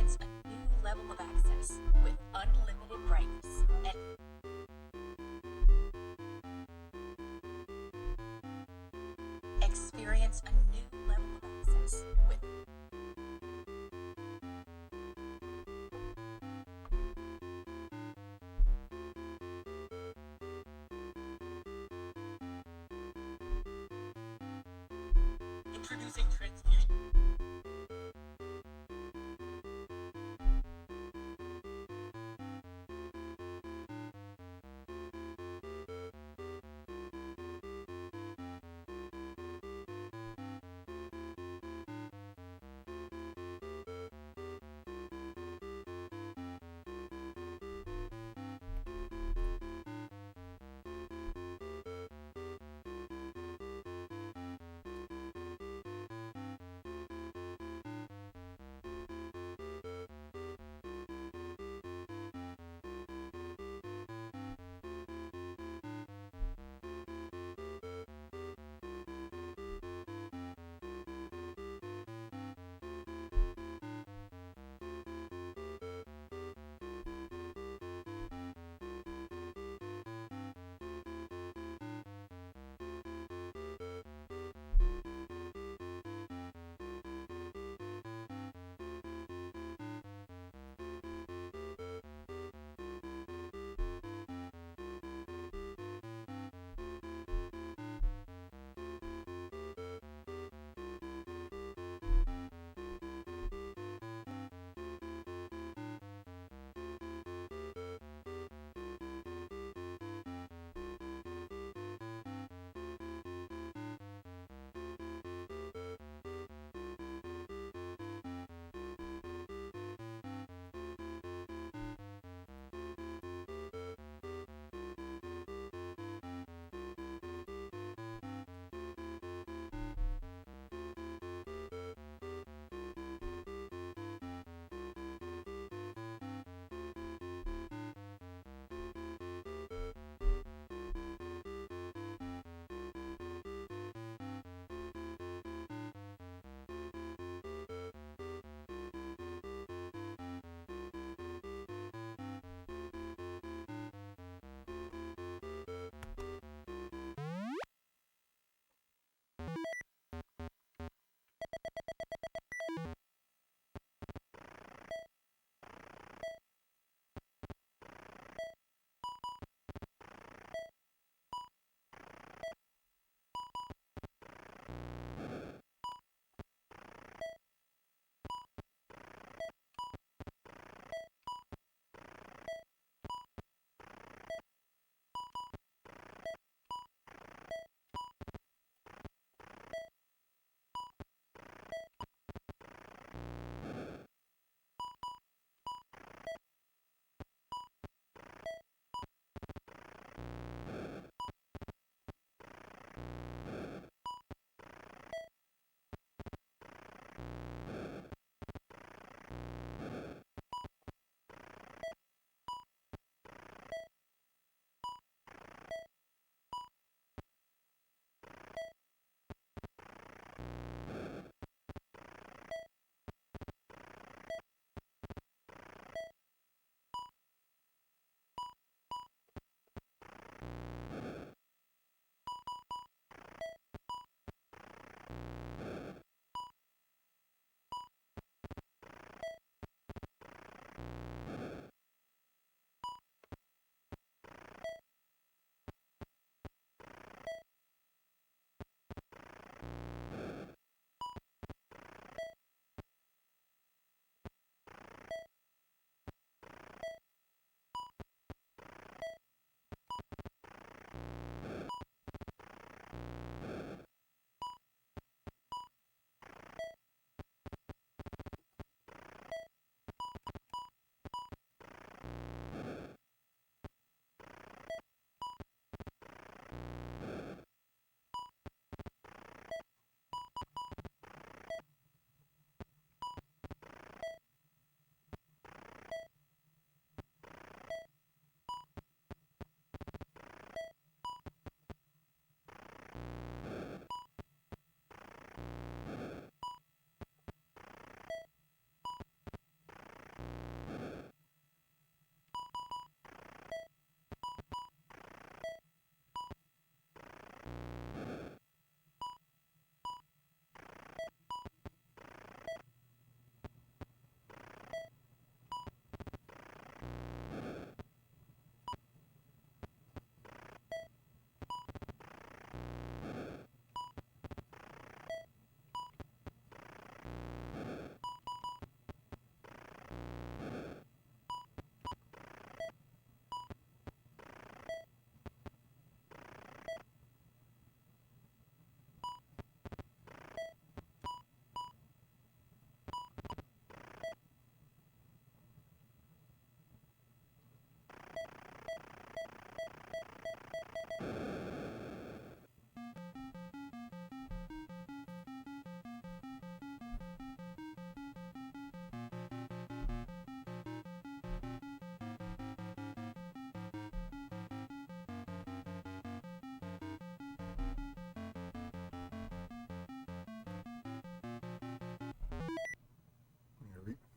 Experience a new level of access with unlimited brightness and experience a new level of access with introducing transfusion.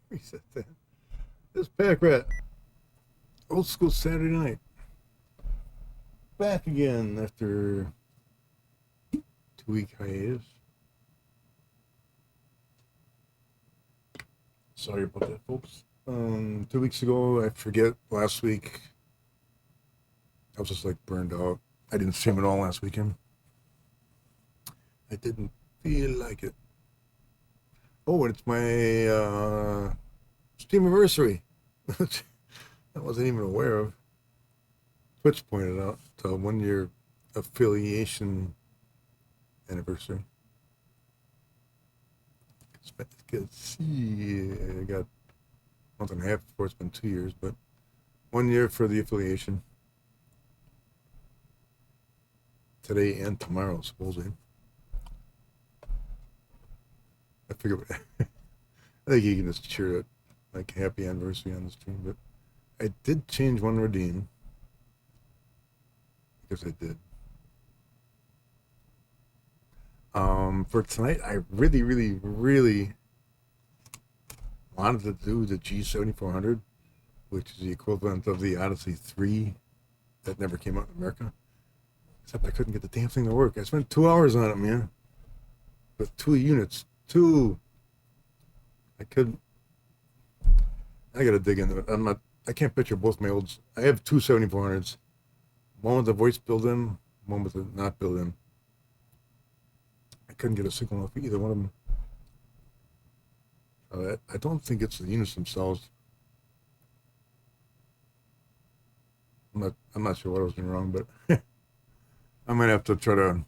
Reset that. This Pack Rat. Old school Saturday night. Back again after 2-week hiatus. Sorry about that, folks. 2 weeks ago, I forget, last week, I was just like burned out. I didn't stream at all last weekend. I didn't feel like it. Oh, and it's my Steam anniversary. I wasn't even aware of. Twitch pointed out the 1 year affiliation anniversary. Let's see, I got a month and a half before it's been 2 years, but 1 year for the affiliation. Today and tomorrow, supposedly. I figure, I think you can just cheer it like happy anniversary on the stream, but I did change one redeem. Because I did. For tonight, I really wanted to do the G7400, which is the equivalent of the Odyssey2 that never came out in America. Except I couldn't get the damn thing to work. I spent 2 hours on it, man. With 2 units. 2. I couldn't. I gotta dig into it. I can't picture both my olds. I have 2 7400s. One with the voice built-in, one with the not built-in. I couldn't get a signal off either one of them. I don't think it's the units themselves. I'm not sure what I was doing wrong, but I might have to try to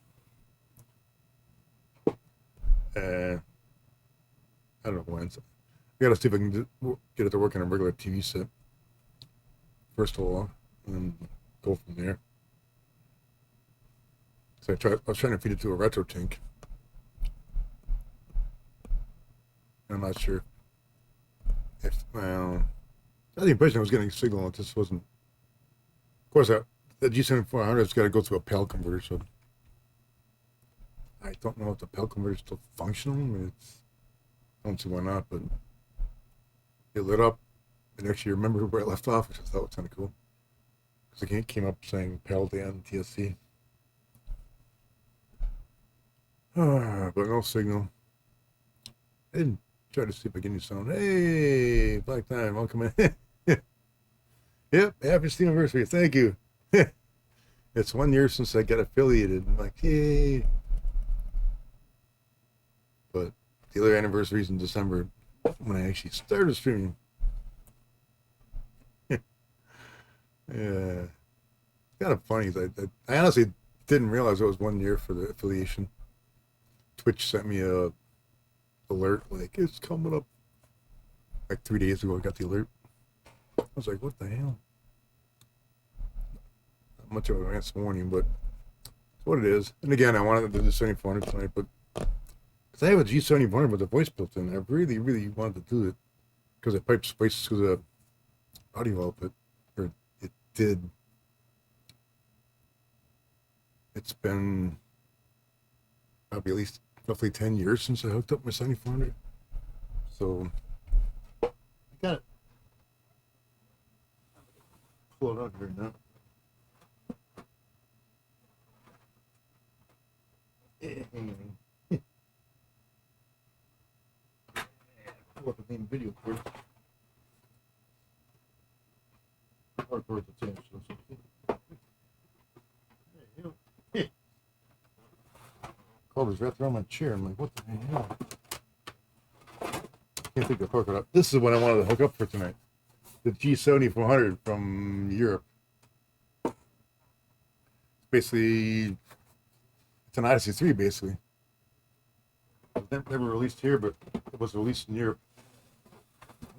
I don't know when. I gotta see if I can get it to work on a regular TV set first of all, and go from there. So I was trying to feed it to a retro tank. I'm not sure if, well, I had the impression I was getting a signal. It just wasn't. Of course, the G7400 has got to go through a PAL converter, so I don't know if the PAL converter is still functional. I mean, I don't see why not, but it lit up and actually remembered where I left off, which I thought was kind of cool. Because it came up saying PAL Dan TSC. But no signal. I didn't try to see if I get any sound. Hey, Black Time, welcome in. Yep, happy Steam anniversary. Thank you. It's 1 year since I got affiliated. I'm like, yay. But the other anniversary is in December when I actually started streaming. Yeah. Kind of funny. I honestly didn't realize it was 1 year for the affiliation. Twitch sent me a alert, like, it's coming up. Like 3 days ago, I got the alert. I was like, what the hell? Not much of an advance warning, but it's what it is. And again, I wanted to do the 7400 tonight, but because I have a G7400 with a voice built in, I really wanted to do it because it pipes voices through the audio output, or it did. It's been probably at least roughly 10 years since I hooked up my 7400. So I got it. Pull it out here now. Pull up the main video cord. Power cord's attached. Cover's right there on my chair. I'm like, what the hell? can't take the hook up. This is what I wanted to hook up for tonight. The G7400 from Europe. Basically, it's an Odyssey 3, basically. It was never released here, but it was released in Europe.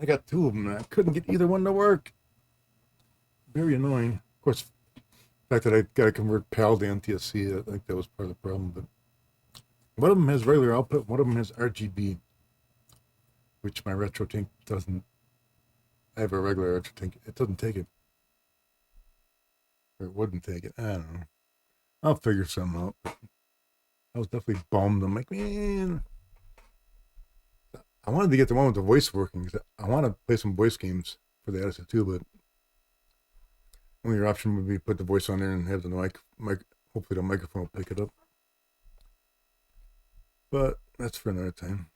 I got two of them, and I couldn't get either one to work. Very annoying. Of course, the fact that I got to convert PAL to NTSC, I think that was part of the problem. But one of them has regular output, one of them has RGB, which my retro tank doesn't. I have a regular retro tank. It doesn't take it. Or it wouldn't take it. I don't know. I'll figure something out. I was definitely bummed. I'm like, man. I wanted to get the one with the voice working. I want to play some voice games for the Odyssey2, but only your option would be put the voice on there and have the mic. Hopefully the microphone will pick it up. But that's for another time.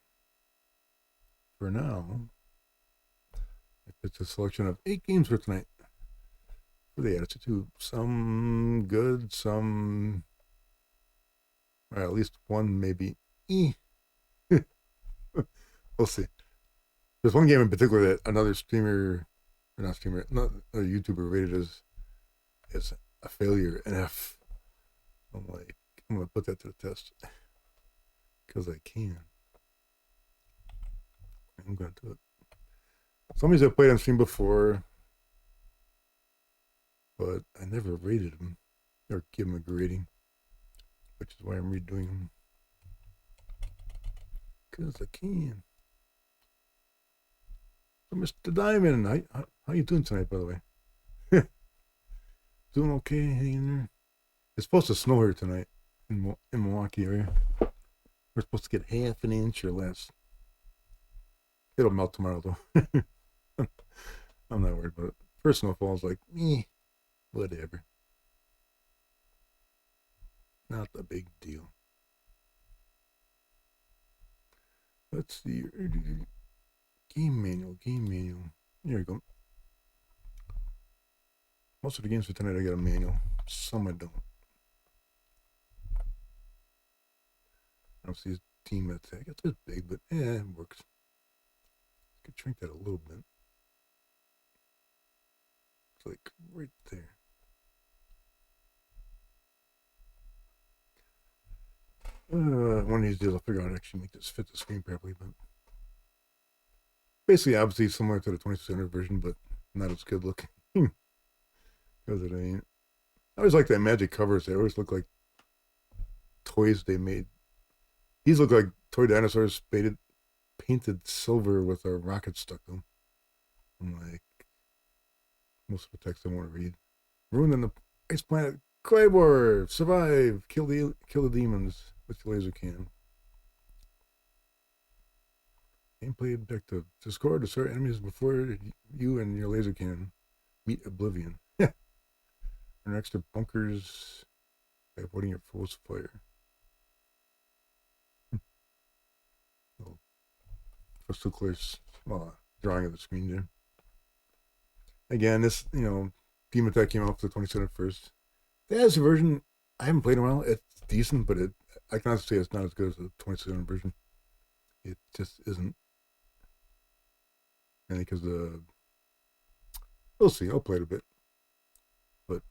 For now, it's a selection of 8 games for tonight. For the Odyssey2. Some good, some... Or at least one maybe. We'll see. There's one game in particular that another streamer, or not streamer, not a YouTuber rated as a failure, an F. I'm like, I'm going to put that to the test. Because I can. I'm going to do it. Somebody's I've played on stream before, but I never rated them or give them a rating, which is why I'm redoing them. Because I can. So Mr. Diamond, how you doing tonight, by the way? Doing okay, hanging in there. It's supposed to snow here tonight in Milwaukee area. We're supposed to get half an inch or less. It'll melt tomorrow, though. I'm not worried about it. First snowfall is like, whatever. Not a big deal. Let's see. Game manual. Here we go. Most of the games for tonight I got a manual. Some I don't. I don't see team attack. It's just big, but it works. Could shrink that a little bit. It's like right there. One of these days I'll figure out how to actually make this fit the screen properly, but basically obviously similar to the 2600 version, but not as good looking. Because it ain't. I always like the Imagic covers. They always look like toys they made. These look like toy dinosaurs painted silver with a rocket stuck to them. I'm like, most of the text I want to read. Ruined in the ice planet. Quabor, survive, kill the demons with your laser cannon. Gameplay objective: to score, destroy enemies before you and your laser cannon meet oblivion. Earn extra bunkers by avoiding your foe's fire. Crystal clear drawing of the screen there. Again, this, Demon Attack came out for the 27th first. The Odyssey version, I haven't played in a while. It's decent, but I can honestly say it's not as good as the 27th version. It just isn't. And because we'll see. I'll play it a bit. But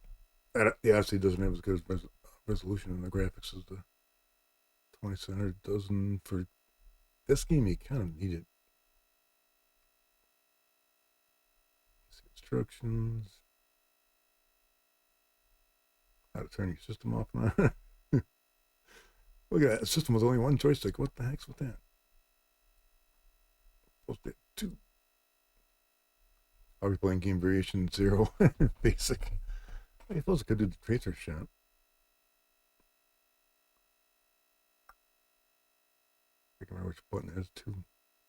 the Odyssey doesn't have as good as resolution in the graphics as the 2700 doesn't. For this game, you kind of need it. Instructions. How to turn your system off now. Look at that. The system was only one joystick. What the heck's with that? Supposed to be 2. I'll be playing game variation 0. Basic. I suppose I could do the tracer shot. I can't remember which button it is. 2.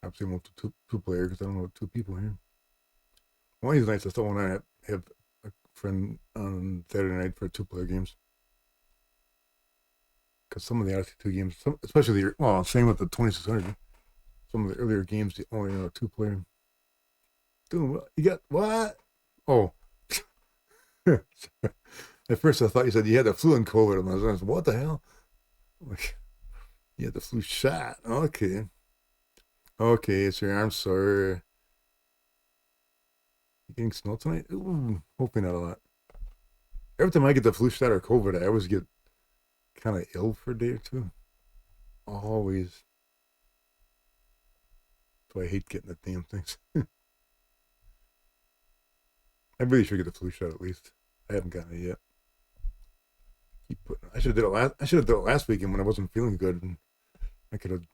Obviously, I won't do two player because I don't know 2 people here. One of these nights, I still want to have a friend on Saturday night for 2-player games. Because some of the Odyssey 2 games, especially same with the 2600, some of the earlier games, they only are 2-player. Dude, you got what? Oh. At first I thought you said you had the flu and COVID. And I was like, what the hell? Like, you had the flu shot. Okay. Okay, sir. I'm sorry. You getting snow tonight? Ooh, hoping not a lot. Every time I get the flu shot or COVID, I always get kind of ill for a day or two. Always. So I hate getting the damn things. I really should get the flu shot at least. I haven't gotten it yet. I should have did it last. I should have done it last weekend when I wasn't feeling good, and I could have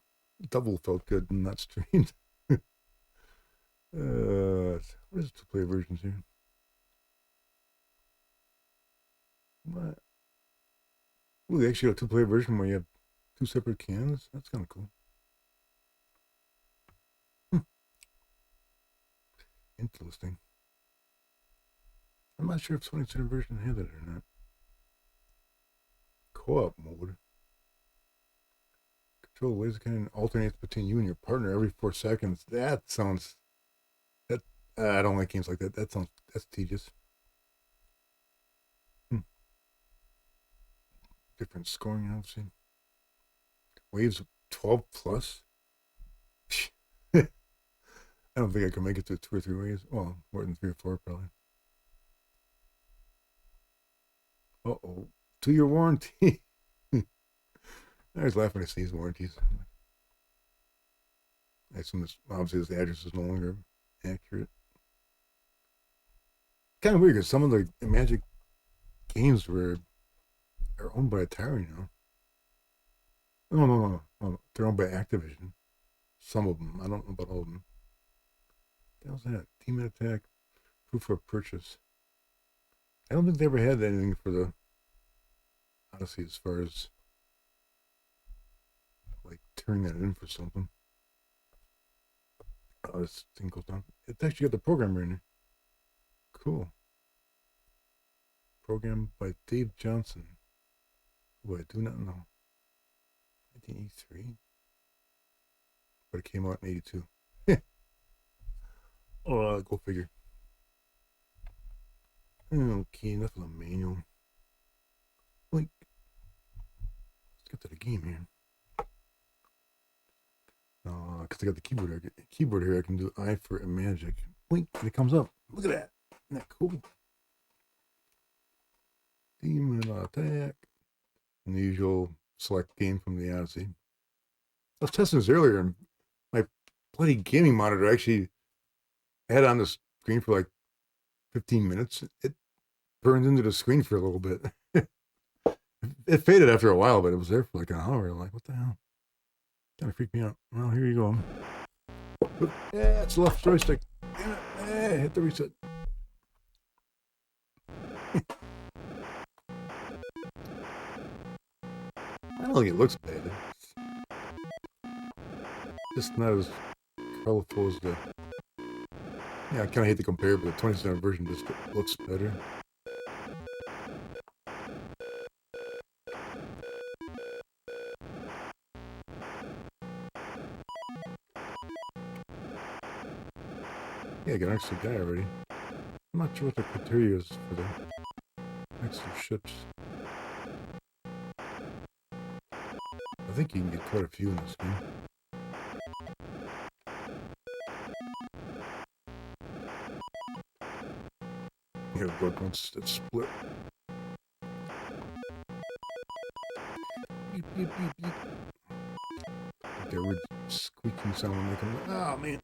double felt good and not strained. What is the two-player versions here? What? Ooh, they actually got a two-player version where you have two separate cans. That's kind of cool. Interesting. I'm not sure if 20th version had it or not. Co-op mode. Control the laser cannon alternates between you and your partner every 4 seconds. That sounds. That I don't like games like that. That's tedious. Different scoring, obviously. Waves 12 plus. I don't think I can make it to 2 or 3 waves. Well, more than 3 or 4 probably. Uh-oh. 2-year warranty. I always laugh when I see these warranties. I assume this, obviously this address is no longer accurate. Kind of weird because some of the Imagic games are owned by Atari now. No. They're owned by Activision. Some of them. I don't know about all of them. What the hell's that? Team Attack, proof of purchase. I don't think they ever had anything for the Odyssey as far as like turning that in for something. Oh, this thing goes down. It's actually got the programmer in it. Cool. Programmed by Dave Johnson, who I do not know. 1983, but it came out in 82. Oh, go figure. Okay, enough of the manual. Like, let's get to the game here. Because I got the keyboard here. I can do I for Imagic. Blink, and it comes up. Look at that. Isn't that cool? Demon attack. And the usual select game from the Odyssey. I was testing this earlier, and my bloody gaming monitor actually had on the screen for like 15 minutes. It burned into the screen for a little bit. It faded after a while, but it was there for like an hour. I'm like, what the hell? Kind of freaked me out. Well, here you go. Yeah, it's left joystick. Damn it. Hit the reset. I don't think it looks bad. It's just not as colorful as the. Yeah, I kind of hate to compare, but the 27 version just looks better. Yeah, I got an extra guy already. I'm not sure what the criteria is for the extra ships. I think you can get quite a few in this game. Here we go, once it's split. Beep, beep, beep, beep. There we're squeaking sound when they come. Oh man.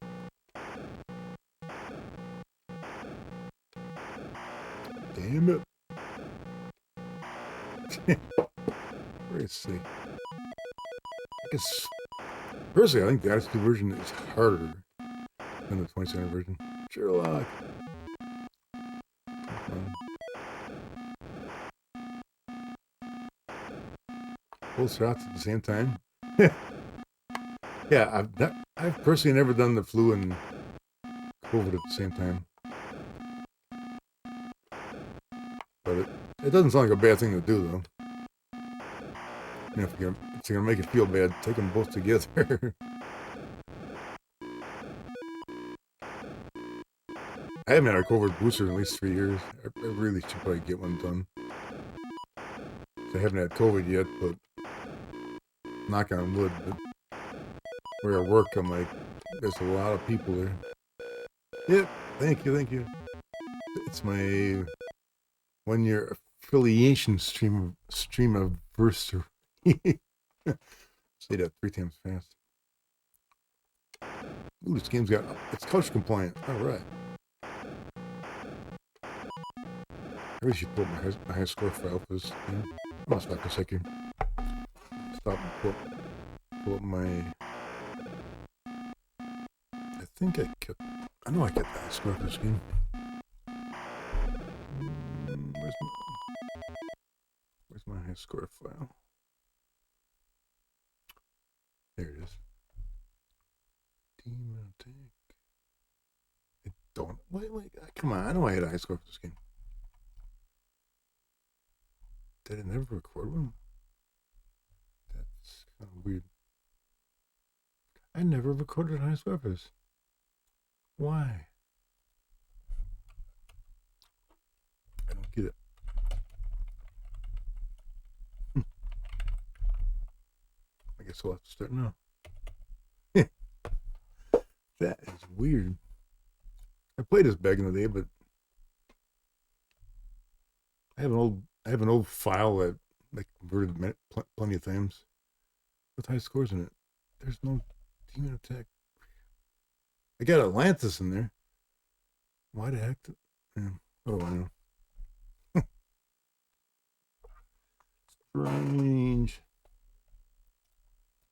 Damn it. Let's see. I guess personally I think the Odyssey version is harder than the 27 version. Sherlock. Both shots at the same time. Yeah, I've personally never done the flu and COVID at the same time. But it doesn't sound like a bad thing to do, though. You know, if you're gonna make it feel bad, take them both together. I haven't had a COVID booster in at least 3 years. I really should probably get one done. I haven't had COVID yet, but knock on wood. But where I work, I'm like, There's a lot of people there. Yep. Thank you. Thank you. It's my 1 year affiliation stream anniversary. Say that 3 times fast. Ooh, this game's got it's couch compliant. All right. I really should pull up my high score file for this game. I'll stop a second. Stop and pull up my. I think I kept. I know I kept the high score for this game. Where's my high score file? There it is. Demon Attack. I don't. Wait. Come on. I know I had a high score for this game. Did I never record one? That's kind of weird. I never recorded high score for this. Why? I don't get it. I guess we'll have to start now. That is weird. I played this back in the day, but I have an old file that I converted plenty of times with high scores in it. There's no Demon Attack. I got Atlantis in there. Why the heck? Yeah, what do I know? Strange.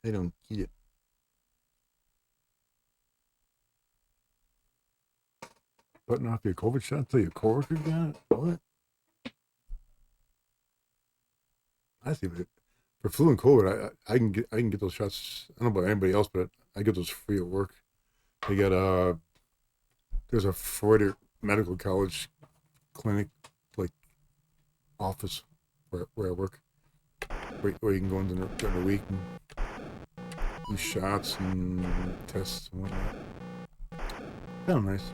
I don't get it. Button off your COVID shot until your coworker got it? What? I see it. For flu and COVID, I can get those shots. I don't know about anybody else, but I get those free at work. They got there's a Florida Medical College clinic, like office where I work, where you can go in during the week and do shots and tests and whatnot. Kind of nice.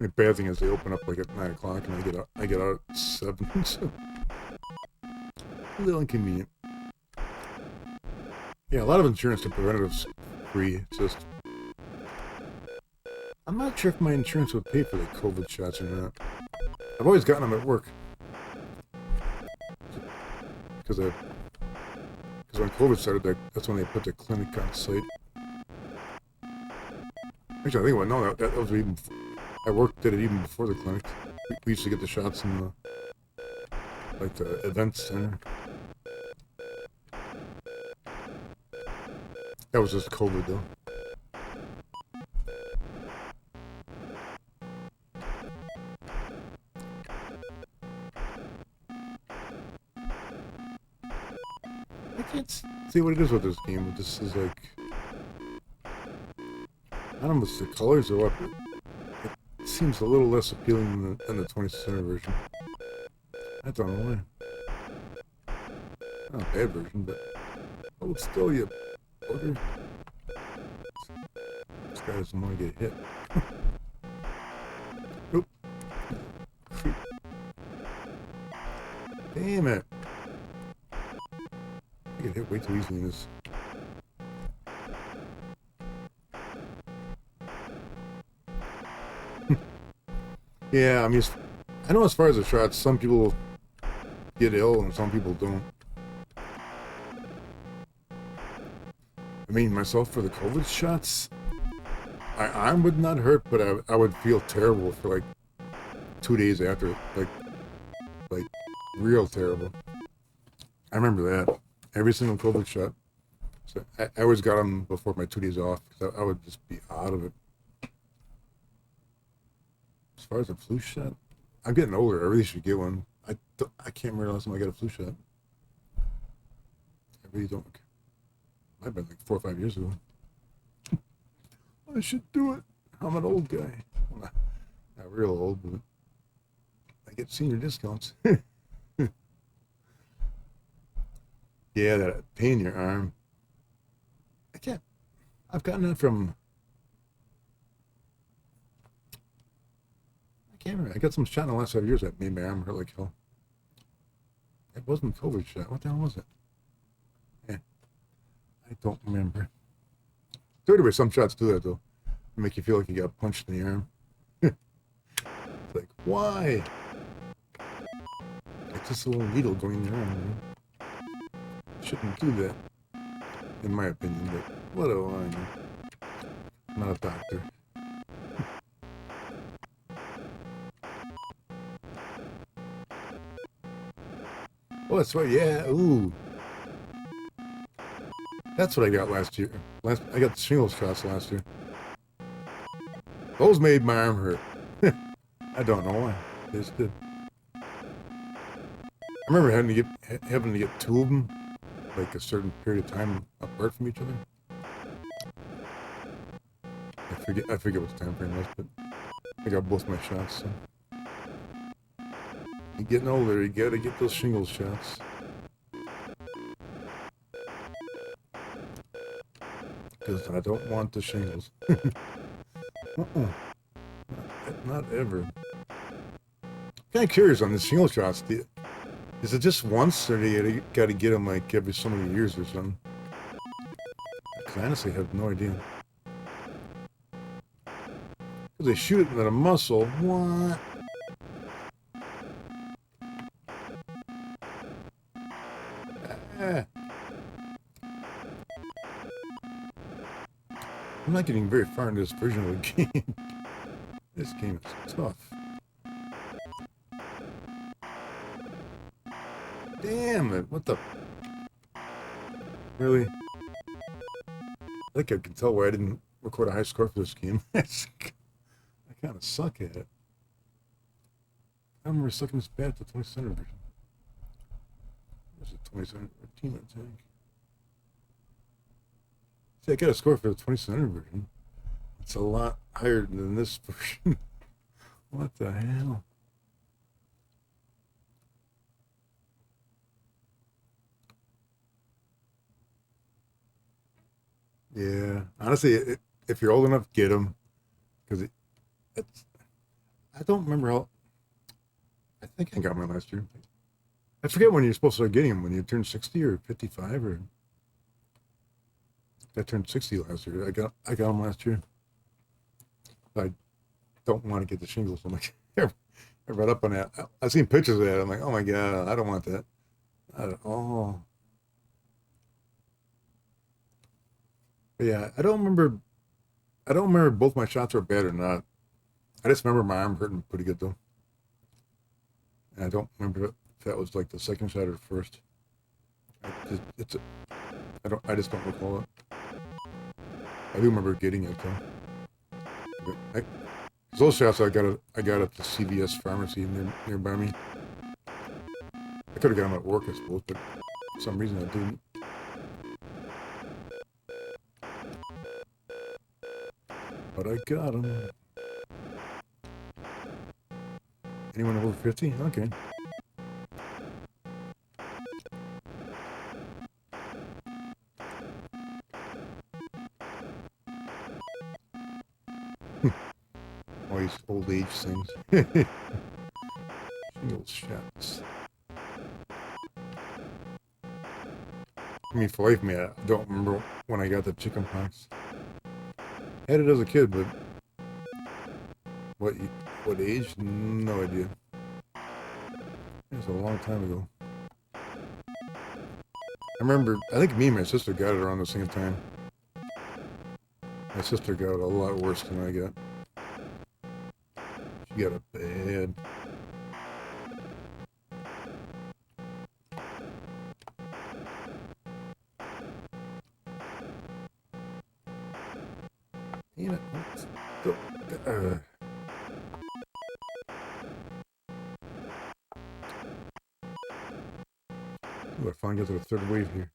The bad thing is they open up like at 9 o'clock and I get out at 7. So a little inconvenient. Yeah, a lot of insurance and preventatives free. It's just I'm not sure if my insurance would pay for the COVID shots or not. I've always gotten them at work because when COVID started, that's when they put the clinic on site. Actually, I think I know that was even. I did it even before the clinic. We used to get the shots in the event center. That was just COVID though. I can't see what it is with this game. This is like, I don't know if it's the colors or what, but it seems a little less appealing than the 20th century version. I don't know why. Not a bad version, but hold still, you bugger. This guy doesn't want to get hit. Nope. Damn it. I get hit way too easily in this. Yeah, I know as far as the shots, some people get ill and some people don't. I mean, myself for the COVID shots, I would not hurt, but I would feel terrible for like 2 days after, like real terrible. I remember that every single COVID shot. So I always got them before my 2 days off because I would just be out of it. As far as a flu shot, I'm getting older. I really should get one. I can't remember the last time I got a flu shot. I really don't. Might have been like 4 or 5 years ago. I should do it. I'm an old guy. Well, not real old, but I get senior discounts. Yeah, that pain in your arm. I've gotten that from. I can't remember. I got some shot in the last 5 years that made my arm hurt like hell. It wasn't a COVID shot. What the hell was it? Yeah, I don't remember. 30 some shots do that though. Make you feel like you got punched in the arm. It's like, why? It's just a little needle going in the arm. You know? Shouldn't do that, in my opinion. But what do I know? I'm not a doctor. Oh, that's right. Yeah. Ooh. That's what I got last year. I got the shingles shots last year. Those made my arm hurt. I don't know why. They just did. I remember having to get two of them, like a certain period of time apart from each other. I forget what the time frame was, but I got both my shots. So. You're getting older. You gotta get those shingles shots. Because I don't want the shingles. Not ever. Kind of curious on the shingle shots. Is it just once, or do you got to get them like every so many years or something? Because I honestly have no idea. Because they shoot it into the muscle. What? Ah. I'm not getting very far in this version of the game. This game is tough. Damn it, what the... Really? I think I can tell why I didn't record a high score for this game. I kind of suck at it. I remember sucking this bad at the 20 version. It was a 2013, I think. See, I got a score for the 20 version. It's a lot higher than this version. What the hell? Yeah, honestly, if you're old enough, get them. Because I don't remember how... I think I got mine last year. I forget when you're supposed to start getting them. When you turn 60 or 55 or... I turned 60 last year. I got them last year. I don't want to get the shingles. I'm like, I read up on that. I've seen pictures of that. I'm like, oh my God, I don't want that. Oh. But yeah, I don't remember both my shots were bad or not. I just remember my arm hurting pretty good though. And I don't remember if that was like the second shot or first. I just don't recall it. I do remember getting it though. Those shots I got at the CVS pharmacy nearby me. I could have got them at work, I suppose, but for some reason I didn't. But I got them. Anyone over 50? Okay. All these old age things. Shingles shots. I mean, for life, man, I don't remember when I got the chicken pox. Had it as a kid, but what age? No idea. It was a long time ago. I remember, I think me and my sister got it around the same time. My sister got it a lot worse than I got. She got it bad. Damn it. Ooh, I finally got to the third wave here.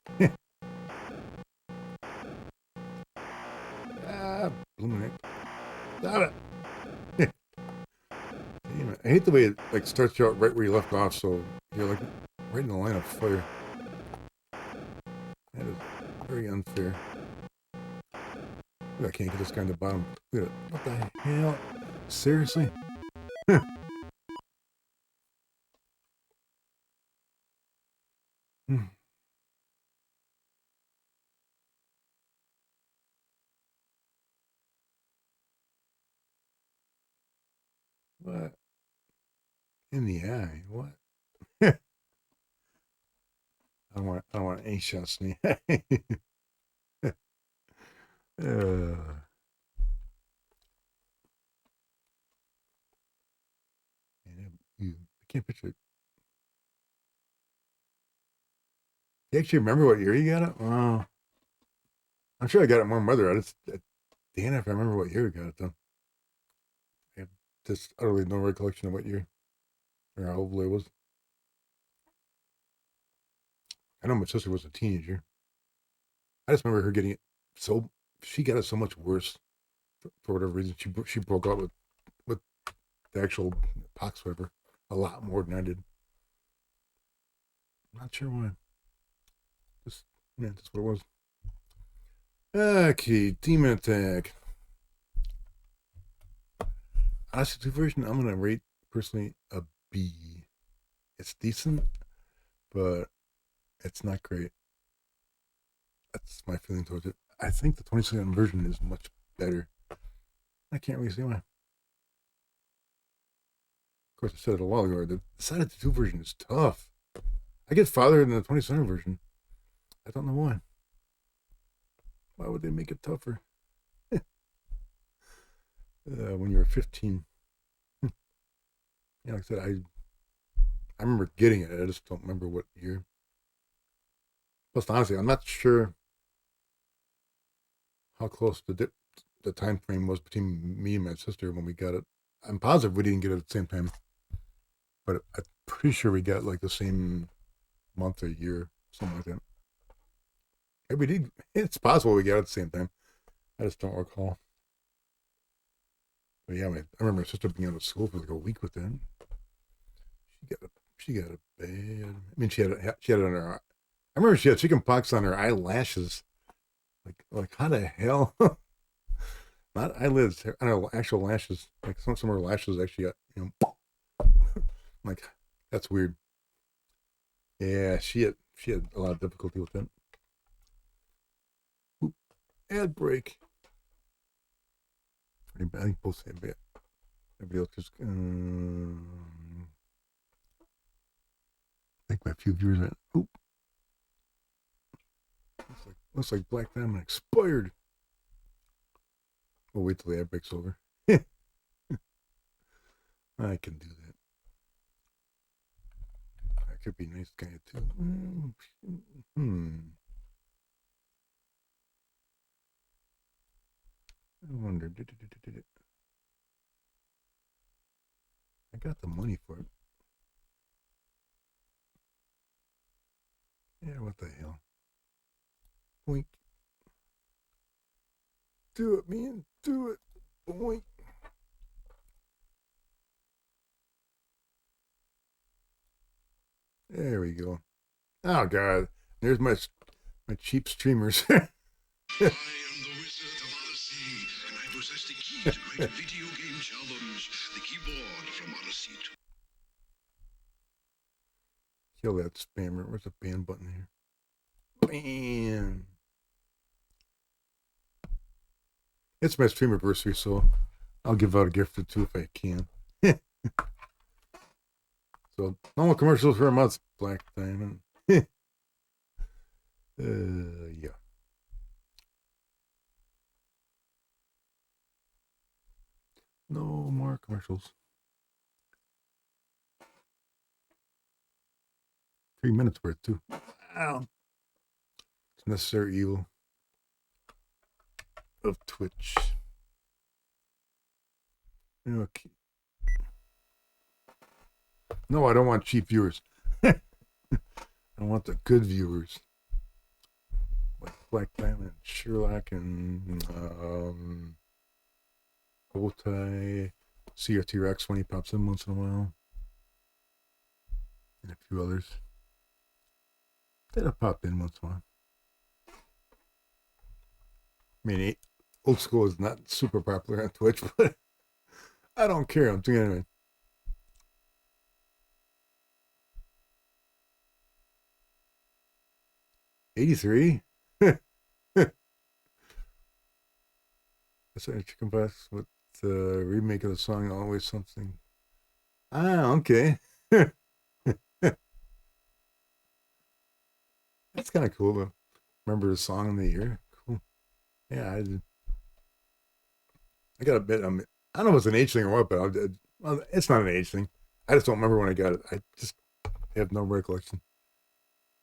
Blooming it. Got it. Damn it. I hate the way it like starts you out right where you left off, so you're like right in the line of fire. That is very unfair. Ooh, I can't get this guy in the bottom. Look at it. What the hell? Seriously? What? In the eye? What? I don't want any shots in the eye. I can't picture it. You actually remember what year you got it? Oh, I'm sure I got it more mother. Damn if I remember what year we got it though. I have just utterly no recollection of what year or how old I was. I know my sister was a teenager. I just remember her getting it so she got it so much worse for whatever reason. She broke out with the actual pox whatever a lot more than I did. I'm not sure why. Just man, that's what it was. Okay, Demon Attack. Odyssey2 version, I'm gonna rate personally a B. It's decent, but it's not great. That's my feeling towards it. I think the 22nd version is much better. I can't really see why. Of course, I said it a while ago. The Side 2 version is tough. I get farther than the 27 version. I don't know why. Why would they make it tougher? When you were 15. Yeah, like I said, I remember getting it. I just don't remember what year. Plus, honestly, I'm not sure how close the time frame was between me and my sister when we got it. I'm positive we didn't get it at the same time, but I'm pretty sure we got like the same month or year, something like that. Maybe we did. It's possible we got it at the same time. I just don't recall. But yeah, I remember my sister being out of school for like a week with that. She got it bad. I mean, she had it on her. I remember she had chicken pox on her eyelashes. Like how the hell? Not eyelids, on her actual lashes. Like some of her lashes actually got, like that's weird. Yeah, she had a lot of difficulty with that. Oop, ad break. I think both had bad. Everybody else just. I think my few viewers went. Oop. Looks like Black Diamond expired. We'll wait till the ad break's over. I can do that. I could be a nice guy too. I wonder. I got the money for it. Yeah, what the hell? Boink. Do it, man. Do it. Boink. There we go. Oh, God. There's my cheap streamers. I am the Wizard of Odyssey, and I possess the key to great video game challenge, the keyboard from Odyssey2. Kill that spammer. Where's the ban button here? Bam. It's my stream anniversary, so I'll give out a gift or two if I can. So, no commercials for a month, Black Diamond. Yeah. No more commercials. 3 minutes worth, too. Wow. It's necessary evil of Twitch. Okay. No, I don't want cheap viewers. I want the good viewers. Like Black Diamond, Sherlock, and Bowtie, CRT Rex when he pops in once in a while. And a few others. That'll pop in once in a while. I mean, old school is not super popular on Twitch, but I don't care. I'm doing it anyway. 83? That's a chicken breast with the remake of the song Always Something. Ah, okay. That's kind of cool though. Remember the song in the year? Cool. Yeah, I got a bit. I don't know if it's an age thing or what, but well, it's not an age thing. I just don't remember when I got it. I just have no recollection.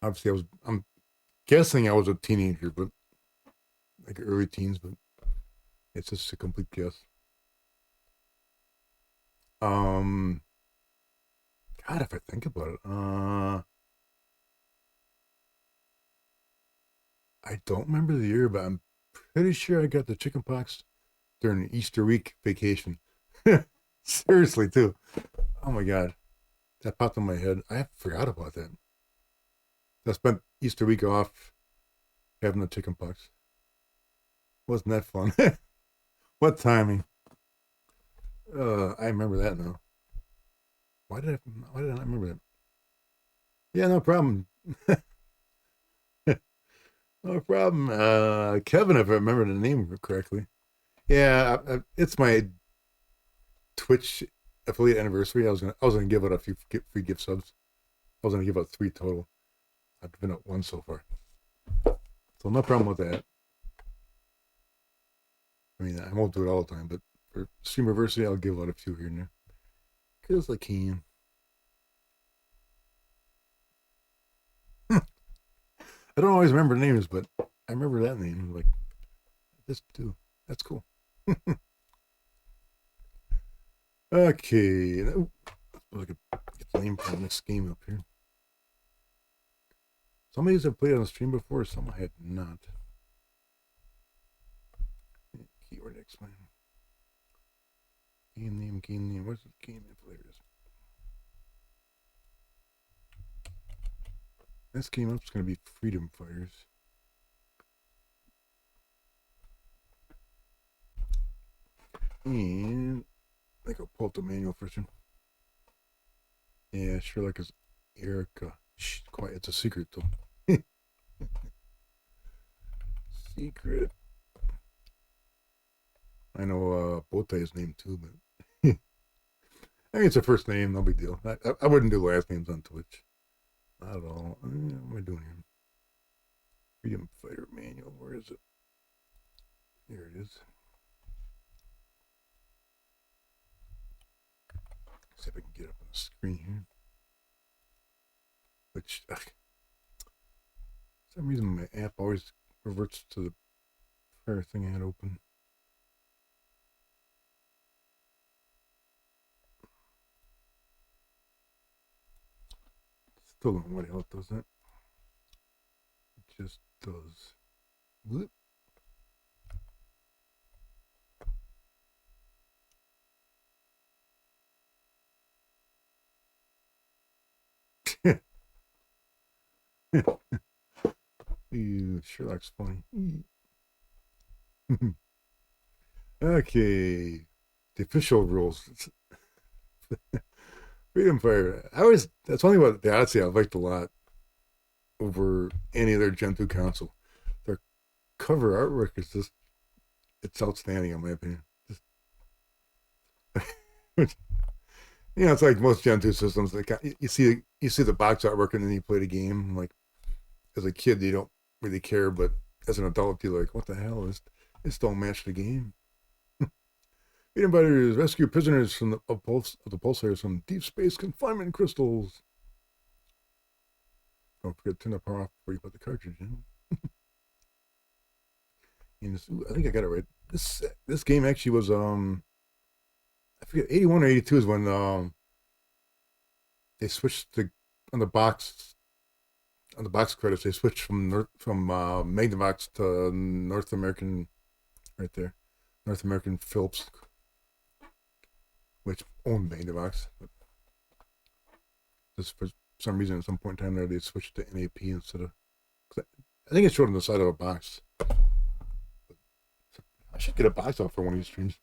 Obviously, I'm guessing I was a teenager, but like early teens, but it's just a complete guess. Um, God, if I think about it, I don't remember the year, but I'm pretty sure I got the chicken pox during the Easter week vacation. Seriously, too. Oh my God, that popped in my head. I forgot about that. I spent Easter week off having the chicken pox. Wasn't that fun? What timing? I remember that now. Why did I not remember that? Yeah, no problem. No problem. Kevin, if I remember the name correctly. Yeah, it's my Twitch affiliate anniversary. I was gonna give out a few free gift subs. I was gonna give out 3 total. I've given out 1 so far, so no problem with that. I mean, I won't do it all the time, but for Streamiversary, I'll give out a few here and there because I can. I don't always remember names, but I remember that name. Like this too. That's cool. Okay. I could get the name for the next game up here. Some of these I've played on the stream before, some I had not. Keyword explain. Game name, game name. What's the game name flavors? This game up is going to be Freedom Fighters. And I think I'll pull up the manual version. Yeah, sure, like it's Erica. Shh, quiet. It's a secret though. Secret. I know Botai's name too, but I think it's a first name. No big deal. I wouldn't do last names on Twitch. Not at all. What am I doing here? Freedom Fighter Manual. Where is it? Here it is. See if I can get up on the screen here. Which, for some reason, my app always reverts to the prior thing I had open. Still don't know what the hell it does that. It just does. Whoop. Sherlock's funny. Okay. The official rules. Freedom Fire. That's one thing about the Odyssey I've liked a lot over any other Gen 2 console. Their cover artwork is just, it's outstanding in my opinion. It's like most Gen 2 systems. Like you see the box artwork and then you play the game. Like as a kid, you don't really care, but as an adult, you're like, what the hell? This don't match the game. Freedom Fighters rescue prisoners from the pulsars from deep space confinement crystals. Don't forget to turn the power off before you put the cartridge in. I think I got it right. This game actually was I forget 81 or 82 is when they switched on the box credits. They switched from Magnavox to North American, right there, North American Philips, which owned Magnavox. But just for some reason, at some point in time there, they switched to NAP instead of. I think it showed on the side of a box. I should get a box off for one of these streams.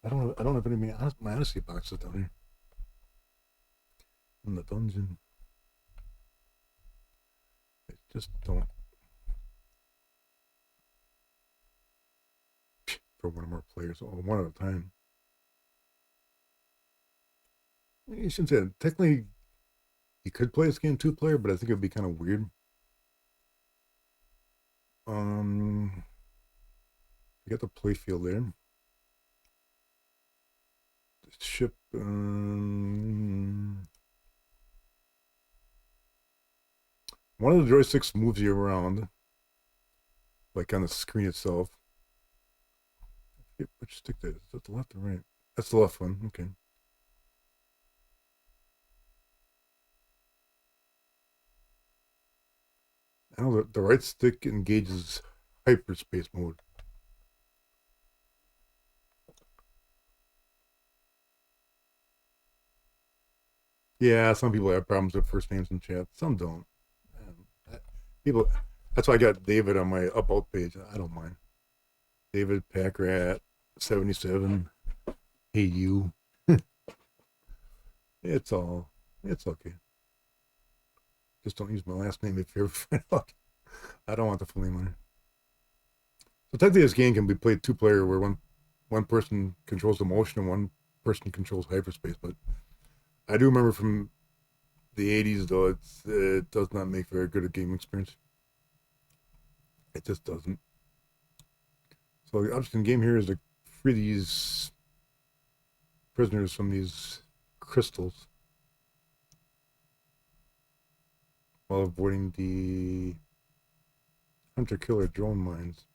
I don't have any my Odyssey boxes down here in the dungeon. I just don't. For one or more players, or one at a time. You shouldn't say that. Technically, you could play this game two-player, but I think it would be kind of weird. You got the playfield there. The ship. One of the joysticks moves you around, like on the screen itself. I forget which stick that is. Is that the left or right? That's the left one. Okay. I know the right stick engages hyperspace mode. Yeah, some people have problems with first names in chat. Some don't. People. That's why I got David on my up-out page. I don't mind. David Packrat 77. Hey you. It's okay. Just don't use my last name if you ever find out. I don't want the full name on it. So technically this game can be played two-player where one person controls the motion and one person controls hyperspace, but I do remember from the 80s though, it does not make very good a game experience. It just doesn't. So the object in the game here is to free these prisoners from these crystals while avoiding the hunter-killer drone mines.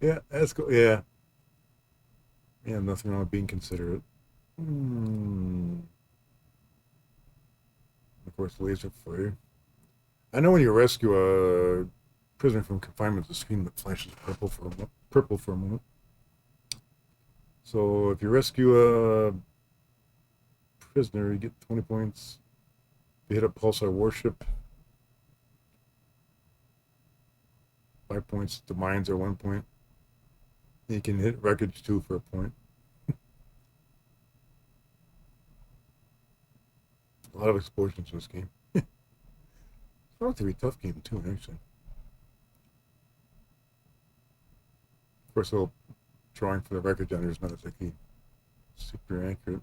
Yeah, that's cool. Yeah. Yeah, nothing wrong with being considerate. Of course, laser flare. I know when you rescue a prisoner from confinement, the screen that flashes purple for a moment. So if you rescue a prisoner, you get 20 points. If you hit a pulsar warship, 5 points. The mines are 1 point. You can hit wreckage 2 for a point. A lot of explosions in this game. It's a relatively tough game too, actually. Of course, a little drawing for the wreckage on there is not exactly super accurate.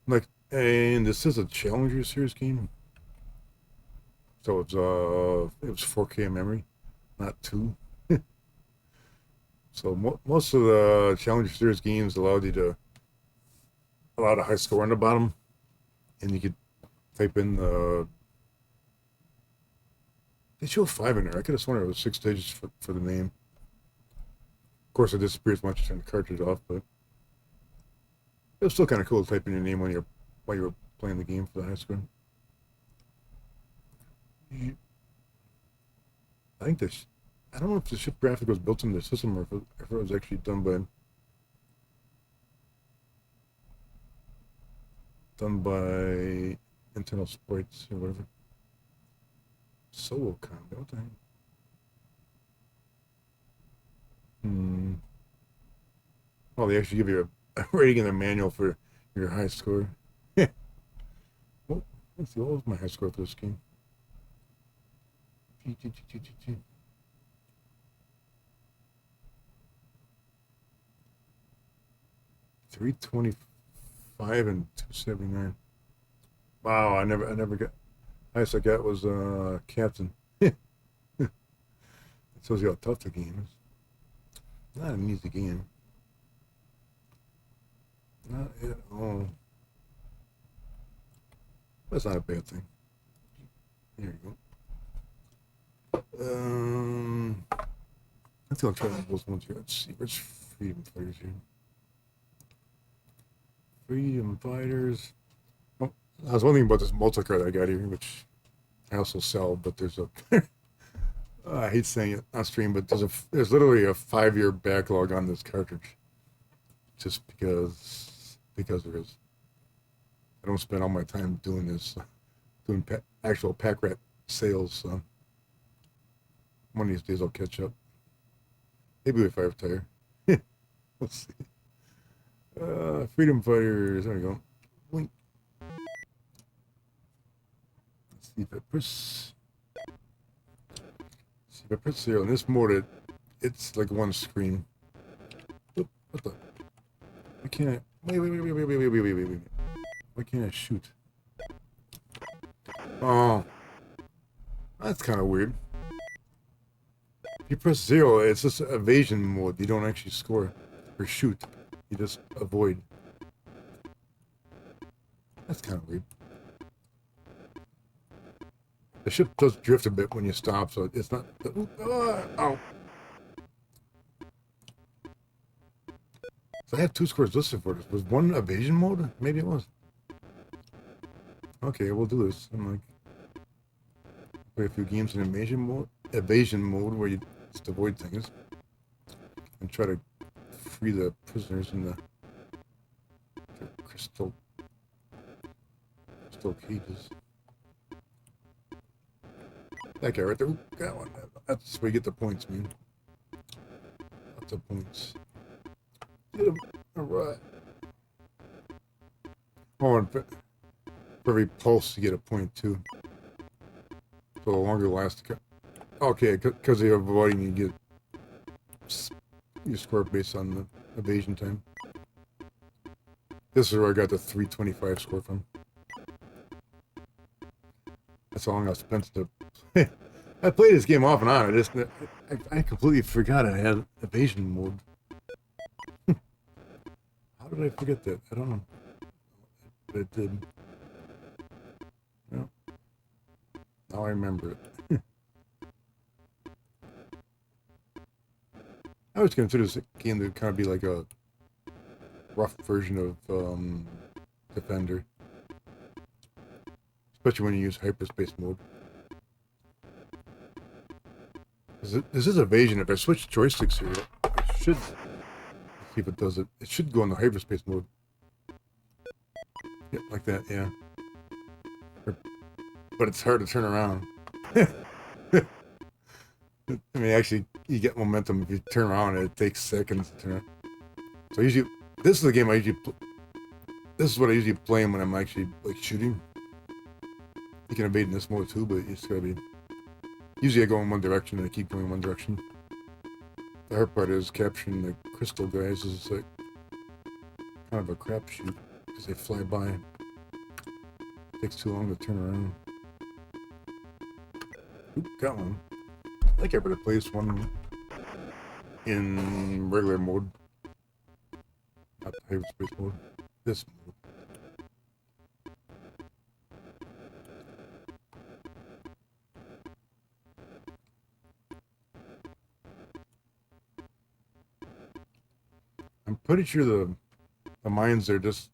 Like, and this is a Challenger Series game, so it was 4K memory, not 2. So most of the Challenger Series games allowed a high score on the bottom, and you could type in the. They show 5 in there. I could have sworn it was 6 digits for the name. Of course, it disappears once you turn the cartridge off, but it was still kind of cool to type in your name while you were playing the game for the high score. I think this. I don't know if the ship graphic was built into the system or if it was actually done by internal sprites or whatever. Solo combat. What the heck? Well, they actually give you a rating in the manual for your high score. Well, let's see. What was my high score for this game? 325 and 279. Wow, I never got. Highest I got was captain. It shows you how tough the game is. Not an easy game. Not at all. That's not a bad thing. There you go. I think I'll try those ones here. Let's see. Where's Freedom Fighters here? Freedom Fighters. Oh, I was wondering about this multi-card I got here, which I also sell, but there's a. I hate saying it on stream, but there's literally a 5-year backlog on this cartridge, just because there is. I don't spend all my time doing this, doing actual pack rat sales. So one of these days I'll catch up. Maybe if I retire. Let's see. Freedom Fighters. There we go. Link. Let's see if I push. See if I press 0 in this mode, it's like one screen. Oop, what the? Why can't I? Wait. Why can't I shoot? Oh, that's kind of weird. If you press 0, it's just evasion mode. You don't actually score or shoot. You just avoid. That's kind of weird. The ship does drift a bit when you stop, so it's not... Oh. So I had 2 scores listed for this. Was one evasion mode? Maybe it was. Okay, we'll do this. I'm like... Play a few games in evasion mode where you just avoid things. And try to free the prisoners in the crystal cages. That guy right there. Ooh, got one. That's where you get the points, man. Lots of points. Get him. Alright. Oh, and for every pulse you get a point too. So the longer last. Okay, because you're avoiding, you get your score based on the evasion time. This is where I got the 325 score from. That's how long I spent to. I played this game off and on. I completely forgot I had evasion mode. How did I forget that? I don't know. But it did. Well, now I remember it. I always consider this game to kind of be like a rough version of Defender. Especially when you use hyperspace mode. This is evasion. If I switch joysticks here, it should... Let's see if it does it. It should go into hyperspace mode. Yeah, like that, yeah. But it's hard to turn around. I mean, actually, you get momentum if you turn around. It takes seconds to turn around. So usually, this is the game I usually... This is what I usually play when I'm actually, like, shooting. You can evade in this mode too, but you just gotta be... Usually I go in one direction and I keep going in one direction. The hard part is capturing the crystal guys is like kind of a crapshoot because they fly by. It takes too long to turn around. Oop, got one. I think I better place one in regular mode. Not the hyperspace mode. This mode. I'm pretty sure the mines are just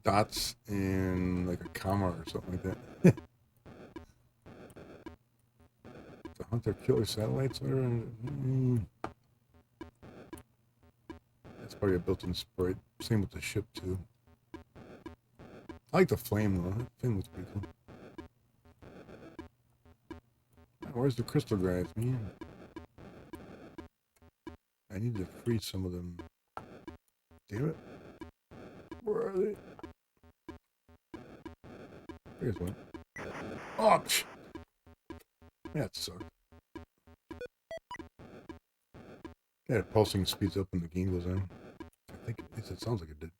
dots and like a comma or something like that. The hunter killer satellites are... That's probably a built-in sprite. Same with the ship too. I like the flame though. That flame looks pretty cool. Where's the crystal guys, man? I need to free some of them. Damn it. Where are they? Here's one. Oh, psh. That sucked. Yeah, pulsing speeds up when the game goes on. I think at least it sounds like it did.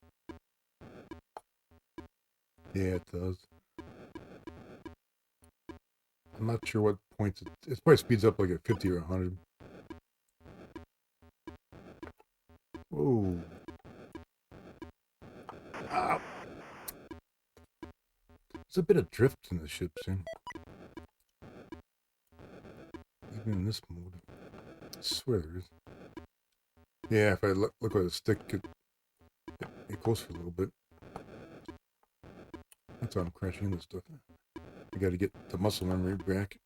Yeah, it does. I'm not sure what points it probably speeds up like at 50 or 100. Whoa. Ah. There's a bit of drift in the ships, here. Even in this mode. I swear there is. Yeah, if I look at the stick, it goes for a little bit. That's how I'm crashing into stuff. I gotta get the muscle memory back.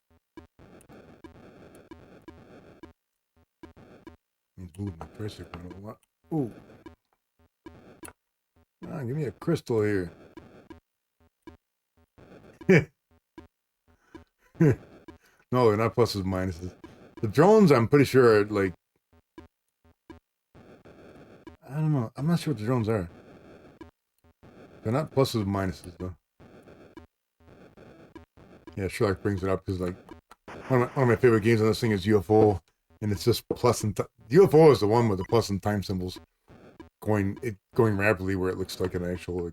Means moving the pressure around a lot. Ooh. Ah, give me a crystal here. No, they're not pluses, minuses. The drones, I'm pretty sure, are like... I don't know. I'm not sure what the drones are. They're not pluses, minuses, though. Yeah, Sherlock brings it up because, like, one of my favorite games on this thing is UFO, and it's just plus and UFO is the one with the plus and time symbols going rapidly, where it looks like an actual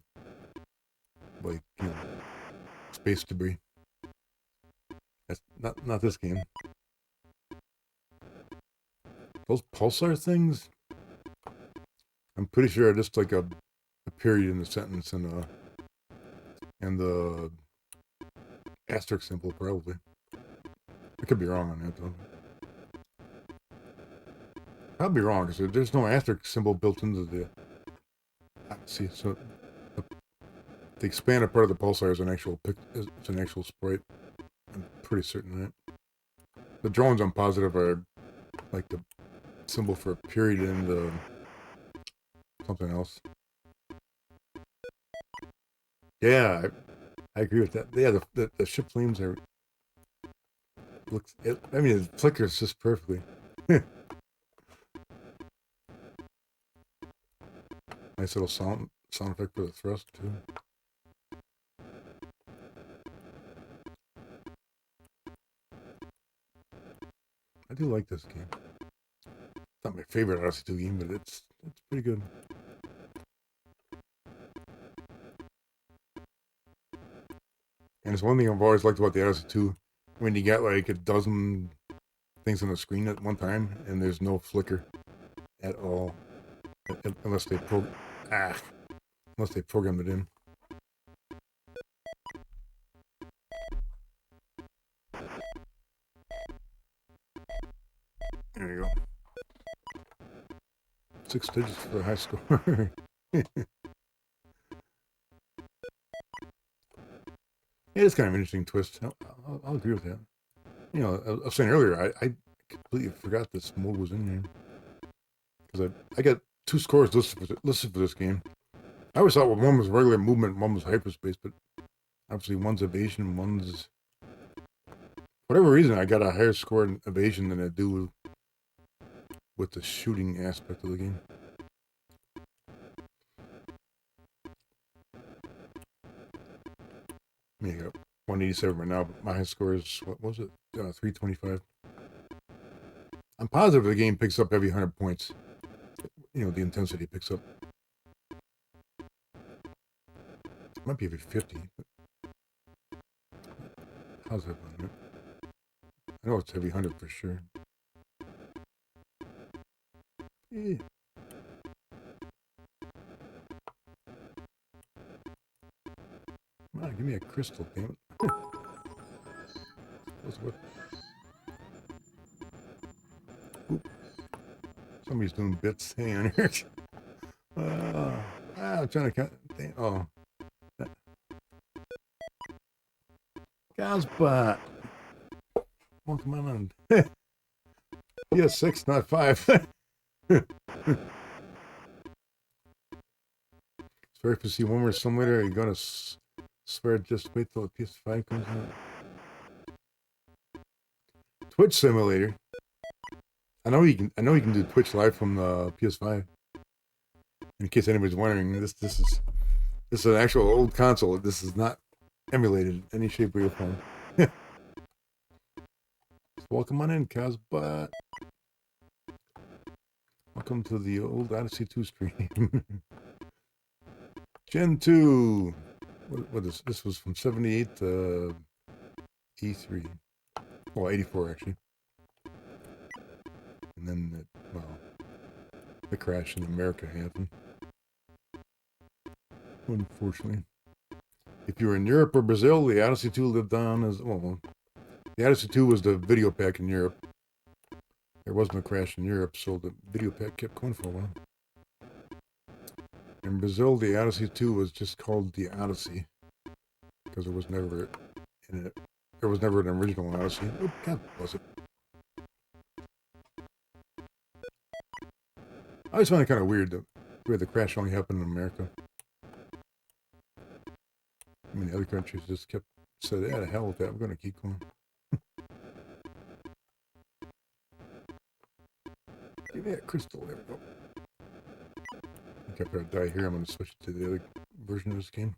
like space debris. That's not this game. Those pulsar things, I'm pretty sure are just like a period in the sentence and the asterisk symbol probably. I could be wrong on that though. I'll be wrong because there's no asterisk symbol built into the. See, so the expanded part of the pulsar is an actual it's an actual sprite. I'm pretty certain of that. The drones, I'm positive, are like the symbol for a period in the something else. Yeah, I agree with that. Yeah, the ship flames are I mean, it flickers just perfectly. Nice little sound effect for the thrust too. I do like this game. It's not my favorite Odyssey 2 game, but it's pretty good. And it's one thing I've always liked about the Odyssey 2. When you got like a dozen things on the screen at one time, and there's no flicker at all, unless they programmed it in. There you go. 6 digits for the high score. Yeah, it's kind of an interesting twist. I'll agree with that. You know, I was saying earlier, I completely forgot this mode was in here. Because I got 2 scores listed for this game. I always thought one was regular movement, one was hyperspace, but obviously one's evasion, one's... Whatever reason, I got a higher score in evasion than I do with the shooting aspect of the game. I got 187 right now, but my high score is, what was it? 325. I'm positive the game picks up every 100 points. You know, the intensity picks up. It might be every 50. But how's that on it? I know it's every 100 for sure. Eh. Come on, give me a crystal, damn it. Oop. Somebody's doing bits. Hang on here. I'm trying to cut. Oh. Gazbot. Oh, come on. Yes, 6, not 5. Sorry if you see one more simulator. Are you gonna swear just wait till the PS5 comes out? Twitch simulator. I know you can do Twitch live from the PS5. In case anybody's wondering, this is an actual old console. This is not emulated in any shape, way, or form. Welcome on in, Cosbot. Welcome to the old Odyssey 2 stream. Gen 2. What is this? Was from 78 to E3. Well, 84 actually. And then the crash in America happened. Unfortunately. If you were in Europe or Brazil, the Odyssey 2 lived on as well. The Odyssey 2 was the video pack in Europe. There wasn't a crash in Europe, so the video pack kept going for a while. In Brazil, the Odyssey 2 was just called the Odyssey because there was never an original Odyssey. Oh, God bless it. I always find it kind of weird where the crash only happened in America. I mean, the other countries just said, "Yeah, the hell with that. We're going to keep going." Give me that crystal. There we go. I think after I die here, I'm going to switch to the other version of this game.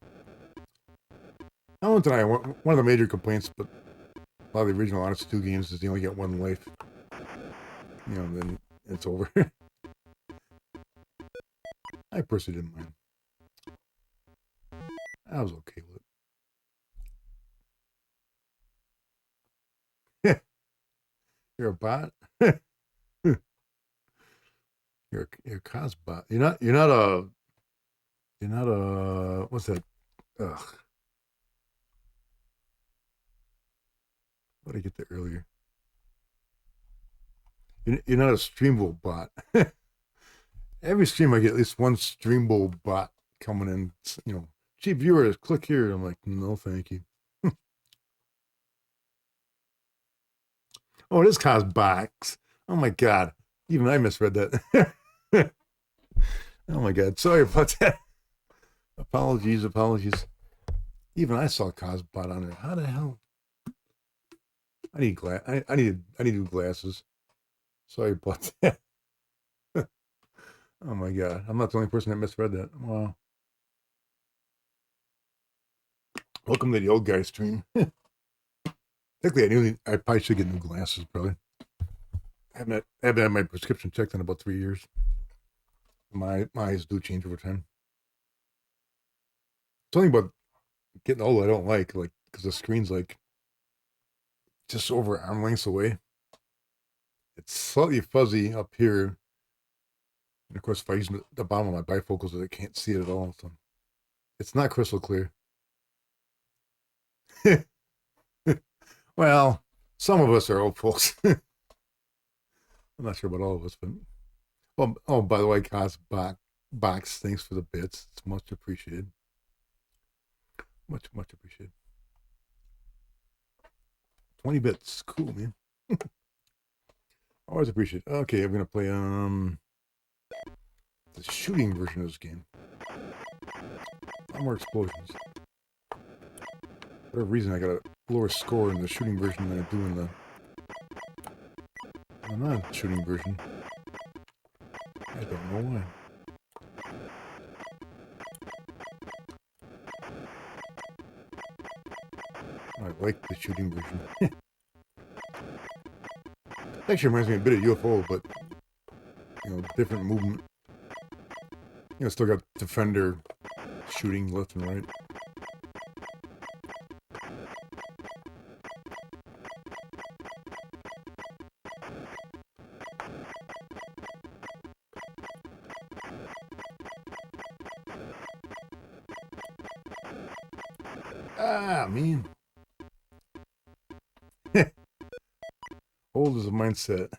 I won't deny one of the major complaints, but A lot of the original Odyssey 2 games is you only get one life. You know, then it's over. I personally didn't mind. I was okay with it. You're a bot? you're a cos bot. You're not a what's that? Ugh. What did I get there earlier? You're not a streamable bot. Every stream I get at least one streamable bot coming in, you know, cheap viewers, click here. I'm like, no, thank you. Oh, it is Cosbox. Oh my god. Even I misread that. Oh my god. Sorry about that. Apologies. Even I saw Cosbot on there. How the hell? I need glass. I need new glasses. Sorry about that. Oh my god. I'm not the only person that misread that. Wow. Welcome to the old guy stream. Technically, I probably should get new glasses, probably. I haven't had my prescription checked in about 3 years. My eyes do change over time. Something about getting old I don't like because the screen's like just over arm lengths away. It's slightly fuzzy up here. And of course, if I use the bottom of my bifocals, I can't see it at all. So it's not crystal clear. Well, some of us are old folks. I'm not sure about all of us, but oh, by the way, box, thanks for the bits. It's much appreciated. Much appreciated. 20 bits, cool, man. Always appreciate it. Okay, I'm gonna play the shooting version of this game. A lot more explosions. For whatever reason, I got a lower score in the shooting version than I do in the non-shooting version. I don't know why. I like the shooting version. Actually reminds me a bit of UFO, but you know, different movement. You know, still got defender shooting left and right. Ah, man. Old is a mindset.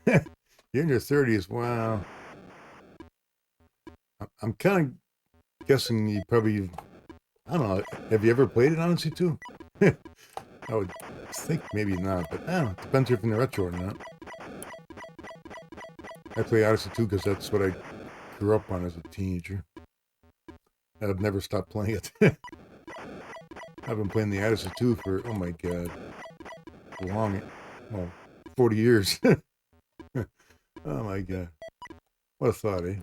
You're in your 30s. Wow. I'm kind of guessing you probably, I don't know, have you ever played it, Odyssey2? I would think maybe not, but I don't know. Depends if you're in the retro or not. I play Odyssey2 because that's what I grew up on as a teenager. I've never stopped playing it. I've been playing the Odyssey2 for, oh my god, long, well, 40 years. Oh my god. What a thought, eh?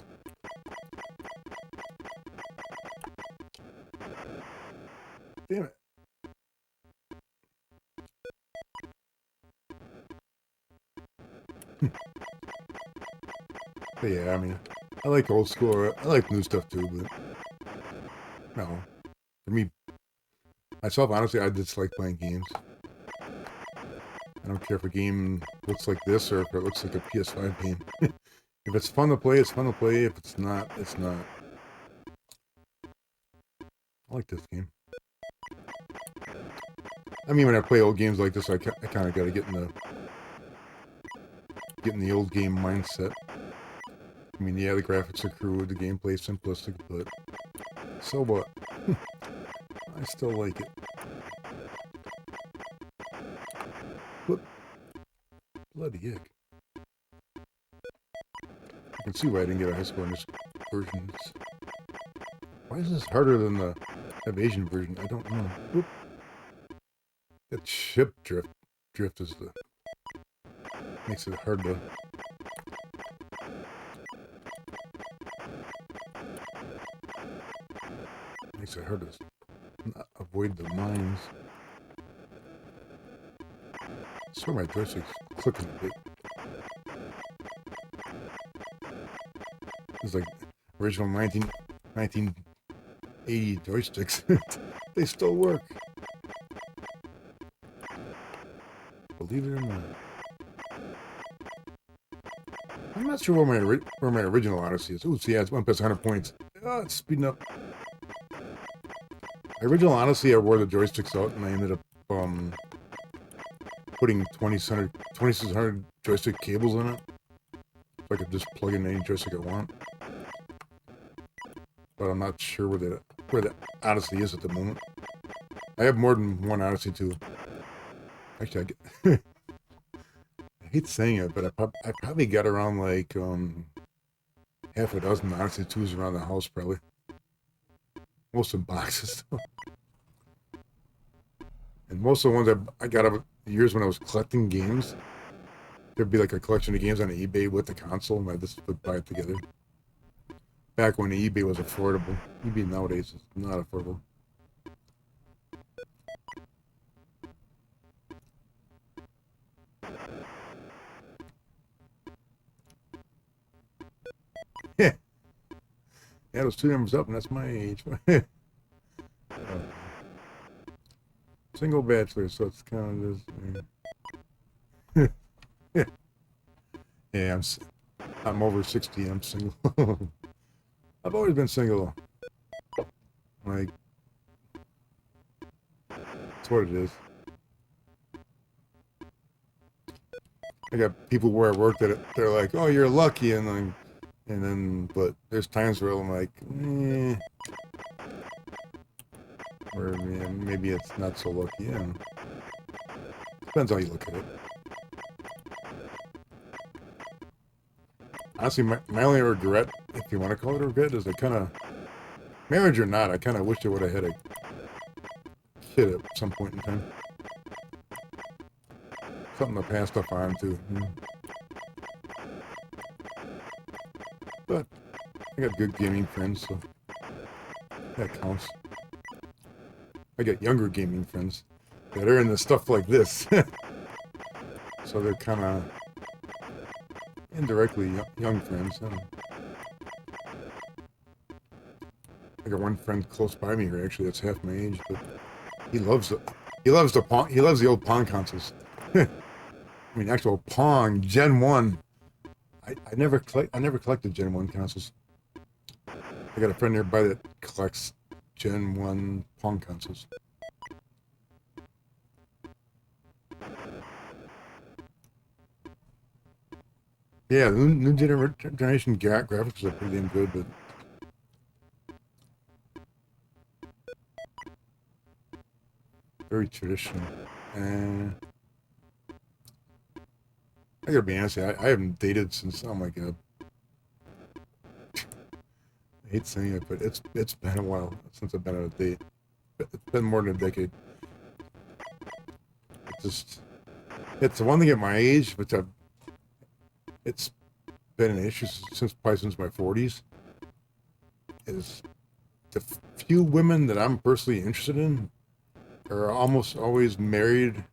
Damn it. But yeah, I mean, I like old school. I like new stuff too, but no. For me, myself, honestly, I just like playing games. I don't care if a game looks like this or if it looks like a PS5 game. If it's fun to play, it's fun to play. If it's not, it's not. I like this game. I mean, when I play old games like this, I kind of got to get in the old game mindset. I mean, yeah, the graphics are crude, the gameplay is simplistic, but so what? I still like it. What? Bloody heck. You can see why I didn't get a high score in this version. Why is this harder than the Evasion version? I don't know. Whoop. That ship drift is the makes it hard to. Makes it hard to avoid the mines. I swear my joystick's clicking a bit. It's like original 1980 joysticks. They still work. Believe it or not. I'm not sure where my original Odyssey is. Ooh, see, yeah, it's one past 100 points. Oh, it's speeding up. My original Odyssey, I wore the joysticks out, and I ended up putting 2600 joystick cables in it, so I could just plug in any joystick I want. But I'm not sure where the Odyssey is at the moment. I have more than one Odyssey2. Actually, I hate saying it, but I probably got around like half a dozen Odyssey2s around the house, probably. Most in boxes. And most of the ones I got over the years when I was collecting games, there'd be like a collection of games on eBay with the console, and I just would buy it together. Back when eBay was affordable. eBay nowadays is not affordable. Yeah, those two numbers up, and that's my age. Single bachelor, so it's kind of this. Yeah, I'm over 60. I'm single. I've always been single. Like, that's what it is. I got people where I work that they're like, "Oh, you're lucky," and then, but there's times where I'm like, or maybe it's not so lucky. Yeah, depends how you look at it. Honestly, my only regret, if you want to call it a regret, is I kind of, marriage or not, I kind of wish I would have had a kid at some point in time. Something to pass stuff on to. But I got good gaming friends, so that counts. I got younger gaming friends that are into stuff like this. So they're kind of indirectly young friends. I got one friend close by me here, actually, that's half my age, but he loves the old Pong consoles. I mean, actual Pong Gen 1. I never collected Gen 1 consoles. I got a friend nearby that collects Gen 1 Pong consoles. Yeah, the new generation graphics are pretty damn good, but very traditional. And I gotta be honest, I haven't dated since, oh my god. I hate saying it, but it's been a while since I've been on a date. It's been more than a decade. It's the one thing at my age, which it's been an issue probably since my 40s, is the few women that I'm personally interested in are almost always married,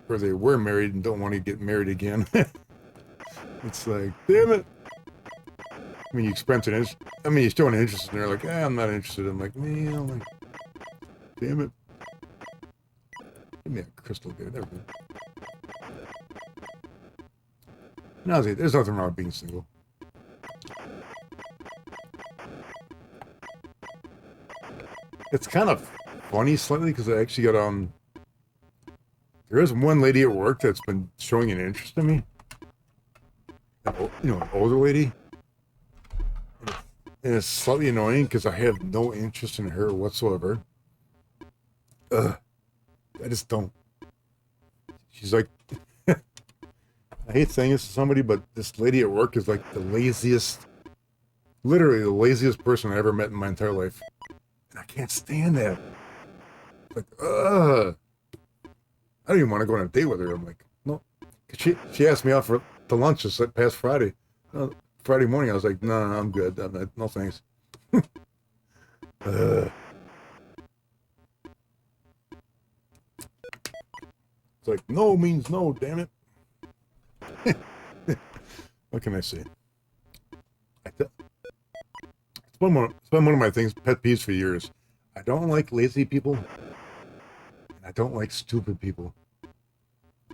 or they were married and don't want to get married again. It's like, damn it. I mean, you express an interest. I mean, you show an interest, and they're like, I'm not interested. I'm like, man, I'm like, damn it. Give me a crystal good. There we go. No, there's nothing wrong with being single. It's kind of funny slightly because I actually got there is one lady at work that's been showing an interest in me. An older lady. And it's slightly annoying because I have no interest in her whatsoever. I just don't. She's like, I hate saying this to somebody, but this lady at work is like the laziest, literally the laziest person I ever met in my entire life. And I can't stand that. Like, I don't even want to go on a date with her. I'm like, no. She asked me out to lunch this past Friday. Friday morning, I was like, no, I'm good. No thanks. It's like no means no, damn it. What can I say? It's been one of my things, pet peeves for years. I don't like lazy people, and I don't like stupid people.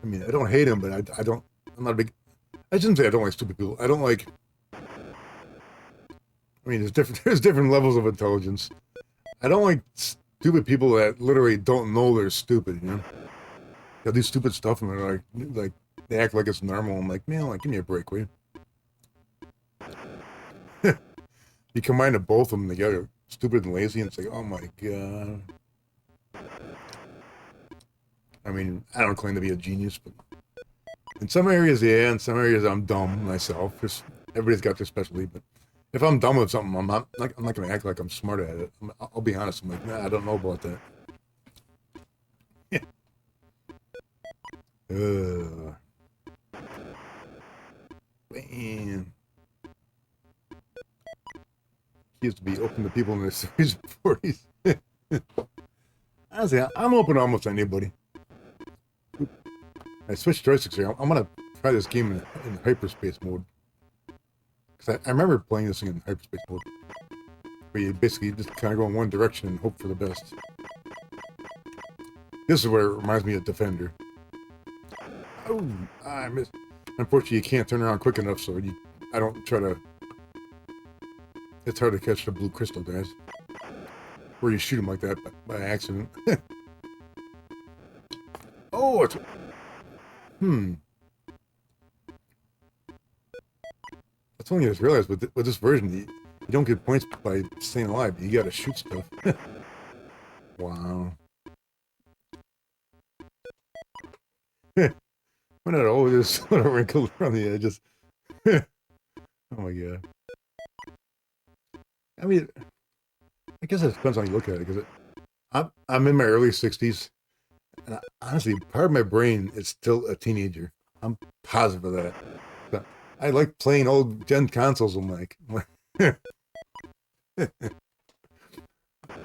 I mean, I don't hate them, but I don't. I'm not a big. I shouldn't say I don't like stupid people. I don't like. I mean, there's different levels of intelligence. I don't like stupid people that literally don't know they're stupid. You know, they do stupid stuff and they're like they act like it's normal. I'm like, man, like give me a break, will you? You combine the both of them together, stupid and lazy, and it's like, oh my god. I mean, I don't claim to be a genius, but in some areas, yeah, in some areas I'm dumb myself. Just everybody's got their specialty, but if I'm dumb with something, I'm not gonna act like I'm smart at it. I'll be honest. I'm like, nah, I don't know about that. Man, he used to be open to people in their 30s and 40s. Honestly, I'm open to almost anybody. I switched joysticks here. I'm gonna try this game in hyperspace mode. Because I remember playing this thing in hyperspace mode. Where you basically just kind of go in one direction and hope for the best. This is where it reminds me of Defender. Oh, I missed. Unfortunately, you can't turn around quick enough, so I don't try to... It's hard to catch the blue crystal guys. Or you shoot them like that by accident. Oh, it's... That's only I just realized with this version, you don't get points by staying alive. You gotta shoot stuff. Wow. When it always sort of wrinkled around the edges. Oh my god. I mean, I guess it depends on how you look at it, because I'm in my early 60s, and honestly, part of my brain is still a teenager. I'm positive of that. So, I like playing old gen consoles. I'm like, I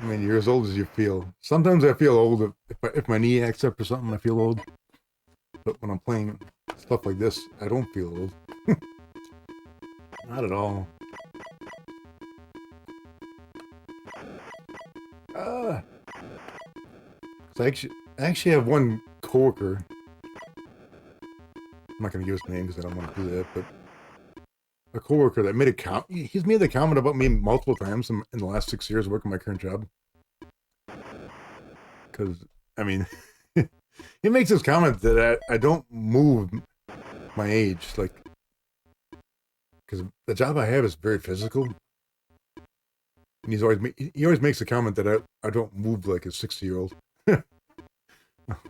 mean, you're as old as you feel. Sometimes I feel old if my knee acts up or something. I feel old. But when I'm playing stuff like this, I don't feel old. Not at all. So I actually have one coworker. I'm not going to give his name because I don't want to do that, but a coworker that made a comment. He's made the comment about me multiple times in the last 6 years working my current job. Because, I mean, he makes this comment that I don't move my age, like, because the job I have is very physical. And he always makes the comment that I don't move like a 60-year-old. I'm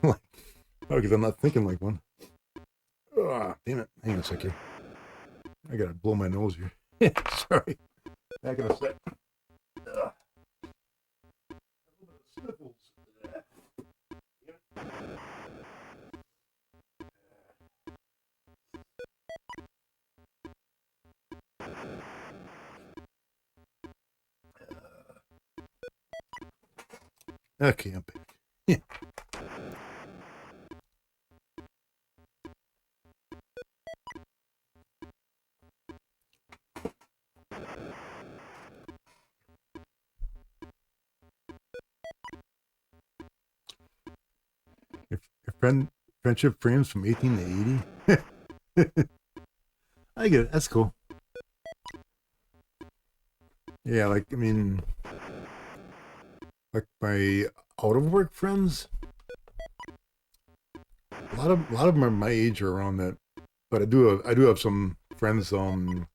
like, oh, because I'm not thinking like one. Ah, damn it. Hang on a sec here. I gotta blow my nose here. Sorry. Back in a sec. A little bit of sniffles. Okay, I'm back. Yeah. Friendship frames from 18 to 80. I get it. That's cool. Yeah, like, I mean, like my out of work friends, a lot of them are my age or around that. But I do have some friends roughly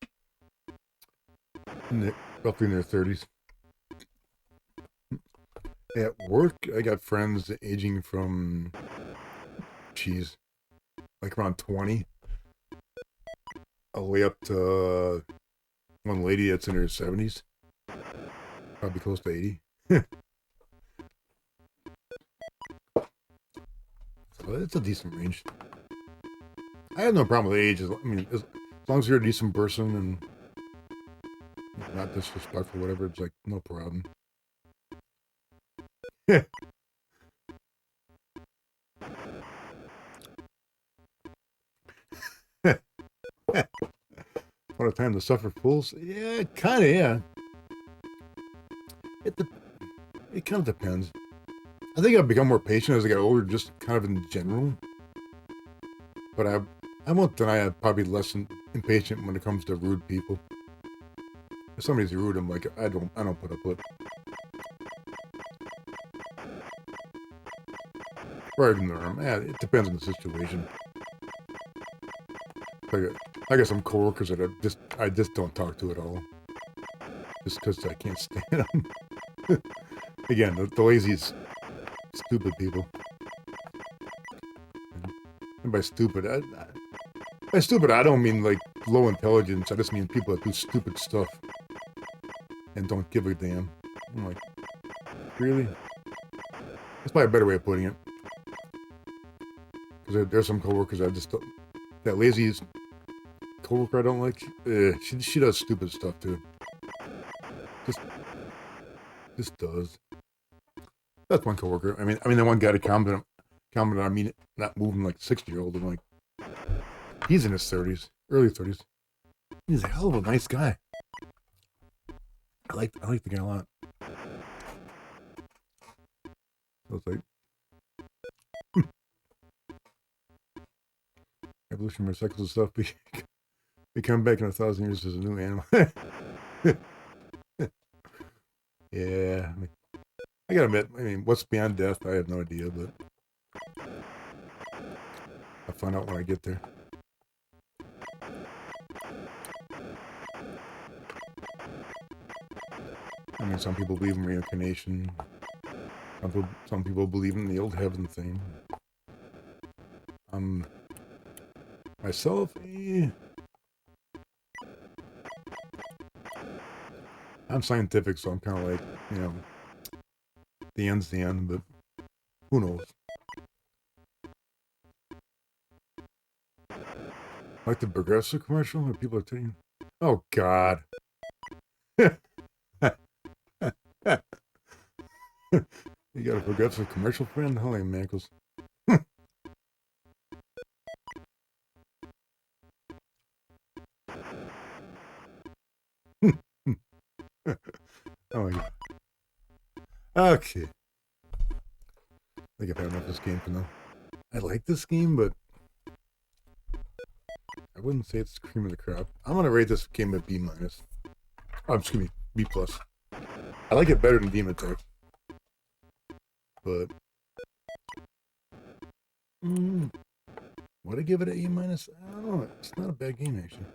in their 30s. At work, I got friends aging from, like around 20, all the way up to one lady that's in her 70s, probably close to 80. So it's a decent range. I have no problem with age. I mean, as long as you're a decent person and not disrespectful, whatever, it's like no problem. want a time to suffer fools? Yeah, kind of, yeah. It kind of depends. I think I've become more patient as I get older, just kind of in general. But I won't deny I'm probably less impatient when it comes to rude people. If somebody's rude, I'm like, I don't put up with it. Or ignore them. Yeah, it depends on the situation. I got some coworkers that I just don't talk to at all. Just because I can't stand them. Again, the lazy, stupid people. And by stupid, I don't mean like low intelligence. I just mean people that do stupid stuff and don't give a damn. I'm like, really? That's probably a better way of putting it. Because there's some coworkers that lazy coworker I don't like. She does stupid stuff too. Just does. That's one coworker. I mean the one guy that commented on me not moving like a 60-year-old. I'm like, he's in his 30s, early 30s. He's a hell of a nice guy. I like the guy a lot. So it's like evolution recycles stuff. We come back in 1,000 years as a new animal. Yeah, I gotta admit, I mean, what's beyond death? I have no idea, but I'll find out when I get there. I mean, some people believe in reincarnation. Some people believe in the old heaven thing. Myself, I'm scientific, so I'm kind of like, you know, the end's the end, but who knows? Like the Progressive commercial where people are telling, oh God. You got a Progressive commercial friend? Holy mackerels. Oh my God. Okay. I think I've had enough of this game for now. I like this game, but I wouldn't say it's the cream of the crop. I'm gonna rate this game a B minus. Oh, excuse me, B plus. I like it better than Demon Attack, but would I give it an A minus? I don't know. It's not a bad game actually.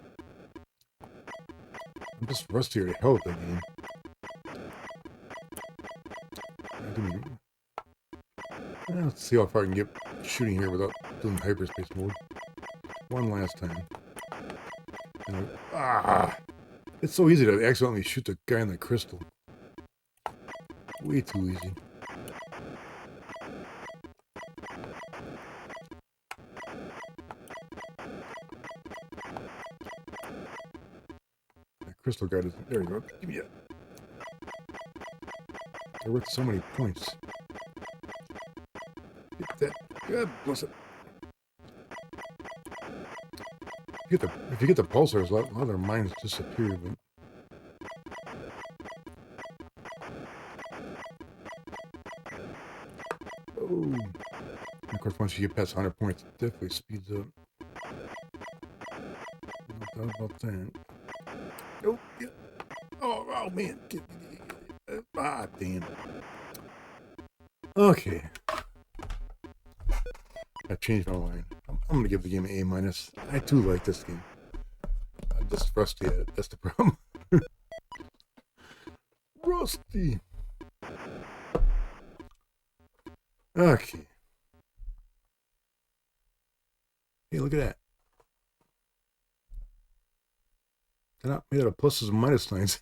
I'm just rustier to hell with that game. Let's see how far I can get shooting here without doing hyperspace mode. One last time. It's so easy to accidentally shoot the guy in the crystal. Way too easy. That crystal guy doesn't. There you go. Give me it. They're worth so many points. Get that. God bless it. If you get the pulsars, a lot of their mines disappear, but oh, and of course, once you get past 100 points, it definitely speeds up. No doubt about that. Nope. Yeah. Oh man. Damn. Okay. I changed my mind. I'm gonna give the game an A minus. I too like this game. I'm just rusty at it. That's the problem. Rusty. Okay. Hey, look at that. They're not made out of pluses and minus signs.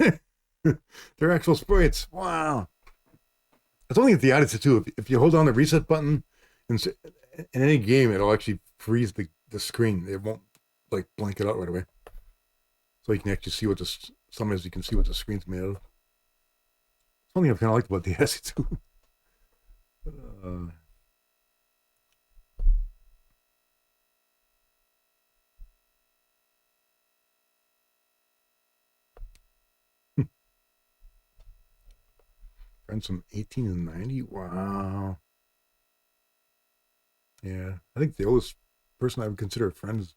They're actual sprites. Wow. It's only at the Odyssey2. If you hold down the reset button in any game, it'll actually freeze the screen. It won't like blank it out right away. So you can actually see what sometimes you can see what the screen's made of. Something I kind of liked about the Odyssey2. Friends from 1890? Wow. Yeah. I think the oldest person I would consider a friend is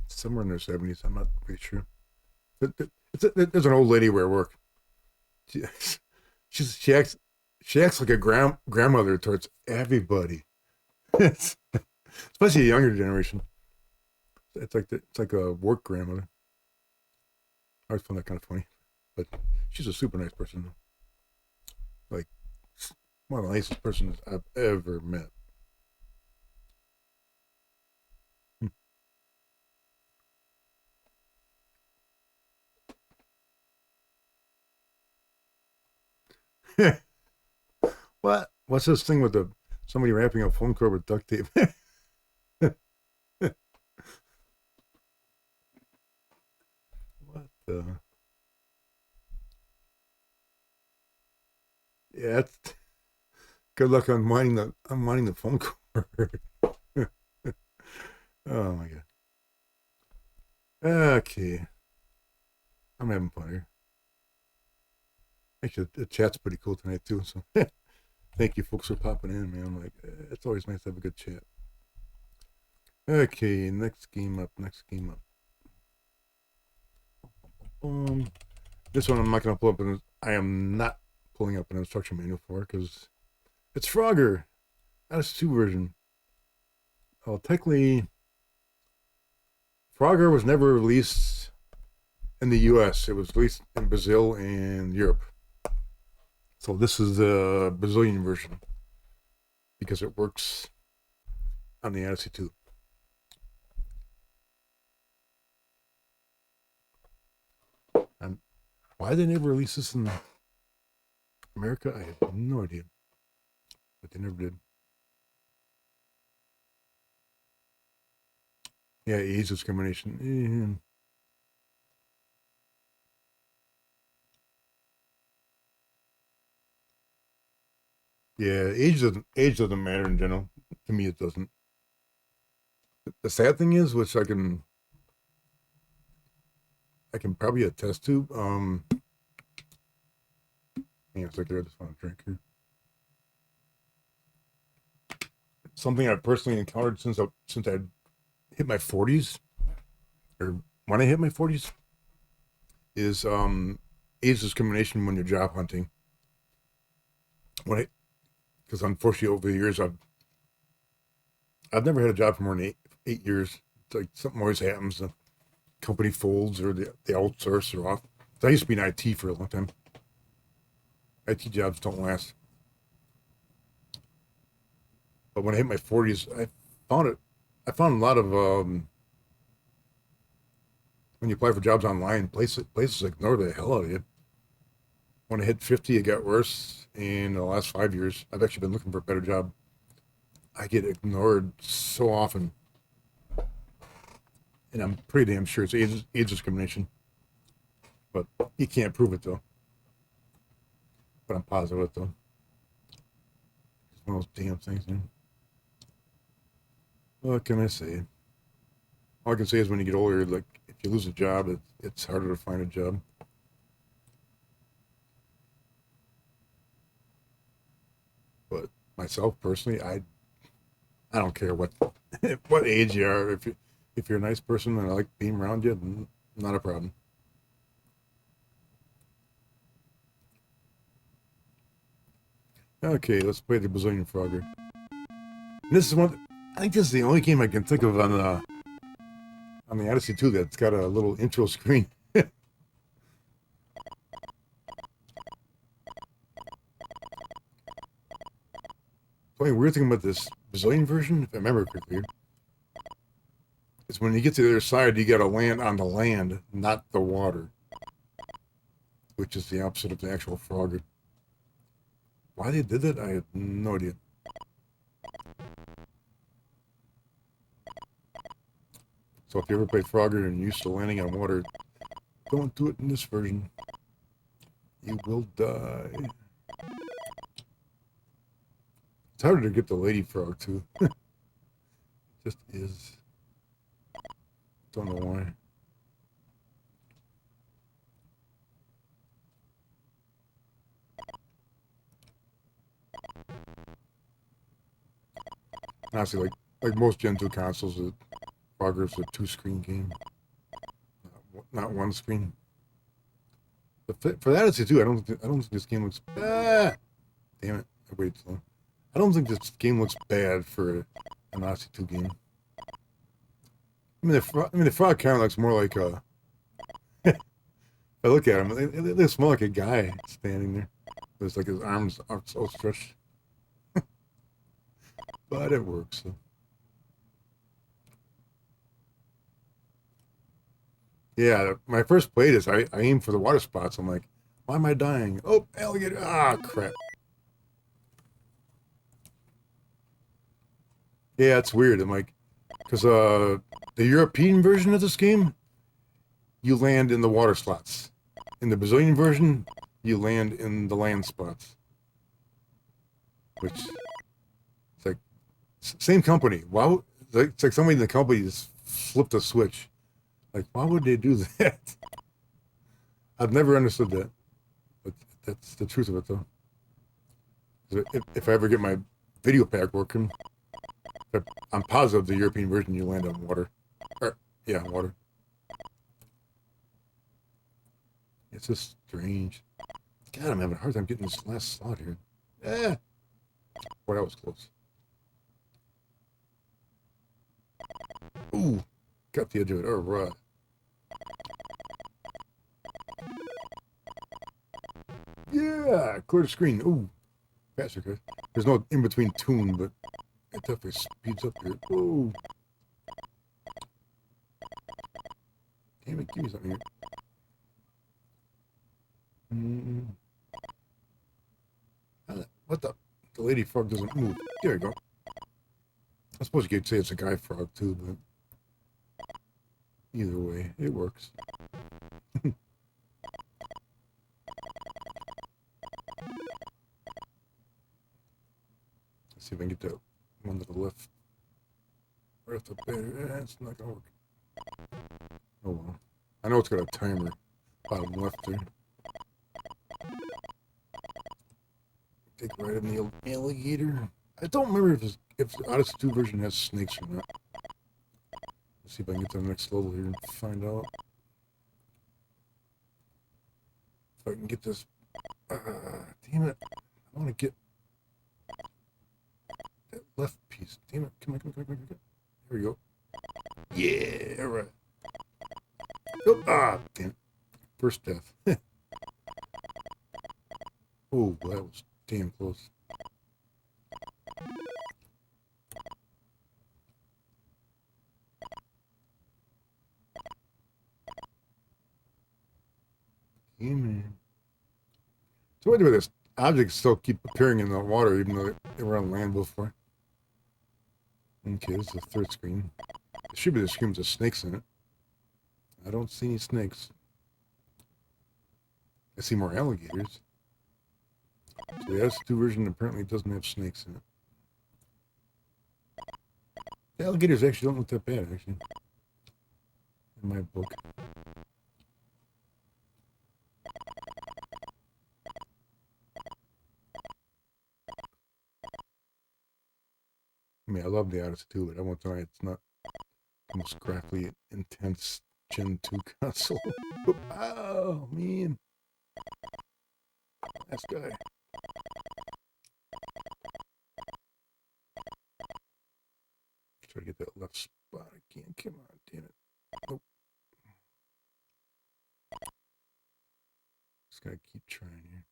somewhere in their 70s. I'm not pretty sure. There's an old lady where I work. She, she acts like a grandmother towards everybody. Especially a younger generation. It's like a work grandmother. I always find that kind of funny. But she's a super nice person. Like one of the nicest persons I've ever met. What? What's this thing with somebody wrapping a phone cord with duct tape? What the? Yeah, good luck unwinding the phone cord. Oh my god. Okay, I'm having fun here. Actually, the chat's pretty cool tonight too. So thank you folks for popping in, man. Like it's always nice to have a good chat. Okay, next game up. This one I'm not gonna pull up, I am not pulling up an instruction manual for because it's Frogger. Odyssey2 version. Well, technically, Frogger was never released in the U.S. It was released in Brazil and Europe. So this is the Brazilian version because it works on the Odyssey2. And why they never released this in America, I have no idea. But they never did. Yeah, age discrimination. Yeah, age doesn't matter in general. To me, it doesn't. The sad thing is, which I can probably attest to. Hang on a second, I just want to drink here. Something I've personally encountered since I hit my 40s, or when I hit my 40s, is age discrimination when you're job hunting. Because unfortunately over the years I've never had a job for more than 8 years. It's like something always happens. The company folds or they outsource or off. So I used to be in IT for a long time. IT jobs don't last. But when I hit my 40s, I found a lot of when you apply for jobs online, places ignore the hell out of you. When I hit 50, it got worse. In the last 5 years, I've actually been looking for a better job. I get ignored so often. And I'm pretty damn sure it's age discrimination. But you can't prove it, though. But I'm positive it, though. It's one of those damn things, man. What can I say? All I can say is when you get older, like, if you lose a job, it's harder to find a job. But myself, personally, I don't care what what age you are. If you're a nice person and I like being around you, not a problem. Okay, let's play the Brazilian Frogger. And this is one. I think this is the only game I can think of on the Odyssey2 that's got a little intro screen. The only weird thing about this Brazilian version, if I remember correctly, is when you get to the other side, you got to land on the land, not the water, which is the opposite of the actual Frogger. Why they did that, I have no idea. So if you ever play Frogger and you're used to landing on water, don't do it in this version. You will die. It's harder to get the lady frog too. Just is. Don't know why. Honestly, like most Gen 2 consoles, it Progress a 2-screen game, not 1 screen. But for that, Odyssey 2, I don't think this game looks bad. Damn it, I waited too long. I don't think this game looks bad for an Odyssey 2 game. I mean, the frog kind of looks more like a. If I look at him, it looks more like a guy standing there. There's like his arms outstretched. But it works. So. Yeah, when I first played this, I aimed for the water spots. I'm like, why am I dying? Oh, alligator! Ah, crap. Yeah, it's weird. I'm like, because the European version of this game, you land in the water slots. In the Brazilian version, you land in the land spots. Which, it's like, same company. Why? It's like somebody in the company just flipped a switch. Like, why would they do that? I've never understood that. But that's the truth of it, though. If I ever get my video pack working, I'm positive the European version you land on water. Yeah, water. It's just strange. God, I'm having a hard time getting this last slot here. Boy, that was close. Ooh, got the edge of it. All right. Yeah, clear the screen. Ooh, faster, guys. There's no in-between tune, but it definitely speeds up here. Whoa. Damn it, give me something here. What the? The lady frog doesn't move. There you go. I suppose you could say it's a guy frog, too, but either way, it works. Let's see if I can get that one to the left. Right off the bat. It's not gonna work. Oh well. I know it's got a timer. Bottom left there. Take right in the alligator. I don't remember if the Odyssey 2 version has snakes or not. Let's see if I can get to the next level here and find out. If I can get this. Damn it. I want to get that left piece. Damn it. Come on. Here we go. Yeah, all right. Oh, damn it. First death. Oh, that was damn close. Yeah, man. So what do with this? Objects still keep appearing in the water even though they were on land before. Okay, this is the third screen. It should be the screen with the snakes in it. I don't see any snakes. I see more alligators. So the S2 version apparently doesn't have snakes in it. The alligators actually don't look that bad, actually. In my book. I mean, I love the Odyssey 2, but I won't tell you it's not the most graphically intense Gen 2 console. Oh, man. Last guy. Try to get that left spot again. Come on, damn it. Nope. Just gotta keep trying here.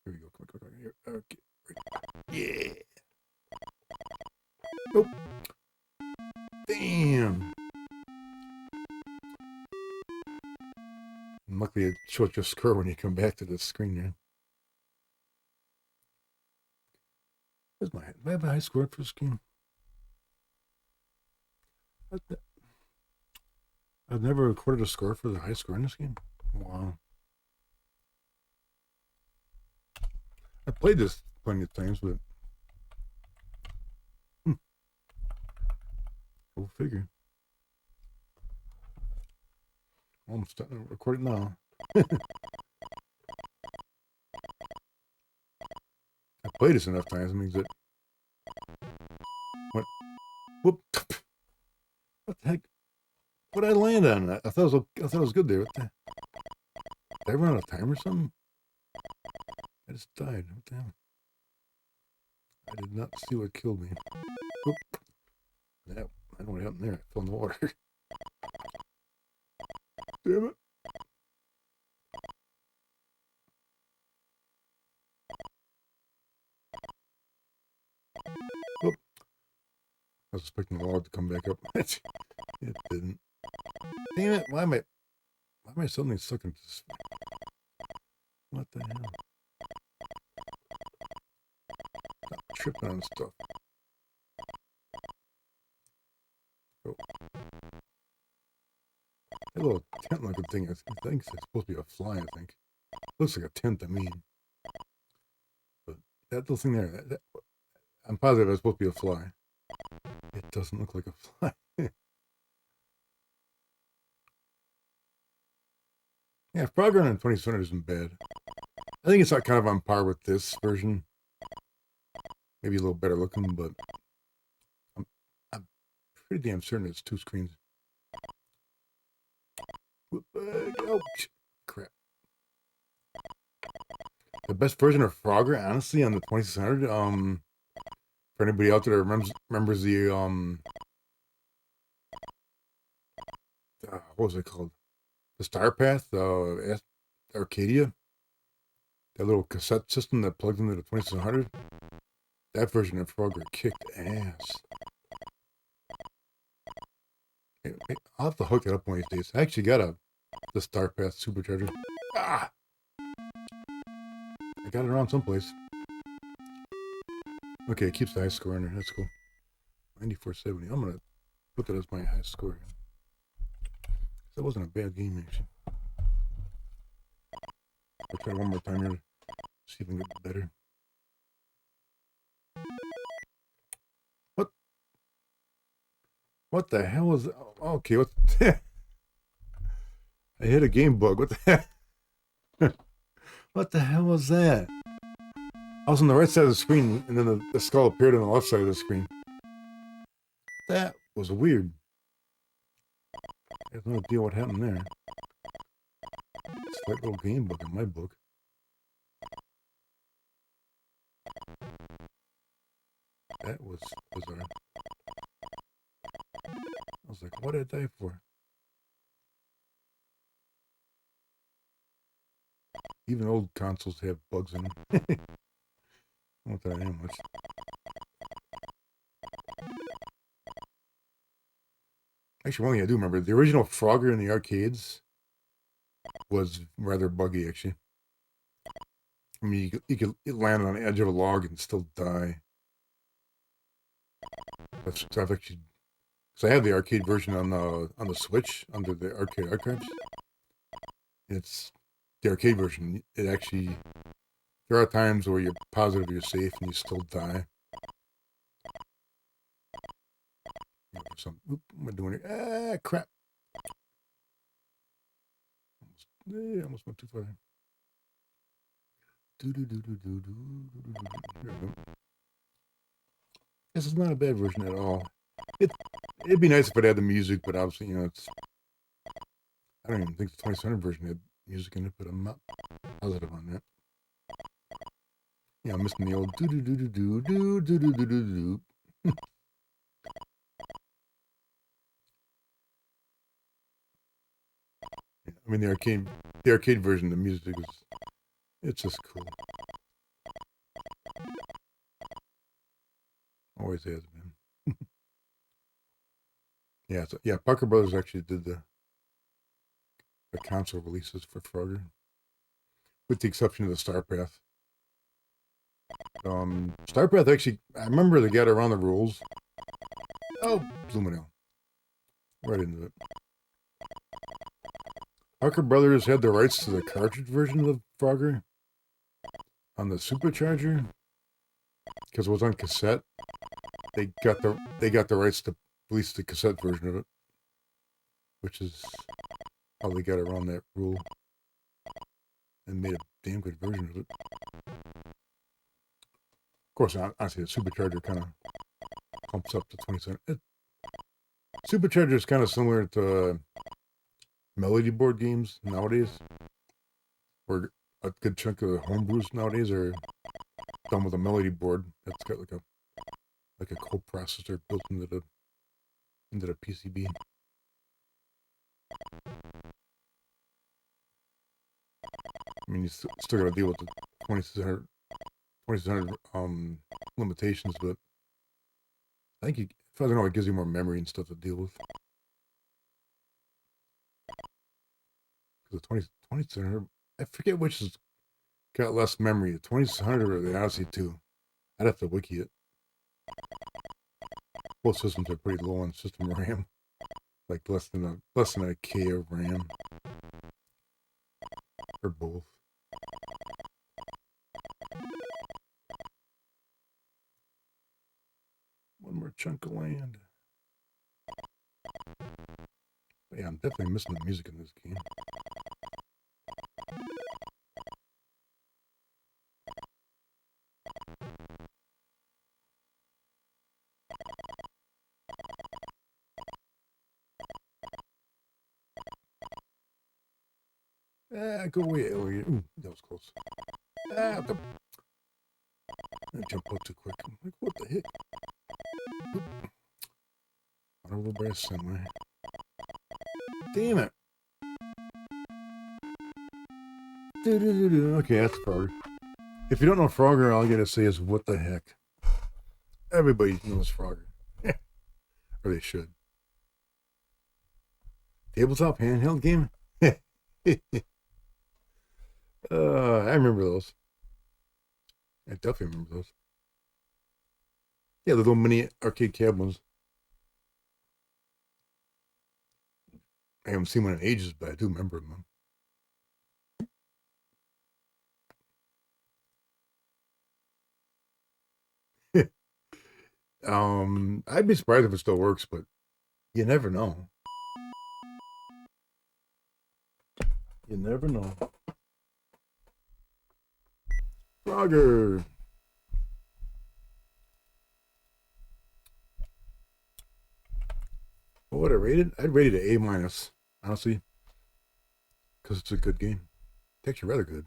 Here we go. Come on. Here. Okay. Right. Yeah. Nope. Damn. And luckily, it shows your score when you come back to the screen there. Where's my? Do I have a high score for this game? I've never recorded a score for the high score in this game. Wow. I played this plenty of times, but go figure. I'm starting to record it now. I played this enough times. It means that Whoop! What the heck? What did I land on? I thought it was good there. What the? Did I run out of time or something? I just died. What the hell? I did not see what killed me. Whoop! Yeah, I know what happened there. I fell in the water. Damn it! Whoop! I was expecting the log to come back up. It didn't. Damn it! Why am I suddenly stuck into this? What the hell? Stop tripping on stuff. Oh. That little tent-looking thing, I think it's supposed to be a fly, I think. Looks like a tent, I mean. But that little thing there, I'm positive it's supposed to be a fly. It doesn't look like a fly. Yeah, Frogger on 2020 isn't bad. I think it's kind of on par with this version. Maybe a little better looking, but I'm pretty damn certain it's 2 screens. Oh, crap. The best version of Frogger, honestly, on the 2600. For anybody out there that remembers the what was it called? The Star Path, Arcadia. That little cassette system that plugged into the 2600. That version of Frogger kicked ass. I'll have to hook it up one of these days. I actually got the Star Path supercharger. Ah! I got it around someplace. Okay, it keeps the high score in there. That's cool. 9470. I'm gonna put that as my high score. That wasn't a bad game, actually. I'll try one more time here to see if I can get better. What the hell was... Okay, what the... I hit a game bug. What the heck? What the hell was that? I was on the right side of the screen, and then the skull appeared on the left side of the screen. That was weird. I have no idea what happened there. It's like a little game bug in my book. That was bizarre. I was like, what did I die for? Even old consoles have bugs in them. Not that I am much. Actually, one thing I do remember, the original Frogger in the arcades was rather buggy, actually. I mean, you could land on the edge of a log and still die. So I've actually... So I have the arcade version on the Switch under the arcade archives. It's the arcade version. It actually, there are times where you're positive you're safe and you still die. What am I doing here? Ah, crap! Almost went too far. There we go. This is not a bad version at all. It'd be nice if it had the music, but obviously, it's... I don't even think the 2700 version had music in it, but I'm not positive on that. Yeah, I'm missing the old do-do-do-do-do-do-do-do-do-do-do. I mean, the arcade version, the music it's just cool. Always has been. Yeah, Parker Brothers actually did the console releases for Frogger, with the exception of the Star Path. Star Path actually, I remember they got around the rules. Oh, zooming out. Right into it. Parker Brothers had the rights to the cartridge version of Frogger on the supercharger because it was on cassette. They got the rights to release the cassette version of it, which is how they got around that rule and made a damn good version of it. Of course, honestly, the supercharger kind of pumps up to 27. Supercharger is kind of similar to melody board games nowadays, where a good chunk of the homebrews nowadays are done with a melody board that's got like a coprocessor built into the PCB. I mean, you still got to deal with the 2600 limitations, but I think if I don't know, it gives you more memory and stuff to deal with. The 2600, I forget which has got less memory, the 2600 or the Odyssey2. I'd have to wiki it. Both systems are pretty low on system RAM, like less than a K of RAM for both. One more chunk of land. But yeah, I'm definitely missing the music in this game. Go away. Ooh, that was close. I jumped out too quick. I'm like, what the heck? Honorable by a semi. Damn it. Okay, that's Frogger. If you don't know Frogger, all I gotta say is, what the heck? Everybody knows Frogger. Or they should. Tabletop handheld game? I remember those. I definitely remember those. Yeah, the little mini arcade cab ones. I haven't seen one in ages, but I do remember them. I'd be surprised if it still works, but you never know. You never know. Frogger. What would I rate it? I'd rate it an A-, honestly. Because it's a good game. It's actually rather good.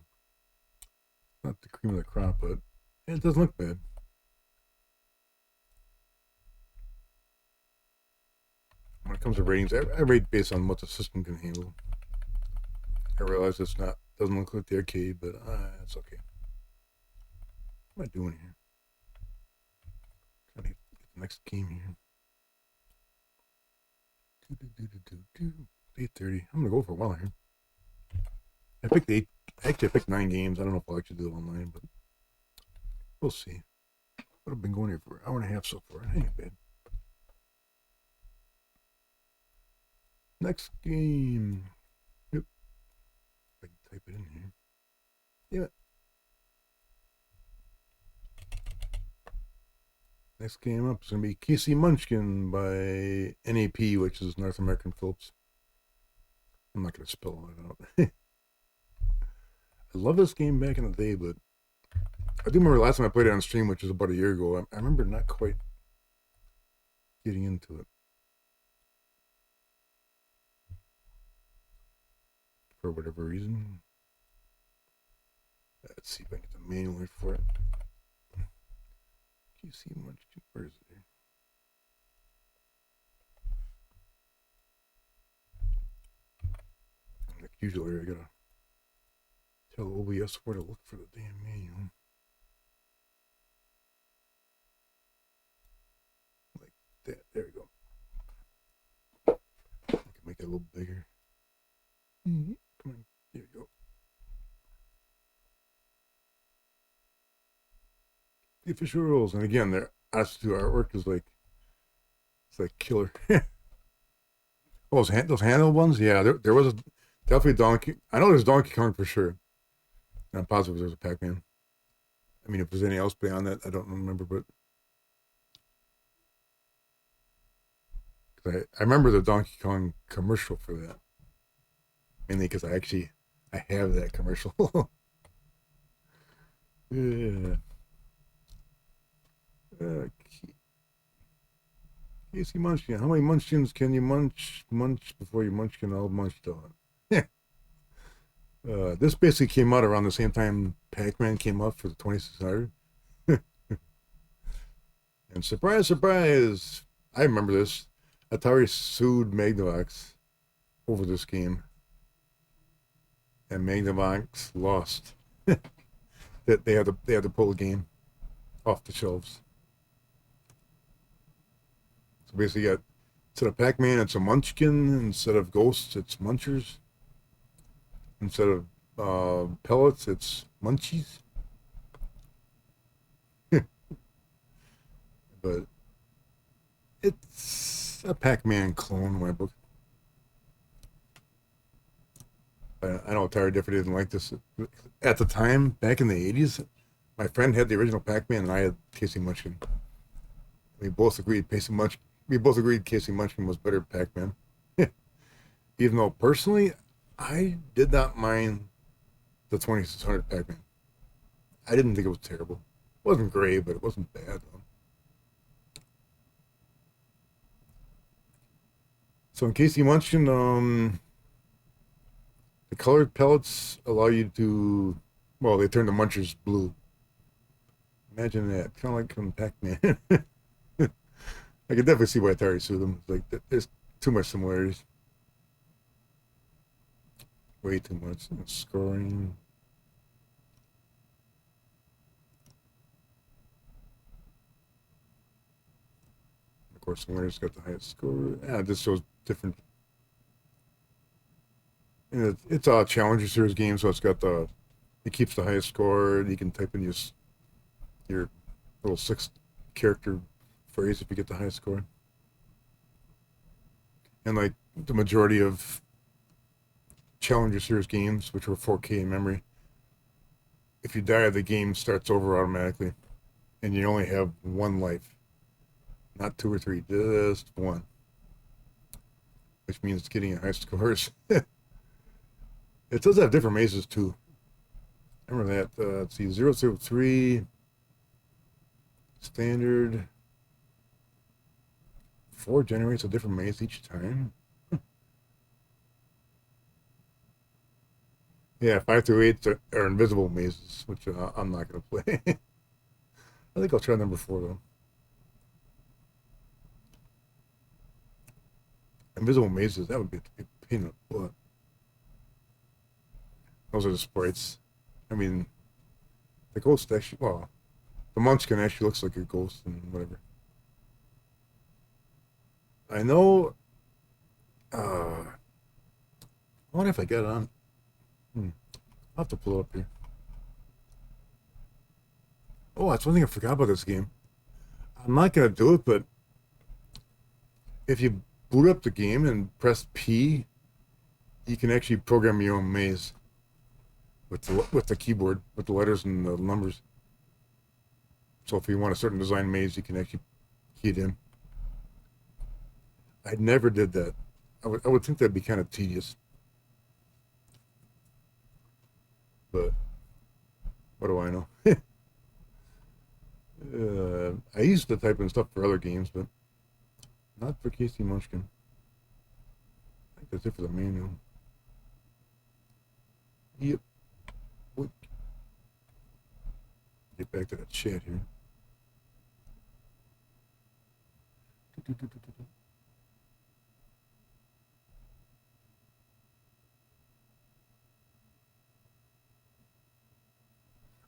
Not the cream of the crop, but it doesn't look bad. When it comes to ratings, I rate based on what the system can handle. I realize doesn't look like the arcade, but it's okay. What am I doing here? Trying to get the next game here. 8:30. I'm gonna go for a while here. I picked 9 games. I don't know if I'll actually do it online, but we'll see. But I've been going here for an hour and a half so far. It ain't bad. Next game. Yep. I can type it in here. Yeah. Next game up is going to be Casey Munchkin by NAP, which is North American Phillips. I'm not going to spell it out. I love this game back in the day, but I do remember last time I played it on stream, which was about a year ago. I remember not quite getting into it. For whatever reason. Let's see if I can get the manual here for it. Casey Munchkin, where is it here? Like usually I gotta tell OBS where to look for the damn manual. Like that. There we go. I can make that a little bigger. Come on. There we go. The official rules, and again, their Odyssey2 artwork is like, it's like killer. Oh, those handle ones, yeah. There was definitely Donkey. I know there's Donkey Kong for sure. And I'm positive there's a Pac-Man. I mean, if there's anything else beyond that, I don't remember, but I remember the Donkey Kong commercial for that. Mainly because I have that commercial. Yeah. Okay. Casey Munchkin. How many Munchkins can you munch before you Munchkin all munched on? This basically came out around the same time Pac-Man came out for the 2600. And surprise, surprise! I remember this. Atari sued Magnavox over this game. And Magnavox lost. That they had to pull the game off the shelves. So basically, you got instead of Pac-Man, it's a Munchkin. Instead of Ghosts, it's Munchers. Instead of pellets, it's Munchies. But it's a Pac-Man clone in my book. I know Atari different didn't like this. At the time, back in the 80s, my friend had the original Pac-Man and I had Casey Munchkin. We both agreed Casey Munchkin was better than Pac-Man. Even though personally, I did not mind the 2600 Pac-Man. I didn't think it was terrible. It wasn't great, but it wasn't bad though. So in Casey Munchkin, the colored pellets allow you to, well, they turn the munchers blue. Imagine that, kind of like from Pac-Man. I could definitely see why Atari sued them. Like, there's too much similarities. Way too much. Scoring. Of course, the winner's got the highest score. Yeah, this shows different. And it's a Challenger Series game, so it's got it keeps the highest score. You can type in your little 6-character phrase if you get the highest score. And like the majority of Challenger Series games, which were 4K in memory, if you die, the game starts over automatically, and you only have one life, not 2 or 3, just one, which means getting high scores. It does have different mazes too. I remember that. Let's see, 003 standard. 4 generates a different maze each time. Yeah, 5 through 8 are invisible mazes, which I'm not going to play. I think I'll try number 4 though. Invisible mazes, that would be a pain in the butt. Those are the sprites. I mean, the ghost actually, well, the Munchkin actually looks like a ghost and whatever. I know, I wonder if I get it on. I'll have to pull it up here. Oh, that's one thing I forgot about this game. I'm not going to do it, but if you boot up the game and press P, you can actually program your own maze with the keyboard, with the letters and the numbers. So if you want a certain design maze, you can actually key it in. I never did that. I would think that'd be kind of tedious. But what do I know? I used to type in stuff for other games, but not for Casey Munchkin. I think that's it for the manual. Yep. Get back to that chat here.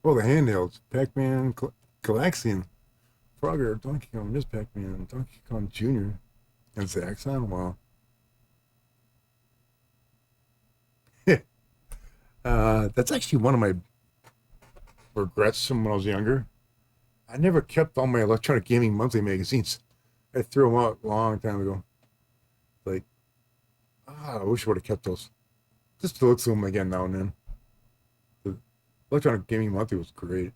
Oh, the handhelds. Pac-Man, Galaxian, Frogger, Donkey Kong, Miss Pac-Man, Donkey Kong Jr., and Zaxxon. Wow. That's actually one of my regrets from when I was younger. I never kept all my Electronic Gaming Monthly magazines. I threw them out a long time ago. Like, I wish I would have kept those. Just to look through them again now and then. The Electronic Gaming Monthly was great.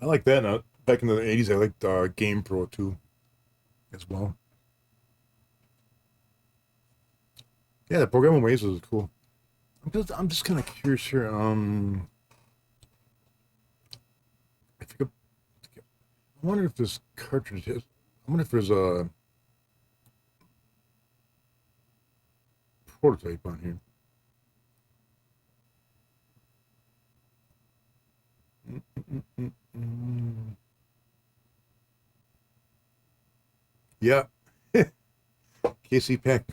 I like that. Back in the 80s, I liked Game Pro too, as well. Yeah, the programmable maze was cool. I'm just kind of curious here. I think I wonder if this cartridge has. I wonder if there's a prototype on here. Yeah. KC Pac.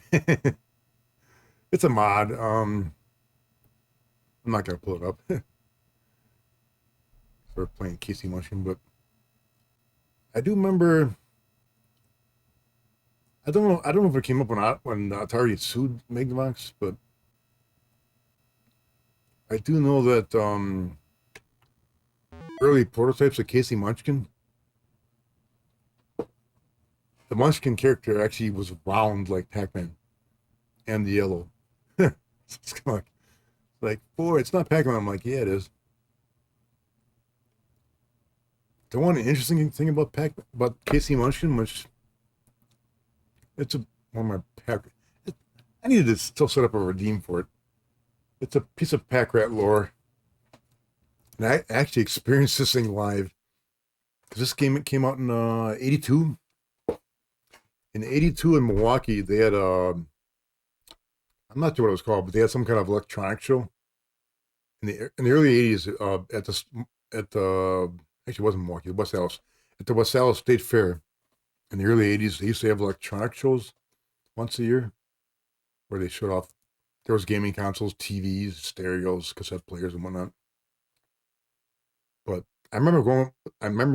It's a mod. I'm not gonna pull it up. Start playing KC Munchkin, but I do remember. I don't know. I don't know if it came up when Atari sued Magnavox, but I do know that early prototypes of KC Munchkin, the Munchkin character actually was round like Pac-Man, and the yellow. It's kind of like, boy, it's not Pac-Man. I'm like, yeah, it is. The one interesting thing about KC Munchkin, which it's one of my pack. I needed to still set up a redeem for it. It's a piece of Pack Rat lore, and I actually experienced this thing live. This game came out in '82. In '82 in Milwaukee, they had I'm not sure what it was called, but they had some kind of electronic show in the early '80s at the actually it wasn't Milwaukee, the West Allis, at the West Allis State Fair. In the early '80s, they used to have electronic shows once a year where they showed off. There was gaming consoles, TVs, stereos, cassette players, and whatnot. But I remember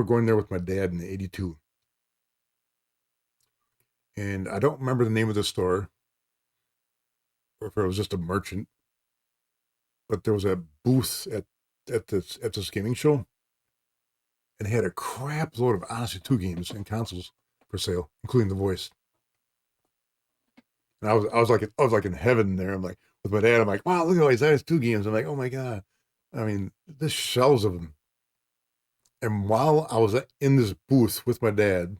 going there with my dad in '82, and I don't remember the name of the store, or if it was just a merchant. But there was a booth at this gaming show, and they had a crap load of Odyssey2 games and consoles for sale, including the voice. And I was like in heaven there. I'm like with my dad. I'm like, wow, look at all these Odyssey2 games. I'm like, oh my god. I mean, there's shelves of them. And while I was in this booth with my dad,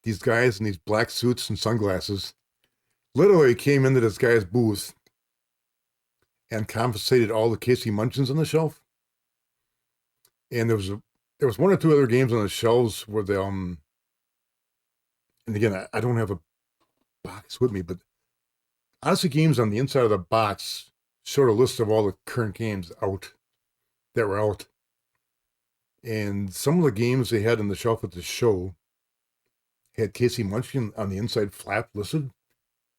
these guys in these black suits and sunglasses literally came into this guy's booth and confiscated all the KC Munchkins on the shelf. And there was one or two other games on the shelves where the and again, I don't have a box with me, but Odyssey games on the inside of the box showed a list of all the current games that were out. And some of the games they had on the shelf at the show had KC Munchkin on the inside flap listed.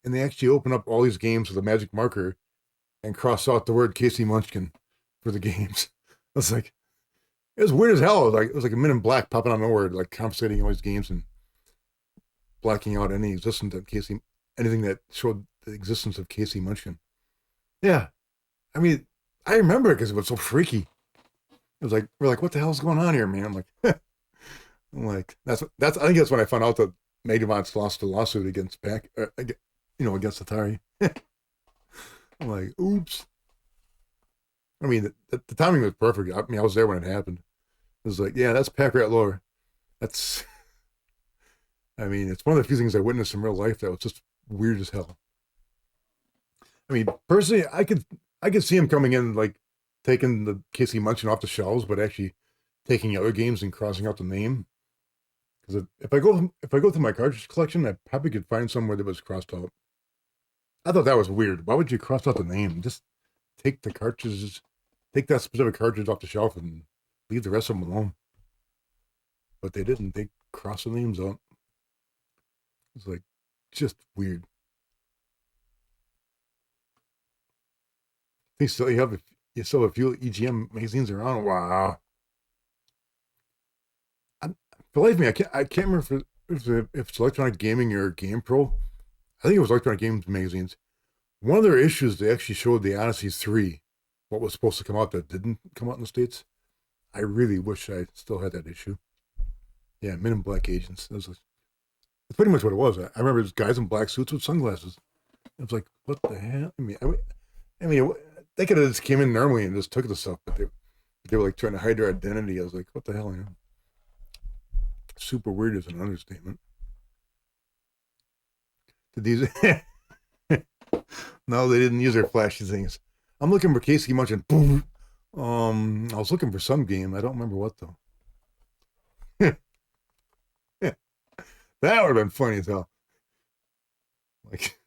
And they actually opened up all these games with a magic marker and crossed out the word KC Munchkin for the games. I was like, it was weird as hell. It was like a Men in Black popping out of nowhere, like confiscating all these games and blacking out any existence of anything that showed the existence of KC Munchkin. Yeah. I mean, I remember it because it was so freaky. It was like, we're like, what the hell's going on here, man? I'm like, I think that's when I found out that Magnavox lost the lawsuit against against Atari. I'm like, oops. I mean, the timing was perfect. I mean, I was there when it happened. It was like, yeah, that's Pack Rat lore. That's, I mean, it's one of the few things I witnessed in real life that was just weird as hell. I mean, personally, I could see him coming in, like, taking the KC Munchkin off the shelves, but actually taking other games and crossing out the name. Because if I go through my cartridge collection, I probably could find somewhere that was crossed out. I thought that was weird. Why would you cross out the name? Just take the cartridges, take that specific cartridge off the shelf and leave the rest of them alone. But they didn't. They crossed the names out. It's like just weird. I think still you still have a few EGM magazines around. Wow. Believe me, I can't remember if it's Electronic Gaming or Game Pro. I think it was Electronic Games magazines. One of their issues, they actually showed the Odyssey 3, what was supposed to come out that didn't come out in the States. I really wish I still had that issue. Yeah, Men in Black agents. That's pretty much what it was. I remember these guys in black suits with sunglasses. It was like, what the hell? I mean, they could have just came in normally and just took the stuff, but they were like trying to hide their identity. I was like, what the hell, man? Super weird is an understatement. Did these? No, they didn't use their flashy things. I'm looking for KC Munchkin. Boom. I was looking for some game. I don't remember what though. That would have been funny as hell. Like,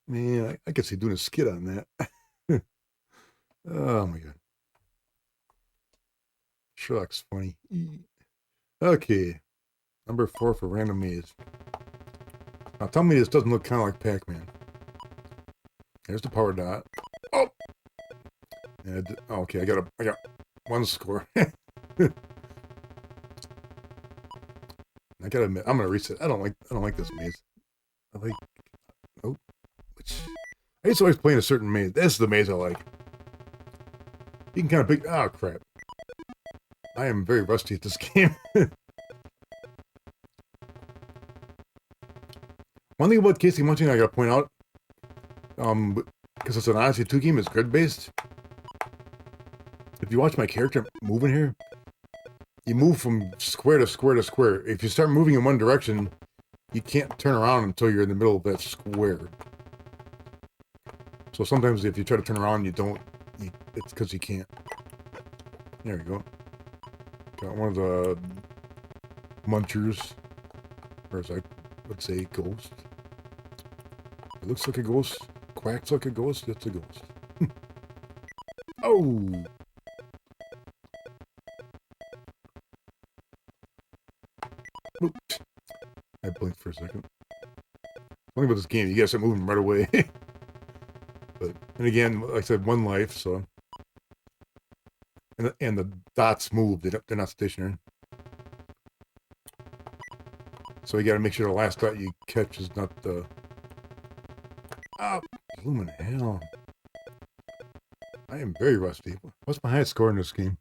man, I could see doing a skit on that. Oh my god. Sherlock's funny. Okay. Number 4 for random maze. Now tell me this doesn't look kind of like Pac-Man. There's the power dot. Oh! And, okay, I got one score. I gotta admit, I'm gonna reset. I don't like this maze. I like, oh, I used to always play in a certain maze. This is the maze I like. You can kind of pick, oh crap. I am very rusty at this game. One thing about Casey Munchkin I gotta point out, because it's an Odyssey 2 game, it's grid-based. If you watch my character moving here, you move from square to square to square. If you start moving in one direction, you can't turn around until you're in the middle of that square. So sometimes if you try to turn around, you don't. It's because you can't. There we go. Got one of the munchers, or as I would say, ghost. It looks like a ghost. Quacks like a ghost. It's a ghost. Oh! Oops. I blinked for a second. One thing about this game, you gotta start moving right away. But, and again, like I said, one life, so. And the dots move, they're not stationary. So you gotta make sure the last dot you catch is not the... Oh, blooming hell. I am very rusty. What's my highest score in this game?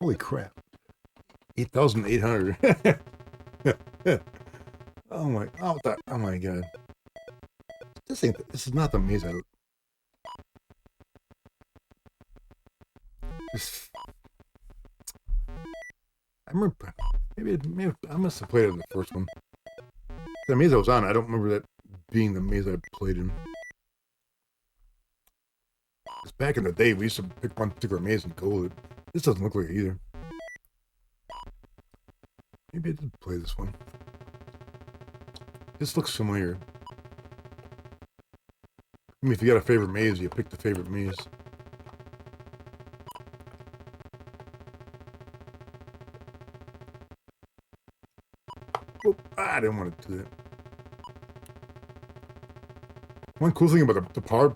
Holy crap. 8,800. Oh my god. This is not the maze I remember, maybe I must have played it in the first one. The maze I was on, I don't remember that being the maze I played in. Because back in the day, we used to pick one particular maze and go. This doesn't look like it either. Maybe I did play this one. This looks familiar. I mean, if you got a favorite maze, you pick the favorite maze. Oh, I didn't want to do that. One cool thing about the power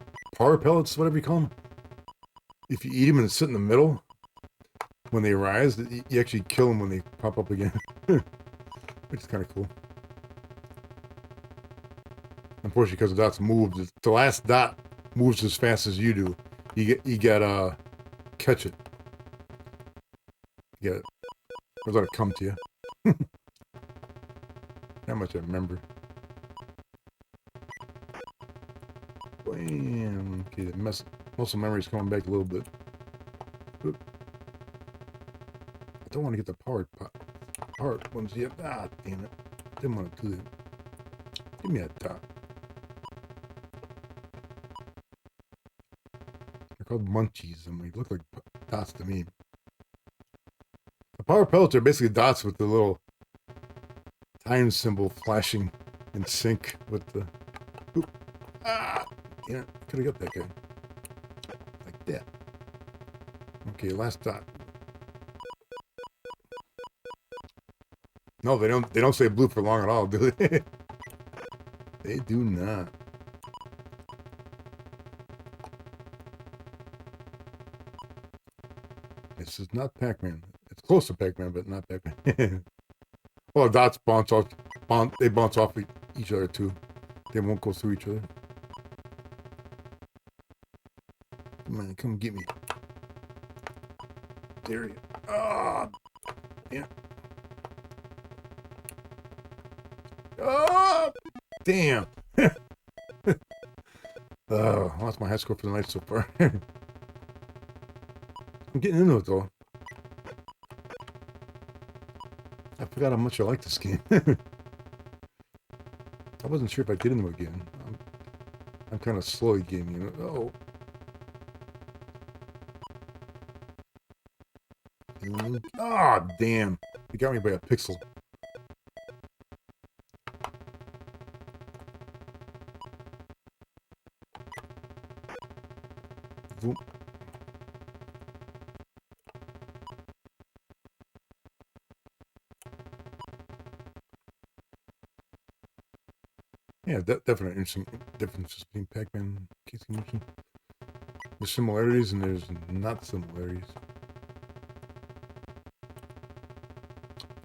pellets, whatever you call them, if you eat them and sit in the middle, when they rise, you actually kill them when they pop up again. Which is kind of cool. Unfortunately, because the dots moved, the last dot moves as fast as you do. You gotta catch it. You gotta let it come to you. How much I remember. Bam. Okay, the muscle memory's coming back a little bit. Oop. I don't want to get the power ones yet. Ah, damn it. Didn't want to do that. Give me that dot. They're called munchies, and they look like dots to me. The power pellets are basically dots with the little time symbol flashing in sync with the... Oop. Ah! Yeah, could have got that guy. Like that. Okay, last dot. No, they don't stay blue for long at all, do they? They do not. This is not Pac-Man. It's close to Pac-Man, but not Pac-Man. Well, the dots bounce off. They bounce off each other too. They won't go through each other. Come on, come get me. There you. Ah, yeah. Oh, damn. Oh, I lost my high score for the night so far. I'm getting into it though. I forgot how much I like this game. I wasn't sure if I'd get into it again. I'm kind of slow at gaming. Oh. Oh, damn. You got me by a pixel. Boom. Yeah, definitely interesting differences between Pac-Man and Casey Munchkin. There's similarities and there's not similarities.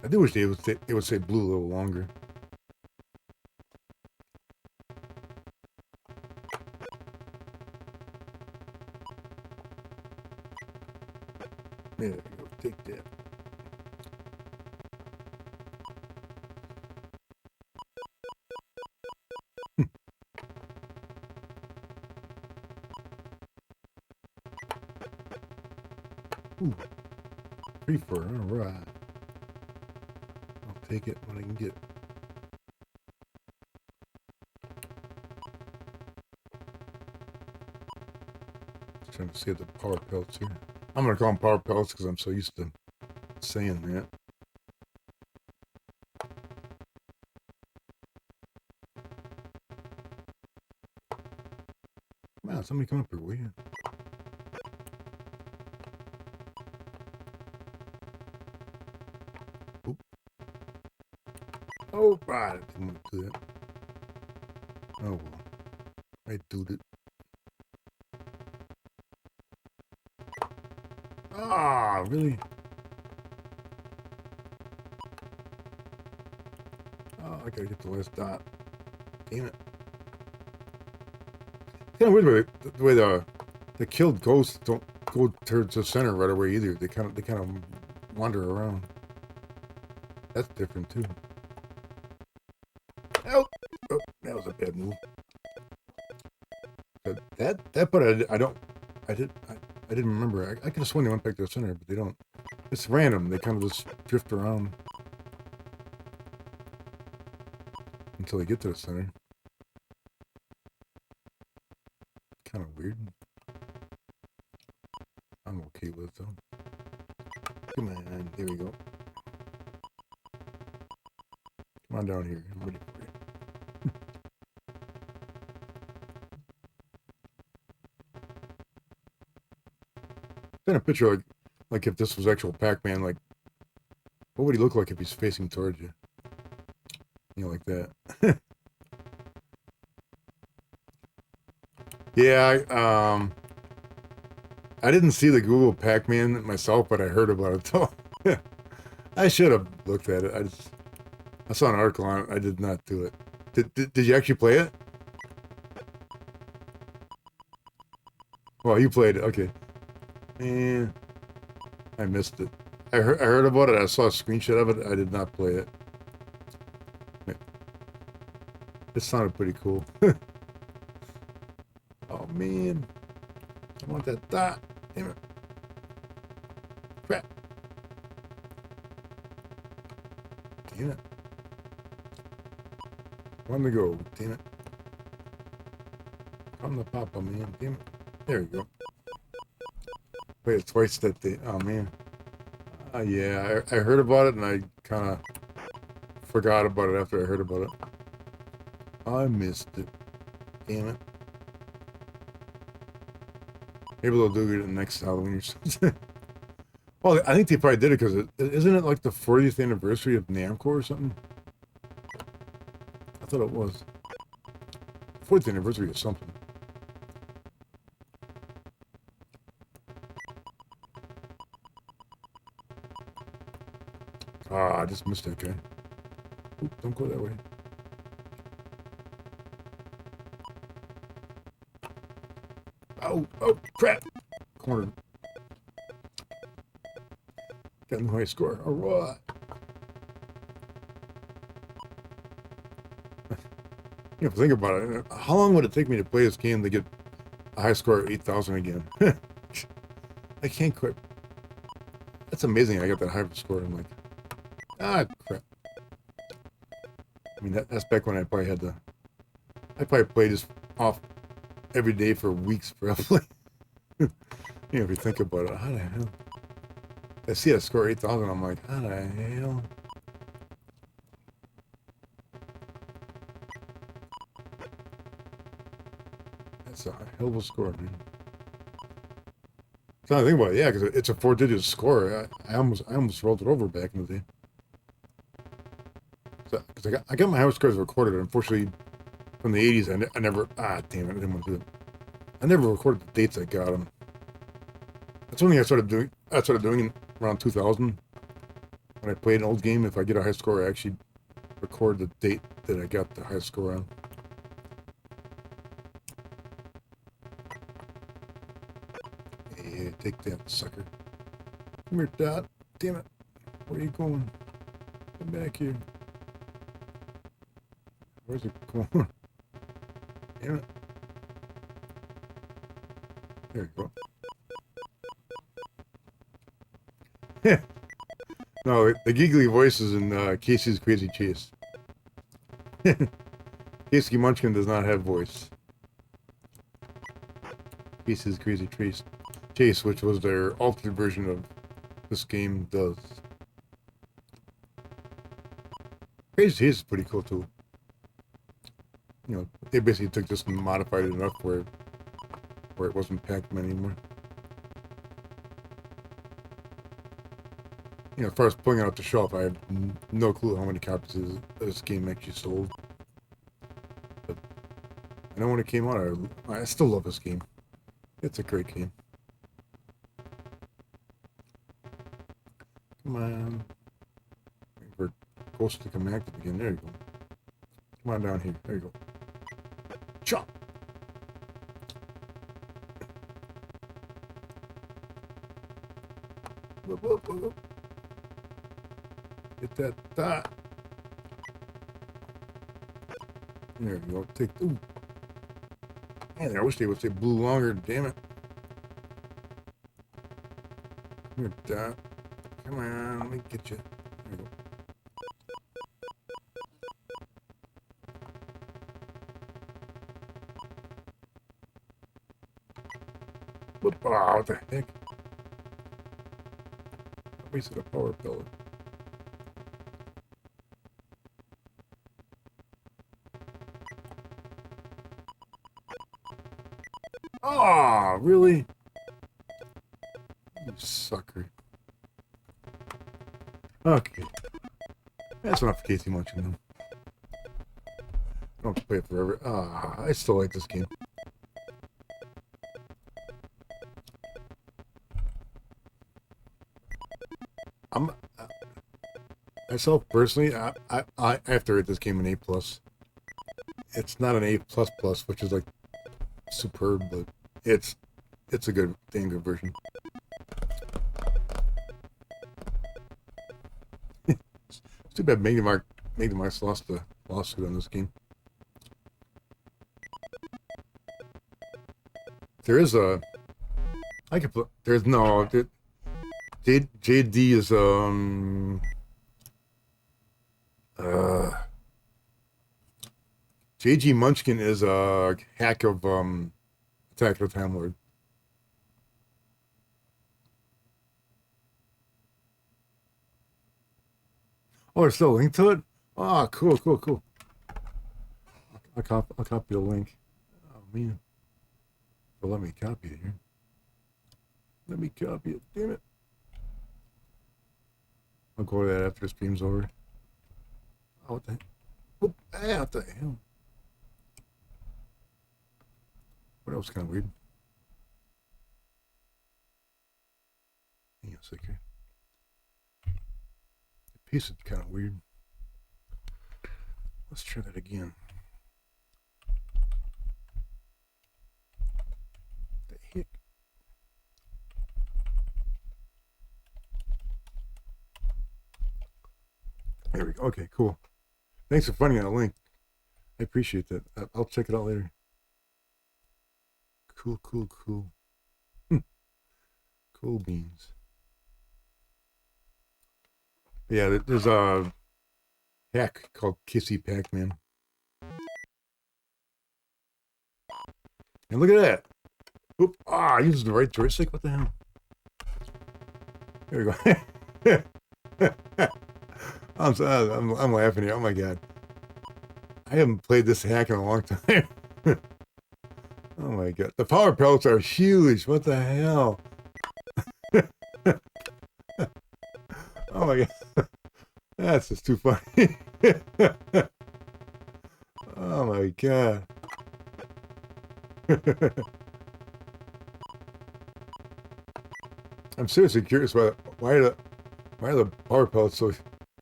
I do wish they would say blue a little longer. There you go, take that. Ooh, prefer, alright. I'll take it when I can get it. Just trying to see the power pellets here. I'm gonna call them power pellets because I'm so used to saying that. Wow, somebody come up here, will you? Oop. Oh, right. I didn't want to do that. Oh, well. I did it. Ah, really? Oh, I gotta get the last dot. Damn it. It's kind of weird the way the killed ghosts don't go towards the center right away either. They kind of wander around. That's different too. Oh, that was a bad move. But that part I didn't remember. I could have sworn they went back to the center, but they don't. It's random. They kind of just drift around until they get to the center. Kind of weird. I'm okay with it though. Come on, here we go. Come on down here. I'm ready for you. Then a picture like if this was actual Pac-Man, like what would he look like if he's facing towards you? You know, like that. Yeah, I didn't see the Google Pac-Man myself, but I heard about it though. I should have looked at it. I saw an article on it. I did not do it. Did you actually play it? Well, you played it. Okay. Man, I missed it. I heard about it. I saw a screenshot of it. I did not play it. It sounded pretty cool. Oh man, I want that dot. Damn it! Crap! Damn it! One to go. Damn it! Come the papa, man. Damn it! There you go. Played it twice that day. Oh man. Yeah, I heard about it and I kind of forgot about it after I heard about it. I missed it. Damn it. Maybe they'll do it next Halloween or something. Well, I think they probably did it because isn't it like the 40th anniversary of Namco or something? I thought it was. 40th anniversary of something. Ah, I just missed that guy. Oop, don't go that way. Oh, crap! Cornered. Got a high score. All right. You know, think about it. How long would it take me to play this game to get a high score of 8,000 again? I can't quit. That's amazing. I got that high score. I'm like, ah, crap. I mean, that's back when I probably had to. I probably played this off every day for weeks, probably. You know, if you think about it, how the hell? I see a score 8,000. I'm like, how the hell? That's a hell of a score, man. So I think about it, yeah, because it's a 4-digit score. I almost rolled it over back in the day. So, because I got my highest scores recorded. Unfortunately, from the 80s, I never. Ah, damn it! I didn't want to do it. I never recorded the dates I got them. That's one thing I started doing. Around 2000 when I played an old game. If I get a high score, I actually record the date that I got the highest score on. Yeah, take that, sucker. Come here, Dot. Damn it. Where are you going? Come back here. Where's it going? Damn it. There you go. No, the giggly voices in Casey's Crazy Chase. Casey Munchkin does not have voice. Casey's Crazy Chase, which was their alternate version of this game, does. Crazy Chase is pretty cool too. You know, they basically took this and modified it enough where it wasn't Pac-Man anymore. You know, as far as pulling it off the shelf, I have no clue how many copies this game actually sold. But I know when it came out, I still love this game. It's a great game. Come on. Wait for Ghost to come active again. There you go. Come on down here. There you go. Chop! Whoop, whoop, whoop. Get that dot. There you go. Take. Ooh. Man, I wish they would say blue longer. Damn it. Come here, dot. Come on. Let me get you. There you go. Whoop. Oh, what the heck? I wasted a power pellet. Oh, really? You sucker. Okay. That's enough for Casey Munchkin then. I don't have to play it forever. Ah, I still like this game. Myself personally, I have to rate this game an A+. It's not an A++, which is like superb, but it's a good, dang good version. It's too bad Magnavox lost the lawsuit on this game. There is a, I could put, there's no, JD is JG Munchkin is a hack of Attack of the Time Lord. Oh, there's still a link to it? Oh, cool, cool, cool. I'll copy the link. Oh, man. Well, let me copy it here. Let me copy it, damn it. I'll go to that after the stream's over. Oh, what the heck? Whoop, ah, what the hell? What else kind of weird? Hang on a second. The piece is kind of weird. Let's try that again. What the heck? There we go. Okay, cool. Thanks for finding that link. I appreciate that. I'll check it out later. Cool, cool, cool. Cool beans. Yeah, there's a hack called Kissy Pac-Man. And look at that. Oop, I used the right joystick. What the hell? There we go. I'm laughing here. Oh my god. I haven't played this hack in a long time. Oh my god. The power pellets are huge. What the hell? Oh my god. That's just too funny. Oh my god. I'm seriously curious about why are the power pellets so,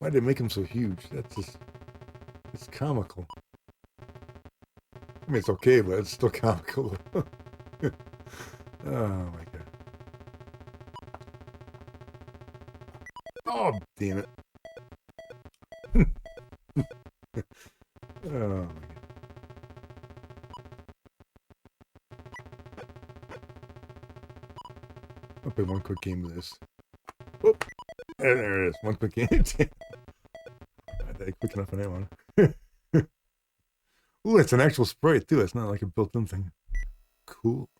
why did they make them so huge? That's just, it's comical. I mean, it's okay, but it's still comical. Oh my god. Oh, damn it. Oh my god. I'll play one quick game of this. Oh, there it is. One quick game. I did quick enough on that one. Ooh, it's an actual sprite too. It's not like a built-in thing. Cool.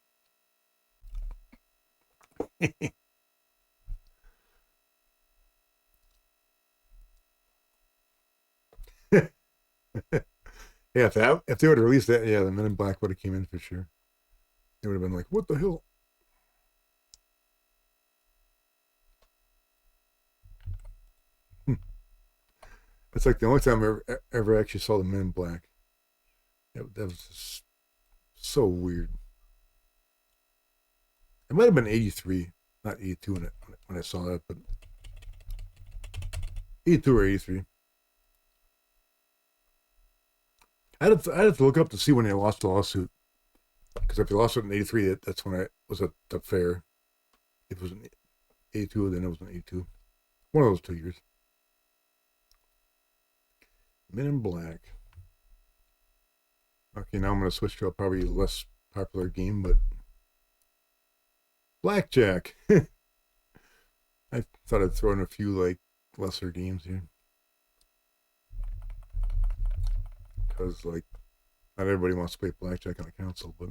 Yeah, if they would have released that, yeah, the Men in Black would have came in for sure. They would have been like, "What the hell?" It's like the only time I ever actually saw the Men in Black. That was just so weird. It might have been '83, not '82 when I saw that, but '82 or '83. I'd have to look up to see when they lost the lawsuit. Because if they lost it in '83, that's when I was at the fair. If it was in '82, then it was in '82. One of those 2 years. Men in Black. Okay, now I'm going to switch to a probably less popular game, but Blackjack. I thought I'd throw in a few like lesser games here. Because like not everybody wants to play Blackjack on a console, but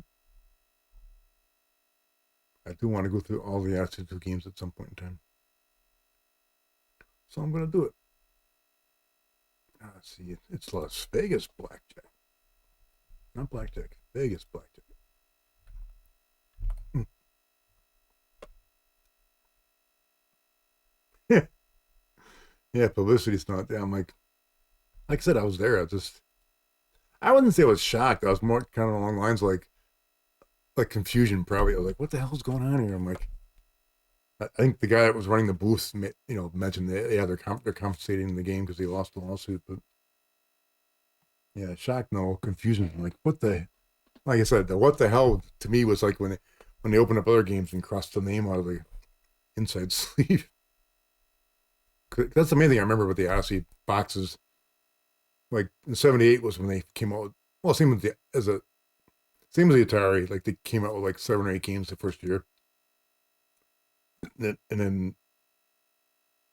I do want to go through all the Odyssey2 games at some point in time. So I'm going to do it. Let's see, it's Las Vegas Blackjack. Not Blackjack, Vegas Blackjack. Yeah, publicity's not there. I'm like I said, I was there. I wouldn't say I was shocked. I was more kind of along the lines like confusion probably. I was like, what the hell's going on here? I'm like, I think the guy that was running the booth, mentioned that, yeah, they're compensating the game because they lost the lawsuit. But yeah, shock, no, confusion. I'm like, what the? Like I said, the what the hell to me was like when they opened up other games and crossed the name out of the inside sleeve. That's the main thing I remember with the Odyssey boxes. Like in '78 was when they came out. Well, same with same as the Atari. Like they came out with like 7 or 8 games the first year, and then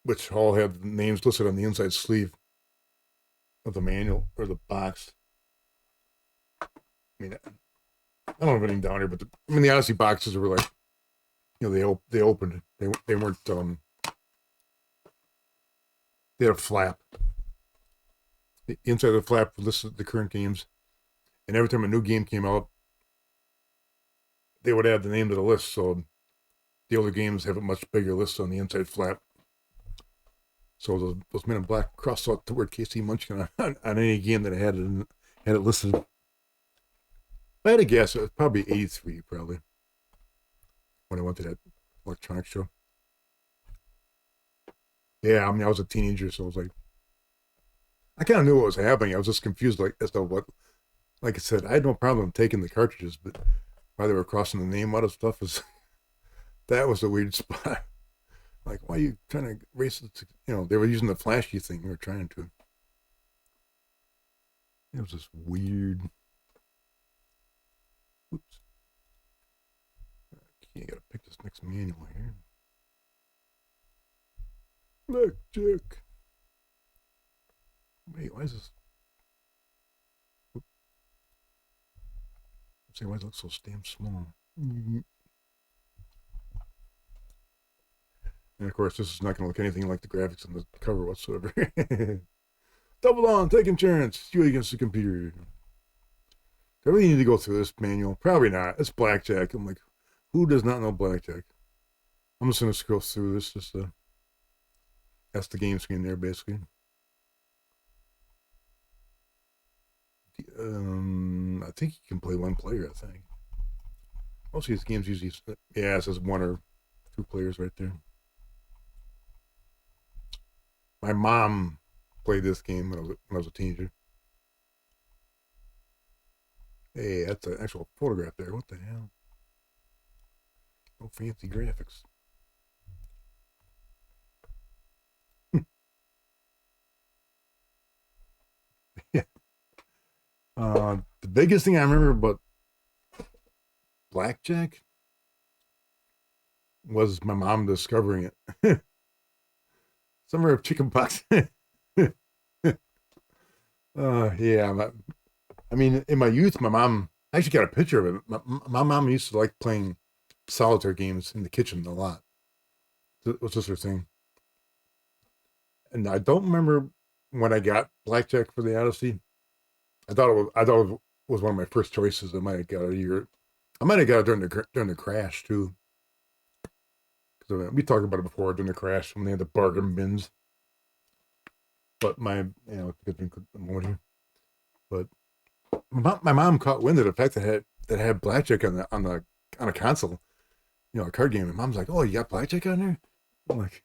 which all had names listed on the inside sleeve of the manual or the box. I mean, I don't have anything down here, but the Odyssey boxes were like, they opened. They weren't. They had a flap. The inside of the flap listed the current games, and every time a new game came out, they would add the name to the list. So the older games have a much bigger list on the inside flap. So those Men in Black crossed out the word KC Munchkin on any game that had it listed. If I had to guess, it was probably '83, probably, when I went to that electronics show. Yeah, I mean, I was a teenager, so I was like, I kind of knew what was happening. I was just confused, like, as to what, like I said, I had no problem taking the cartridges, but why they were crossing the name out of stuff that was a weird spot. Like, why are you trying to race it to, they were using the flashy thing. They were trying to. It was just weird. Oops. Okay, I gotta pick this next manual here. Blackjack. Wait, why is this? Oops. Say, why does it look so damn small? And of course, this is not going to look anything like the graphics on the cover whatsoever. Double on, take insurance. You against the computer. Do I really need to go through this manual? Probably not. It's Blackjack. I'm like, who does not know Blackjack? I'm just going to scroll through this. That's the game screen there, basically. I think you can play one player, I think. Most of these games usually, yeah, it says 1 or 2 players right there. My mom played this game when I was a teenager. Hey, that's an actual photograph there. What the hell? No fancy graphics. Yeah. The biggest thing I remember about Blackjack was my mom discovering it. Summer of chicken pox. Yeah. I mean, in my youth, my mom I actually got a picture of it. My mom used to like playing solitaire games in the kitchen a lot. It was just her thing. And I don't remember when I got Blackjack for the Odyssey. I thought it was one of my first choices. I might have got it a year. I might have got it during the crash too. Because we talked about it before during the crash when they had the bargain bins. But more here. But my mom caught wind of the fact that I had Blackjack on a console, a card game. And Mom's like, "Oh, you got Blackjack on there?" I'm like,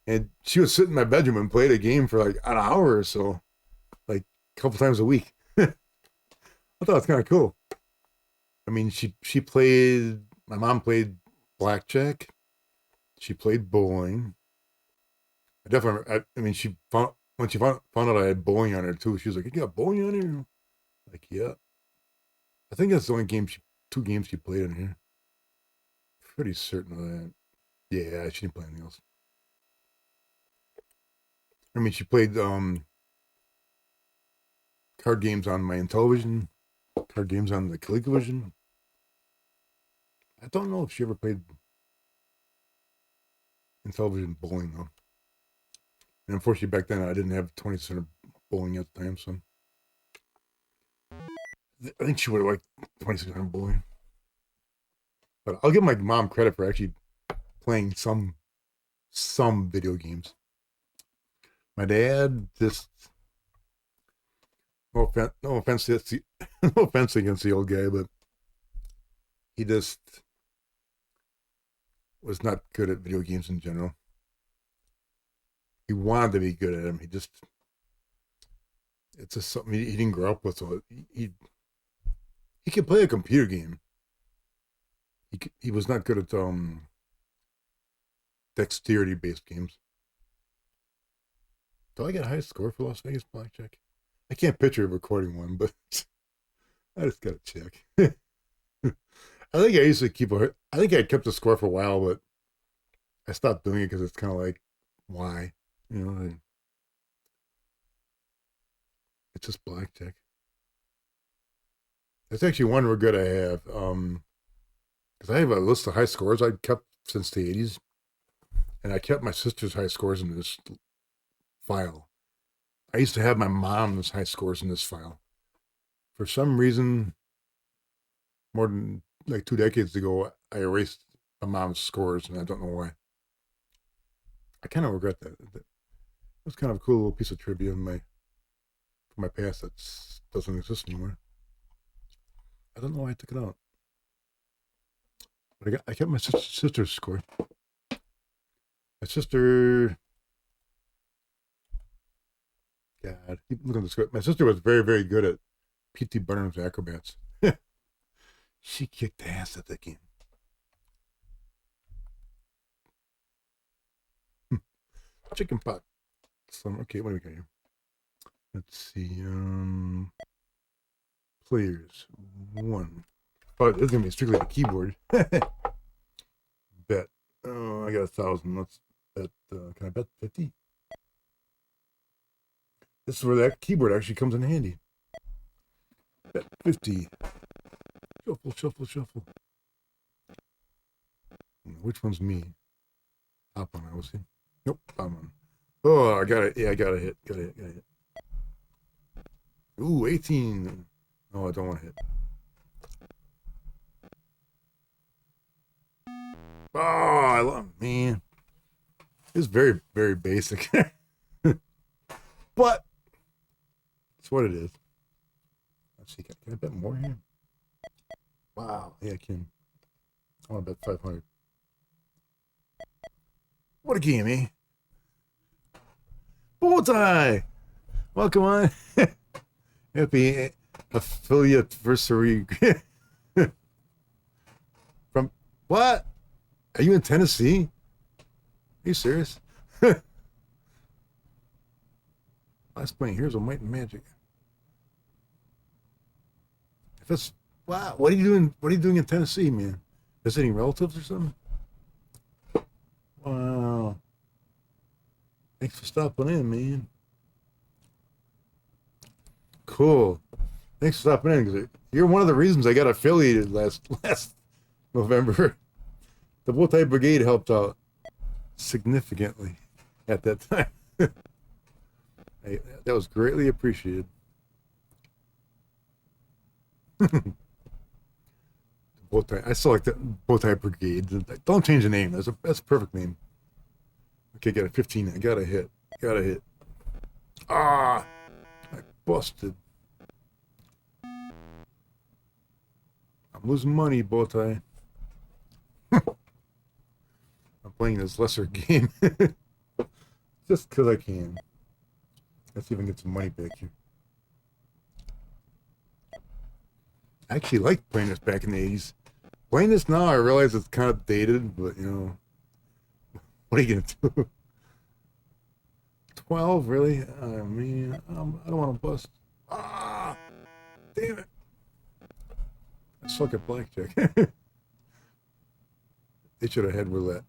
and she would sit in my bedroom and play the game for like an hour or so, like a couple times a week. I thought it was kind of cool. I mean, she played. My mom played Blackjack. She played bowling. I mean, when she found out I had bowling on her too. She was like, "You got bowling on here?" Like, yeah. I think that's the only 2 games she played on here. Pretty certain of that. Yeah, she didn't play anything else. I mean, she played card games on my Intellivision, card games on the ColecoVision. I don't know if she ever played Intellivision bowling though. And unfortunately, back then I didn't have 20% of bowling at the time, so I think she would have liked 20% bowling. But I'll give my mom credit for actually playing some video games. My dad just no offense no offense against the old guy, but he just was not good at video games in general. He wanted to be good at them. It's just something he didn't grow up with. So he could play a computer game. He was not good at dexterity based games. Do I get a high score for Las Vegas Blackjack? I can't picture recording one, but I just gotta check. I think I used to I think I kept the score for a while, but I stopped doing it because it's kind of like, why? It's just Blackjack. That's actually one regret I have. Because I have a list of high scores I've kept since the 80s, and I kept my sister's high scores in this file. I used to have my mom's high scores in this file. For some reason, more than like 2 decades ago, I erased my mom's scores, and I don't know why. I kind of regret that. It was kind of a cool little piece of trivia from my past that doesn't exist anymore. I don't know why I took it out. But I kept my sister's score. My sister, God, keep looking at the score. My sister was very, very good at P.T. Barnum's Acrobats. She kicked ass at that game. Chicken pot. Okay, what do we got here? Let's see. Players 1. Oh, this is gonna be strictly the keyboard. Bet. Oh, I got 1,000. Let's bet. Can I bet 50? This is where that keyboard actually comes in handy. Bet 50. Shuffle, shuffle, shuffle. Which one's me? Top one, I will see. Nope, bottom one. Oh, I got it. Yeah, I got a hit. Got a hit. Got a hit. Ooh, 18. No, I don't want to hit. Oh, I love, man. It's very, very basic. But it's what it is. Let's see, can I bet more here? Wow, yeah, I can. I want to bet 500. What a game, eh? Bullseye! Welcome on. Happy affiliate anniversary. From what? Are you in Tennessee? Are you serious? Last playing Heroes of Might and Magic. If it's wow, what are you doing? What are you doing in Tennessee, man? Visiting relatives or something? Wow. Thanks for stopping in, man. Cool. Thanks for stopping in, because you're one of the reasons I got affiliated last November. The Multi Brigade helped out significantly at that time. That was greatly appreciated. I still like the Multi Brigade. Don't change the name. That's a perfect name. Okay, got a 15. I got a hit. Got a hit. Ah, I busted. I'm losing money, Bowtie. I'm playing this lesser game just because I can. Let's see if I can get some money back here. I actually liked playing this back in the 80s. Playing this now, I realize it's kind of dated, but you know, what are you gonna do? 12, really? Oh man, I don't want to bust. Ah, damn it! I suck at blackjack. They should have had roulette.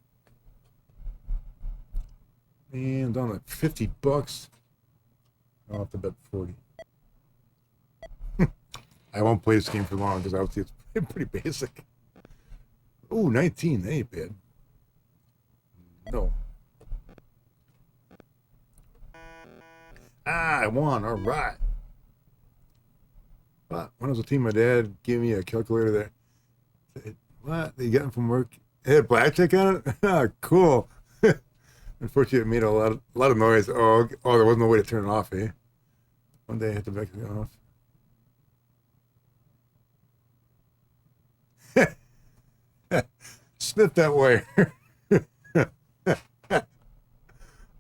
Man, down to $50. I'll have to bet 40. I won't play this game for long because obviously it's pretty basic. Ooh, 19. That ain't bad. No. Ah, I won. All right. But when I was a teen, my dad gave me a calculator there. What? You got it from work? It had blackjack on it? Ah, cool. Unfortunately, it made a lot of noise. Oh, there wasn't no way to turn it off, eh? One day I had to back it off. Snip that wire.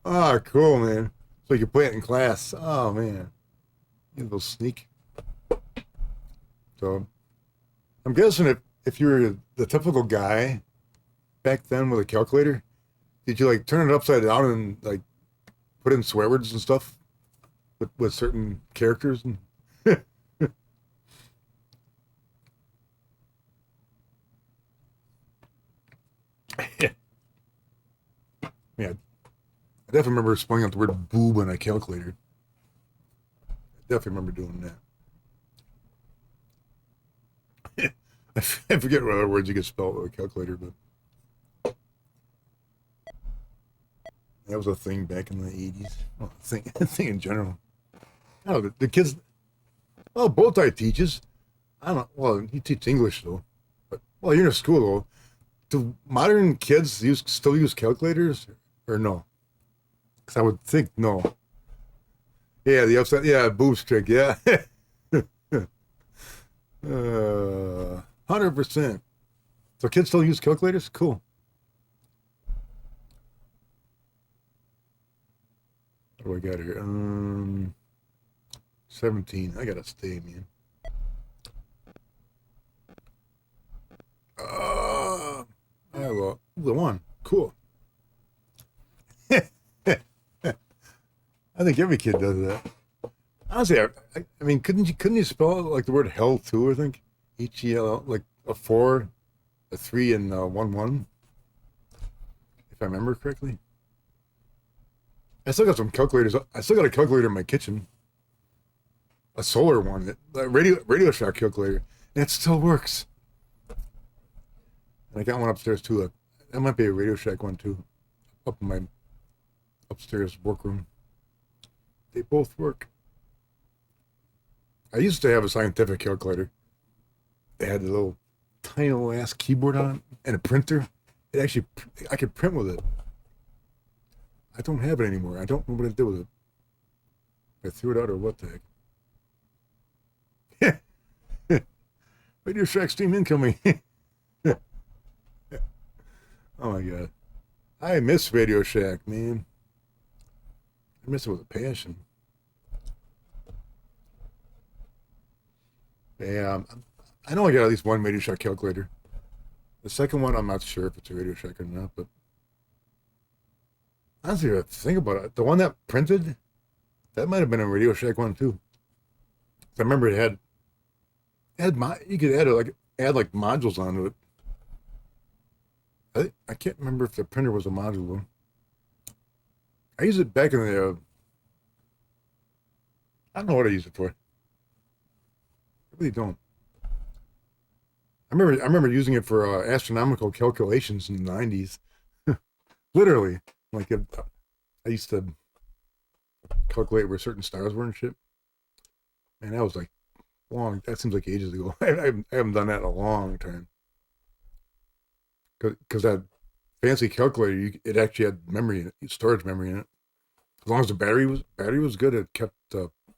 Oh, cool, man. So you can play it in class. Oh, man. You little sneak. So, I'm guessing if you were the typical guy back then with a calculator, did you like turn it upside down and like put in swear words and stuff with certain characters? And yeah, I definitely remember spelling out the word boob on a calculator. I definitely remember doing that. I forget what other words you could spell with a calculator, but that was a thing back in the 80s. Well, thing in general. I don't know, the kids, well, Bowtie teaches. I don't know, well, he teaches English, though. But, well, you're in school, though. Do modern kids still use calculators, or no? Because I would think no. Yeah, the upside, yeah, boobs trick, yeah. 100%. So kids still use calculators? Cool. What do I got here? 17. I gotta stay, man. I lost the one. Cool. I think every kid does that. Honestly, I mean, couldn't you spell it like the word hell too? I think HEL, like a 4, a 3, and 1 1, if I remember correctly. I still got some calculators. I still got a calculator in my kitchen, a solar one, a Radio Shack calculator, and it still works. And I got one upstairs too. That might be a Radio Shack one too, up in my upstairs workroom. They both work. I used to have a scientific calculator. It had a little tiny little ass keyboard on it and a printer. It actually, I could print with it. I don't have it anymore. I don't know what I did with it. I threw it out or what the heck. Radio Shack stream incoming. Oh my god. I miss Radio Shack, man. I miss it with a passion. Yeah, I know I got at least one Radio Shack calculator. The second one, I'm not sure if it's a Radio Shack or not, but honestly, if I think about it, the one that printed, that might have been a Radio Shack one too. I remember it had you could add like modules onto it. I can't remember if the printer was a module one. I used it back in the I don't know what I used it for. I really don't. I remember using it for astronomical calculations in the 90s. Literally, like I used to calculate where certain stars were and shit. And that was like long. That seems like ages ago. I haven't done that in a long time. Because that fancy calculator, it actually had memory in it, storage memory in it. As long as the battery was good, it kept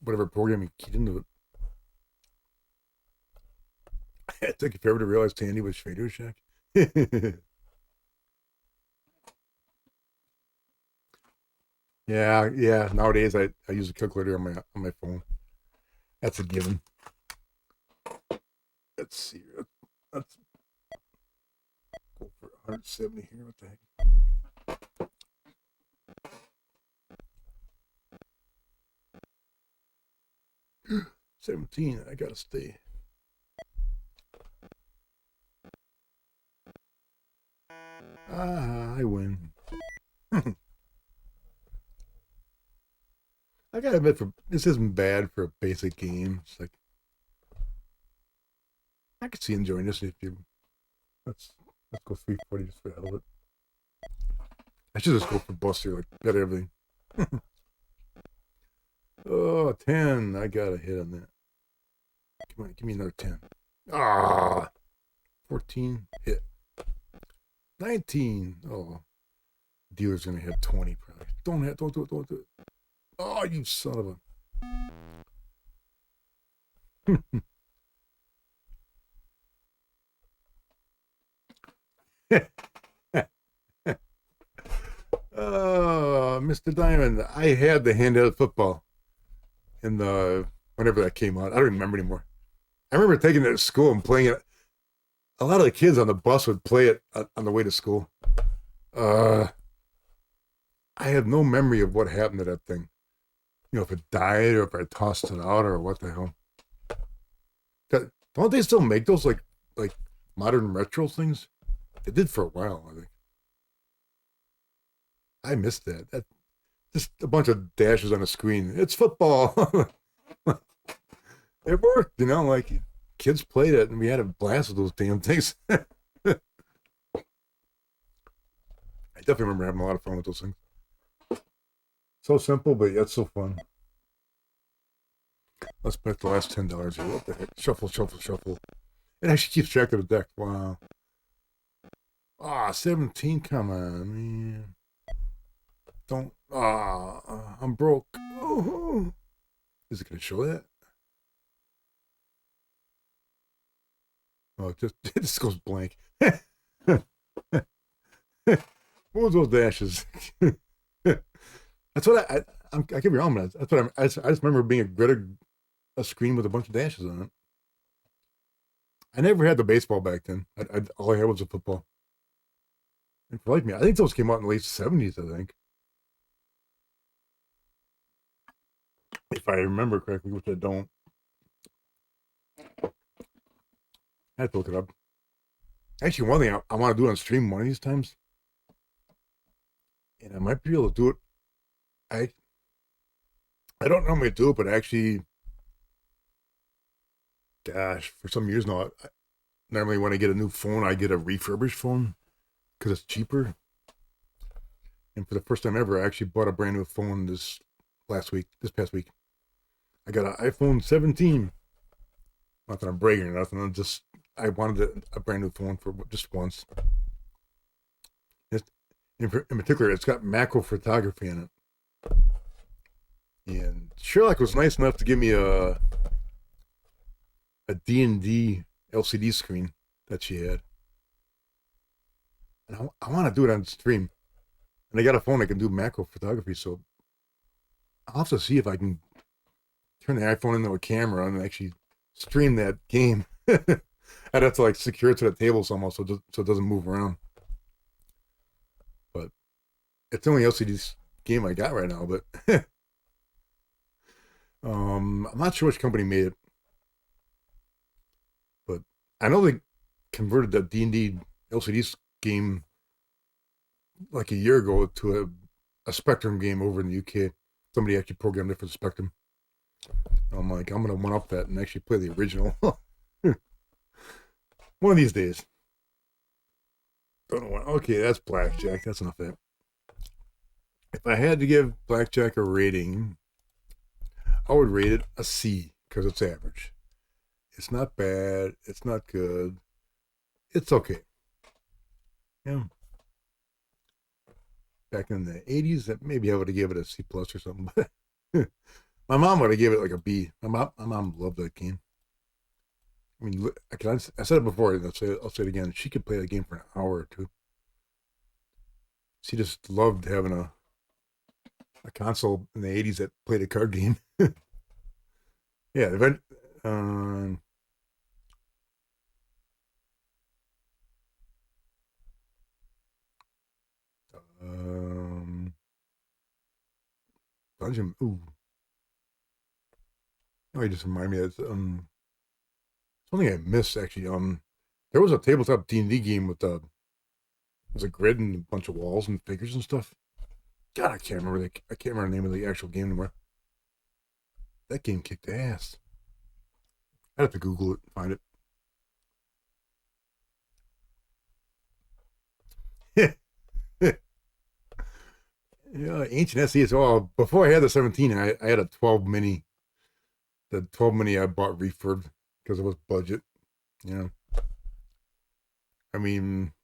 whatever programming keyed into it. It took forever to realize Tandy was Radio Shack. Yeah. Nowadays, I use a calculator on my phone. That's a given. Let's see. Let's go for 170 here. What the heck? $17. I gotta stay. I win. I gotta admit, this isn't bad for a basic game. It's like I could see enjoying this if you. Let's go 340 just for the hell of it. I should just go for Buster, like got everything. Oh, 10. I got a hit on that. Come on, give me another 10. 14 hit. 19. Oh, dealer's gonna hit 20 probably. Don't do it. Oh, you son of a. Oh, Mr. Diamond, I had the handheld football in whenever that came out. I don't remember anymore. I remember taking it to school and playing it. A lot of the kids on the bus would play it on the way to school. I have no memory of what happened to that thing. You know, if it died or if I tossed it out or what the hell. Don't they still make those like modern retro things? They did for a while, I think. I missed that. Just a bunch of dashes on a screen. It's football. It worked, you know, like kids played it and we had a blast with those damn things. I definitely remember having a lot of fun with those things. So simple, but yet so fun. Let's bet the last $10 here. What the heck? Shuffle. It actually keeps track of the deck. Wow. 17. Come on, man. Don't. I'm broke. Oh. Is it going to show that? Oh, it just goes blank. What was those dashes? That's what I could be wrong, but that's what I just remember being a screen with a bunch of dashes on it. I never had the baseball back then. All I had was a football. And for like me, I think those came out in the late 70s, I think. If I remember correctly, which I don't. I have to look it up. Actually, one thing I want to do on stream one of these times, and I might be able to do it. I don't normally do it, but actually, gosh, for some years now, normally when I get a new phone, I get a refurbished phone because it's cheaper. And for the first time ever, I actually bought a brand new phone this past week. I got an iPhone 17. Not that I'm bragging or nothing. I wanted a brand new phone for just once. In particular, it's got macro photography in it. And Sherlock was nice enough to give me a D&D LCD screen that she had. And I want to do it on stream. And I got a phone that can do macro photography, so I'll have to see if I can turn the iPhone into a camera and actually stream that game. I'd have to like secure it to the table somehow so it doesn't move around. But it's the only LCD game I got right now, but I'm not sure which company made it. But I know they converted that D&D LCD game like a year ago to a Spectrum game over in the UK. Somebody actually programmed it for the Spectrum. I'm like, I'm going to one-up that and actually play the original. One of these days. Don't know what. Okay, that's Blackjack. That's enough of that. If I had to give Blackjack a rating, I would rate it a C because it's average. It's not bad. It's not good. It's okay. Yeah. Back in the 80s, maybe I would have given it a C plus or something. But my mom would have given it like a B. My mom loved that game. I mean, I said it before. I'll say it again. She could play the game for an hour or two. She just loved having a console in the 80s that played a card game. Yeah, Dungeon. Ooh. Oh, you just remind me of something I missed actually. There was a tabletop D&D game with it was a grid and a bunch of walls and figures and stuff. God, I can't remember the name of the actual game anymore. That game kicked ass. I'd have to Google it and find it. Yeah, ancient SE. Well, before I had the 17, I had a 12 mini. The 12 mini I bought refurb because it was budget. You know, I mean,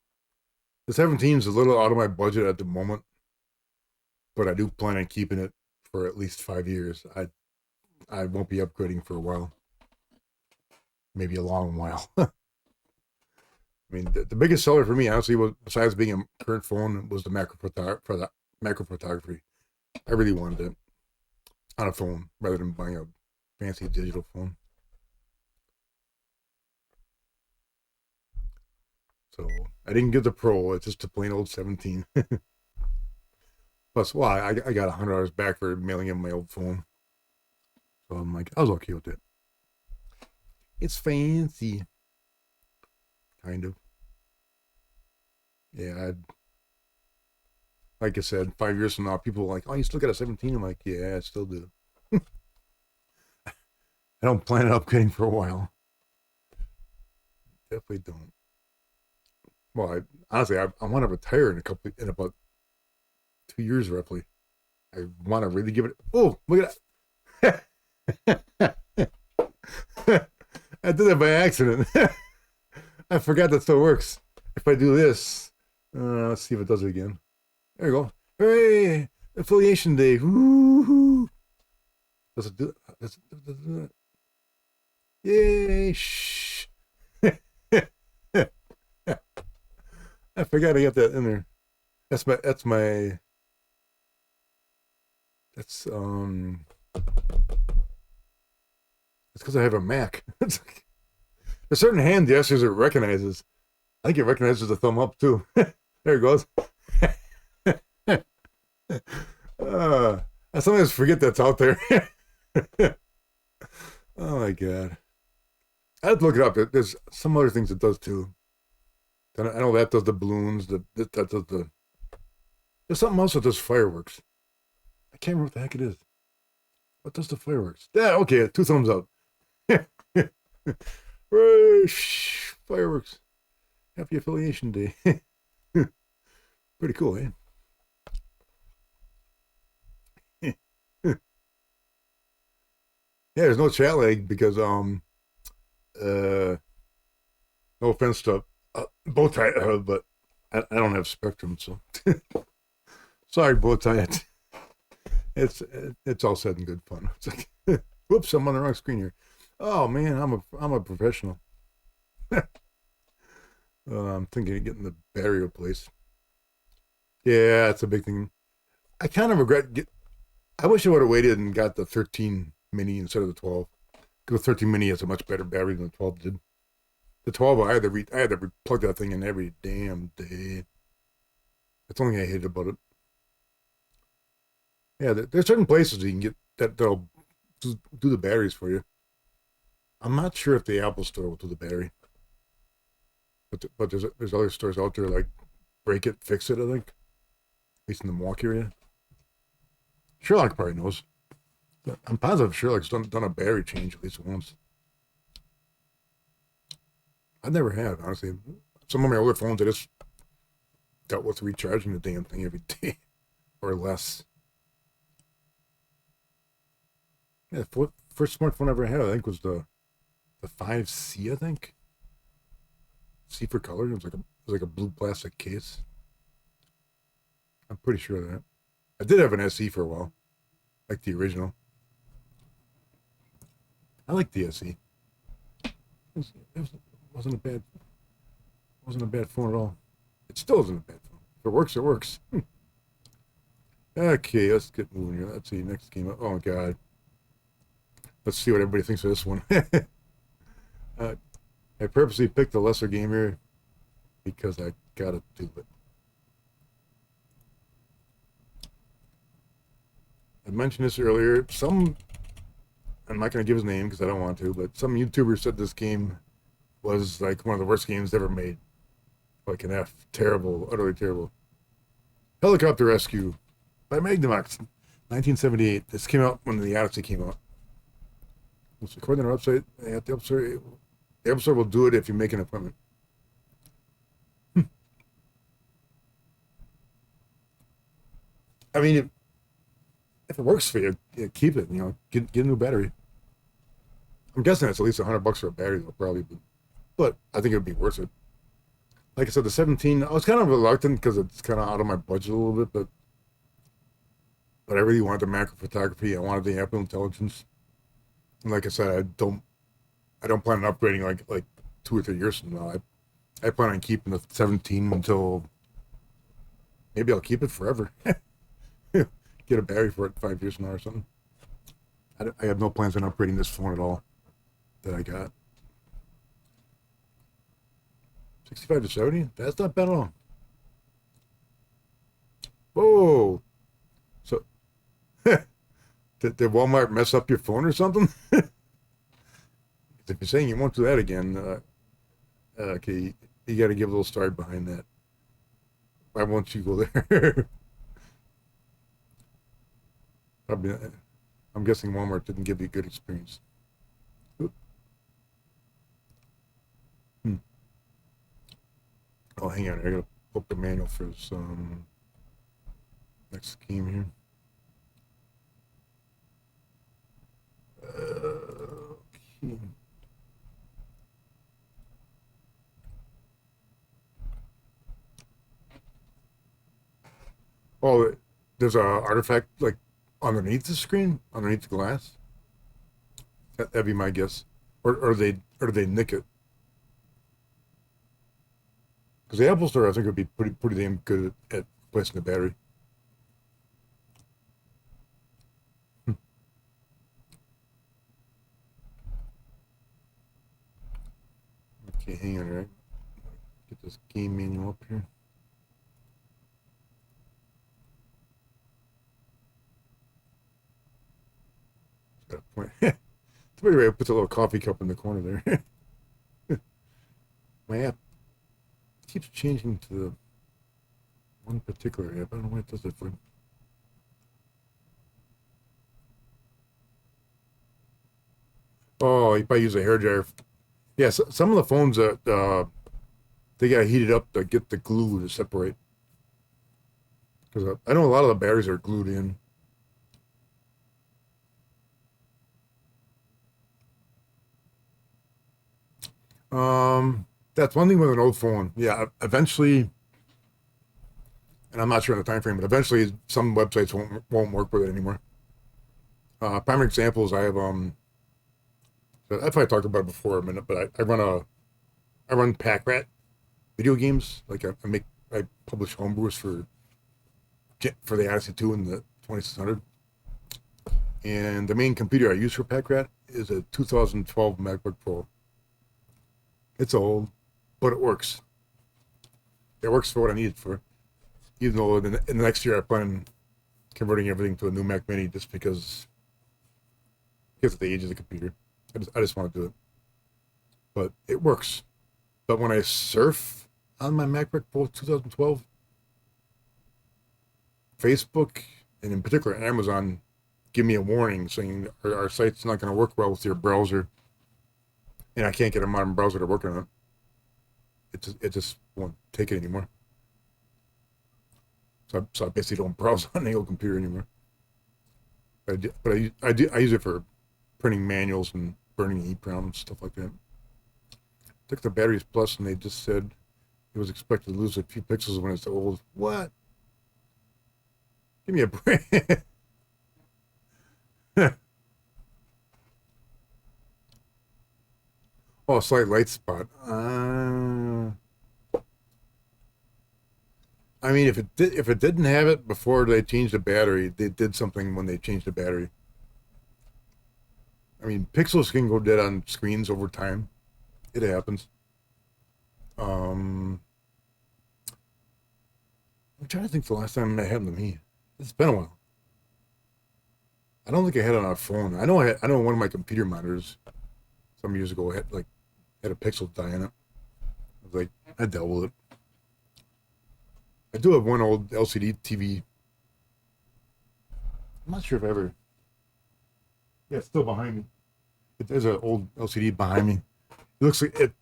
the 17 is a little out of my budget at the moment, but I do plan on keeping it for at least 5 years. I won't be upgrading for a while, maybe a long while. I mean, the biggest seller for me, honestly, was besides being a current phone, was the macro photography. I really wanted it on a phone rather than buying a fancy digital phone. So I didn't get the Pro. It's just a plain old 17. Plus, well, I got $100 back for mailing in my old phone. So I'm like, I was okay with it. It's fancy. Kind of. Yeah, like I said, 5 years from now, people are like, oh, you still got a 17? I'm like, yeah, I still do. I don't plan on upgrading for a while. Definitely don't. Well, honestly, I want to retire in about 2 years roughly. I want to really give it. Oh, look at that! I did that by accident. I forgot that still works. If I do this, let's see if it does it again. There you go. Hooray! Affiliation day. Woo-hoo. Does it do it? Yay! Shh. I forgot I got that in there. It's because I have a Mac. There's certain hand gestures it recognizes. I think it recognizes the thumb up too. There it goes. I sometimes forget that's out there. Oh my god. I have to look it up. There's some other things it does too. I know that does the balloons. That does the. There's something else that does fireworks. I can't remember what the heck it is. What does the fireworks? Yeah, okay, 2 thumbs up. Fireworks. Happy Affiliation Day. Pretty cool, eh? Yeah, there's no chat lag because uh no offense to Bowtie, but I don't have Spectrum, so sorry, Bowtie. It's all said and good fun. It's like, whoops, I'm on the wrong screen here. Oh man, I'm a professional. I'm thinking of getting the battery replaced. Yeah, that's a big thing. I kind of regret I wish I would have waited and got the 13 mini instead of the 12. Because the 13 mini has a much better battery than the 12 did. The 12, I had to plug that thing in every damn day. That's the only thing I hated about it. Yeah, there's certain places you can get that'll do the batteries for you. I'm not sure if the Apple Store will do the battery, but there's other stores out there like Break It, Fix It. I think, at least in the Milwaukee area. Sherlock probably knows. But I'm positive Sherlock's done a battery change at least once. I never have, honestly. Some of my older phones, I just dealt with recharging the damn thing every day or less. Yeah, the first smartphone I ever had, I think, was the 5C, I think. C for color. It was like a blue plastic case. I'm pretty sure of that. I did have an SE for a while, like the original. I like the SE. It wasn't a bad phone at all. It still isn't a bad phone. If it works, it works. Okay, let's get moving here. Let's see, next game. Oh, God. Let's see what everybody thinks of this one. I purposely picked a lesser game here because I gotta do it. I mentioned this earlier. I'm not gonna give his name because I don't want to, but some YouTuber said this game was like one of the worst games ever made. Like an F. Terrible, utterly terrible. Helicopter Rescue by Magnavox, 1978. This came out when the Odyssey came out. According to their website, the episode will do it if you make an appointment. I mean, if it works for you, keep it. Get a new battery. I'm guessing it's at least $100 for a battery, though, probably. But I think it would be worth it. Like I said, the 17. I was kind of reluctant because it's kind of out of my budget a little bit, but I really wanted the macro photography. I wanted the Apple Intelligence. And like I said, I don't plan on upgrading like 2 or 3 years from now. I plan on keeping the 17 until maybe I'll keep it forever. Get a battery for it 5 years from now or something. I have no plans on upgrading this phone at all that I got. 65 to 70? That's not bad at all. Whoa! So, did Walmart mess up your phone or something? If you're saying you won't do that again, okay, you got to give a little story behind that. Why won't you go there? Probably, I'm guessing Walmart didn't give you a good experience. Hmm. Oh, hang on. I gotta pull up the manual for some next game here. Okay. Oh, there's a artifact like underneath the screen, underneath the glass. That'd be my guess. Or they nick it. Because the Apple Store, I think, would be pretty damn good at placing the battery. Okay, hang on, right? Get this game manual up here. Got a point. The way I put the little coffee cup in the corner there. My app keeps changing to the one particular app. I don't know why it does that for. Oh, you probably use a hair dryer. Yeah, so, some of the phones that they got heated up to get the glue to separate. Because I know a lot of the batteries are glued in. That's one thing with an old phone. Yeah, eventually, and I'm not sure on the time frame, but eventually some websites won't work with it anymore. Prime examples, I have I've probably talked about it before a minute, but I run Pack Rat video games. Like I publish homebrews for the Odyssey 2 and the 2600. And the main computer I use for Pack Rat is a 2012 MacBook Pro. It's old, but it works. It works for what I need it for. Even though in the next year I plan on converting everything to a new Mac Mini just because of the age of the computer. I just want to do it. But it works. But when I surf on my MacBook Pro 2012, Facebook, and in particular Amazon, give me a warning saying our site's not going to work well with your browser, and I can't get a modern browser to work on it. It just won't take it anymore. So I basically don't browse on the old computer anymore. I use it for printing manuals and burning EEPROM and stuff like that. Took the batteries plus, and they just said it was expected to lose a few pixels when it's old. What? Give me a break. Oh, slight light spot. I mean, if it didn't have it before they changed the battery, they did something when they changed the battery. I mean, pixels can go dead on screens over time. It happens. I'm trying to think the last time I had them here. It's been a while. I don't think I had it on a phone. I know one of my computer monitors some years ago had a pixel die in it. I was like, I dealt with it. I do have one old LCD TV. I'm not sure if I ever. Yeah, it's still behind me. There's an old LCD behind me. It looks like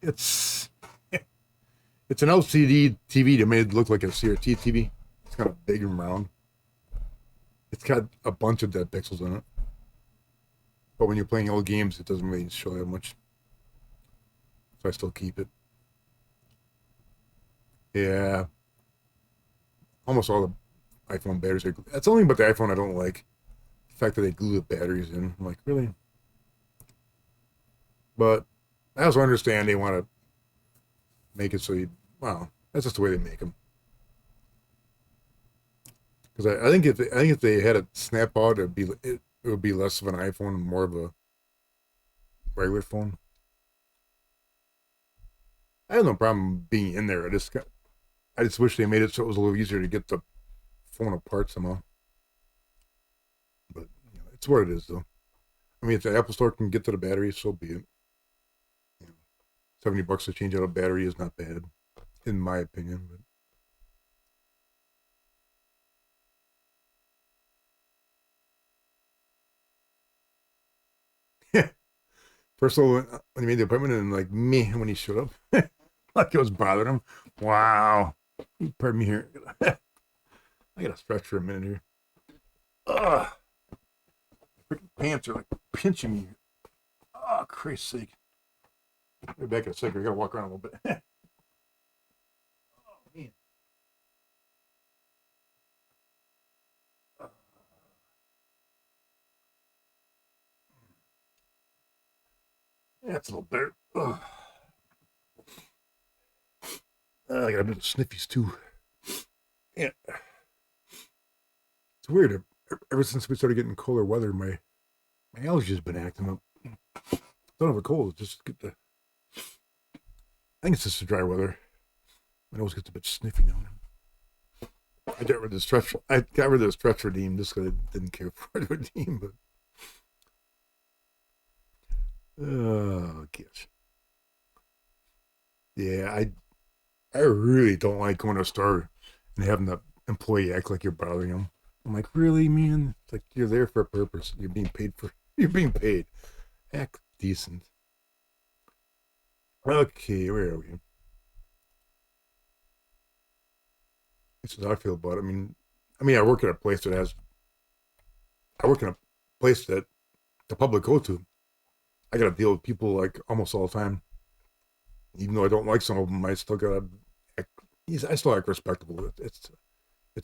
it's it's an LCD TV that made it look like a CRT TV. It's kind of big and round. It's got a bunch of dead pixels in it. But when you're playing old games, it doesn't really show that much. So I still keep it. Yeah. Almost all the iPhone batteries are. That's only about the iPhone I don't like. The fact that they glue the batteries in. I'm like, really? But I also understand they want to make it so well, that's just the way they make them. Because I think if they had it snap out, it would be less of an iPhone and more of a regular phone. I have no problem being in there. I just wish they made it so it was a little easier to get the phone apart somehow. But it's what it is, though. I mean, if the Apple Store can get to the battery, so be it. $70 to change out a battery is not bad, in my opinion. But first of all, when he made the appointment, and like me when he showed up, like it was bothering him. Wow. Pardon me here. I gotta stretch for a minute here. Ugh. Freaking pants are like pinching me. Oh, Christ's sake. I'll be back in a second. I gotta walk around a little bit. Oh, man. Yeah, it's a little better. Ugh. I got a bit of sniffies too. Yeah. It's weird. Ever since we started getting colder weather, my allergies have been acting up. Don't have a cold. Just get the. I think it's just the dry weather. My nose gets a bit sniffy now. I got rid of the stretch. I got rid of the stretch redeem just because I didn't care for the redeem. But oh gosh, yeah, I really don't like going to a store and having the employee act like you're bothering them. I'm like, really, man? It's like you're there for a purpose. You're being paid for. You're being paid. Act decent. Okay, where are we? This is how I feel about it. I work at a place that has. I work in a place that the public go to. I got to deal with people like almost all the time. Even though I don't like some of them, I still gotta. I still act respectable. It's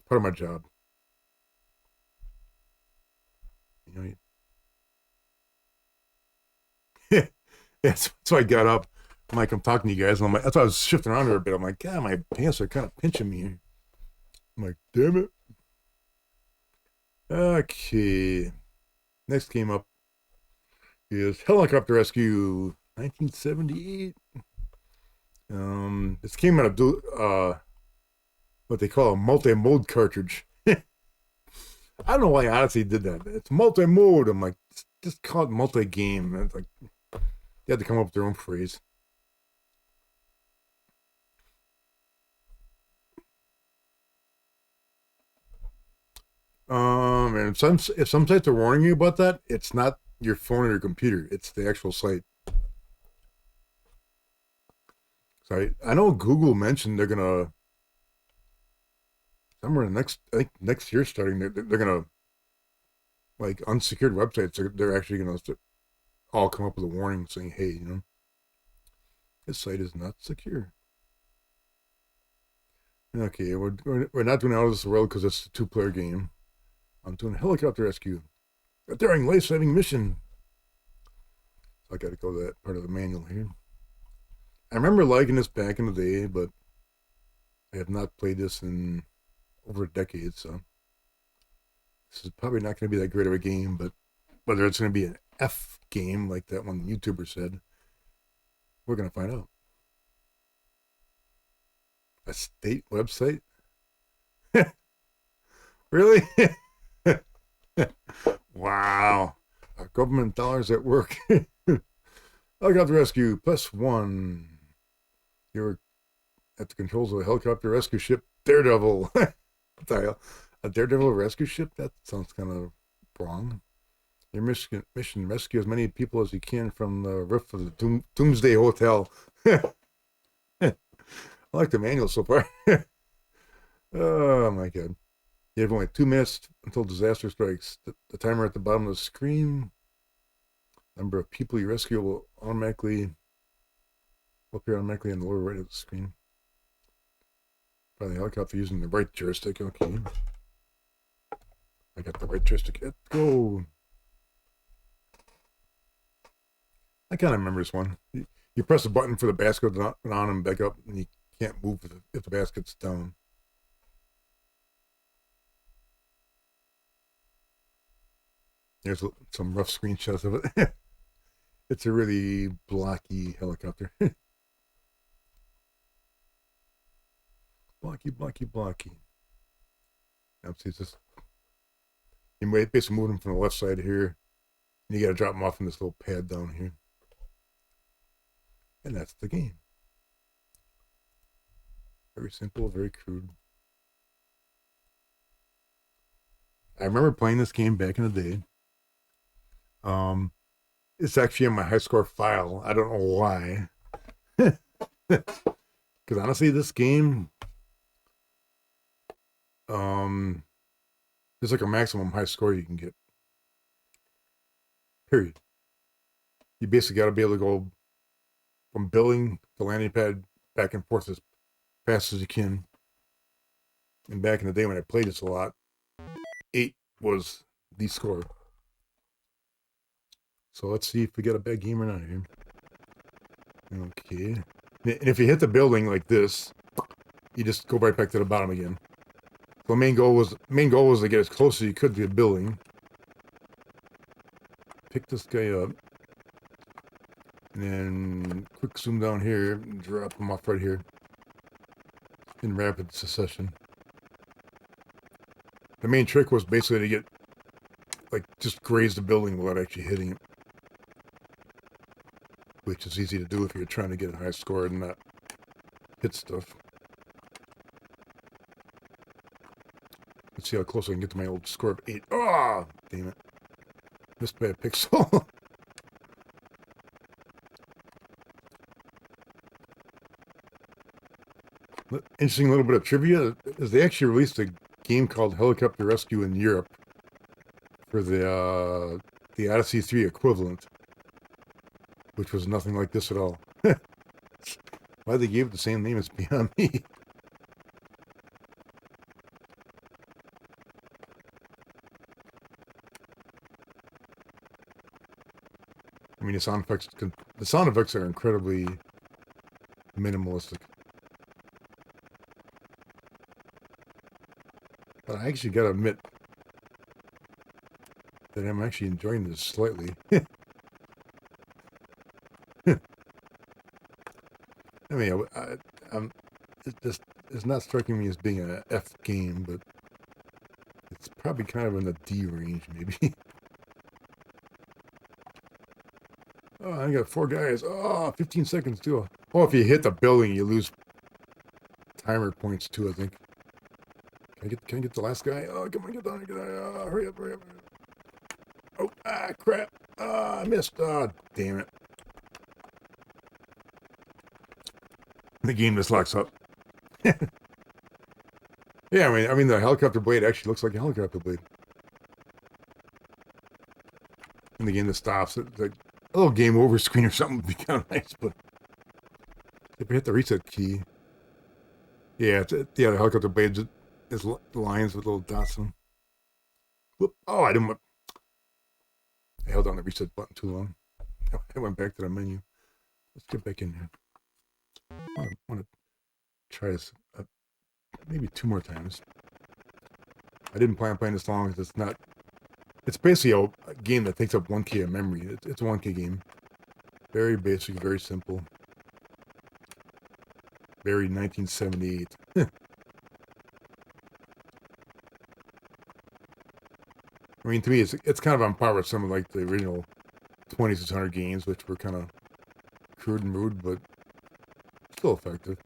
part of my job. You know. That's so I got up. I'm like, I'm talking to you guys, and I'm like, that's why I was shifting around here a bit. I'm like, God, my pants are kind of pinching me here. I'm like, damn it. Okay. Next game up is Helicopter Rescue 1978. This came out of what they call a multi-mode cartridge. I don't know why Odyssey did that. It's multi-mode. I'm like, just call it multi-game. It's like they had to come up with their own phrase. And if some sites are warning you about that, it's not your phone or your computer. It's the actual site. So I know Google mentioned they're gonna somewhere I think next year starting they're gonna like unsecured websites. They're actually gonna all come up with a warning saying, hey, this site is not secure. Okay, we're not doing Out of This World because it's a 2-player game. I'm doing Helicopter Rescue, a daring life-saving mission. So I got to go to that part of the manual here. I remember liking this back in the day, but I have not played this in over a decade, so this is probably not going to be that great of a game, but whether it's going to be an F game like that one YouTuber said, we're going to find out. A state website? Really? Wow. Our government dollars at work. Helicopter Rescue +1. You're at the controls of a helicopter rescue ship, Daredevil. What the hell? A Daredevil rescue ship? That sounds kind of wrong. Your mission rescue as many people as you can from the roof of the Doomsday Hotel. I like the manual so far. Oh my god. You have only 2 minutes until disaster strikes. The timer at the bottom of the screen. Number of people you rescue will automatically appear automatically on the lower right of the screen. Probably the helicopter using the right joystick. Okay. I got the right joystick. Let's go. I kind of remember this one. You press the button for the basket on and back up, and you can't move if the basket's down. There's some rough screenshots of it. It's a really blocky helicopter. blocky. See, it's just you might basically move them from the left side here, and you got to drop them off in this little pad down here, and that's the game. Very simple, very crude. I remember playing this game back in the day. It's actually in my high score file. I don't know why. Because honestly, this game, there's like a maximum high score you can get. Period. You basically got to be able to go from building the landing pad back and forth as fast as you can. And back in the day when I played this a lot, 8 was the score. So let's see if we get a bad game or not here. Okay. And if you hit the building like this, you just go right back to the bottom again. So the main goal was to get as close as you could to the building. Pick this guy up. And then quick zoom down here and drop him off right here. In rapid succession. The main trick was basically to get, like, just graze the building without actually hitting it. Which is easy to do if you're trying to get a high score and not hit stuff. Let's see how close I can get to my old score of 8. Oh, damn it. Missed by a pixel. Interesting little bit of trivia is they actually released a game called Helicopter Rescue in Europe for the Odyssey 3 equivalent, which was nothing like this at all. Why they gave it the same name is beyond me. I mean, the sound effects are incredibly minimalistic. But I actually gotta admit that I'm actually enjoying this slightly. I mean, it's not striking me as being an F game, but it's probably kind of in the D range, maybe. Oh, I got 4 guys. Oh, 15 seconds too. Oh, if you hit the building, you lose timer points too, I think. Can I get the last guy? Oh, come on, get down, get down. Oh, hurry up, hurry up, hurry up. Oh, crap. I missed. Oh, damn it. The game just locks up. Yeah, I mean, the helicopter blade actually looks like a helicopter blade. And the game just stops. It's like a little game over screen or something would be kind of nice, but if you hit the reset key, yeah, the helicopter blade is lines with little dots on them. Whoop. Oh, I held on the reset button too long. I went back to the menu. Let's get back in there. I want to try this maybe 2 more times. I didn't plan on playing this long because it's basically a game that takes up 1K of memory. It's a 1K game. Very basic, very simple. Very 1978. I mean, to me, it's kind of on par with some of like the original 2600 games, which were kind of crude and rude, but still effective.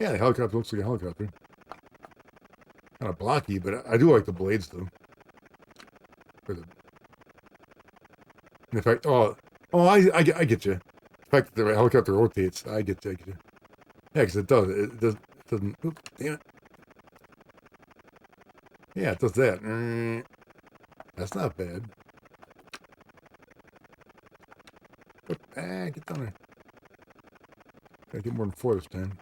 Yeah, the helicopter looks like a helicopter. Kind of blocky, but I do like the blades though. In fact, I get you. The fact that the helicopter rotates, I get you. Yeah, because it does. It doesn't. Oops, damn it. Yeah, it does that. That's not bad. Get down there. Gotta get more than 4 this time.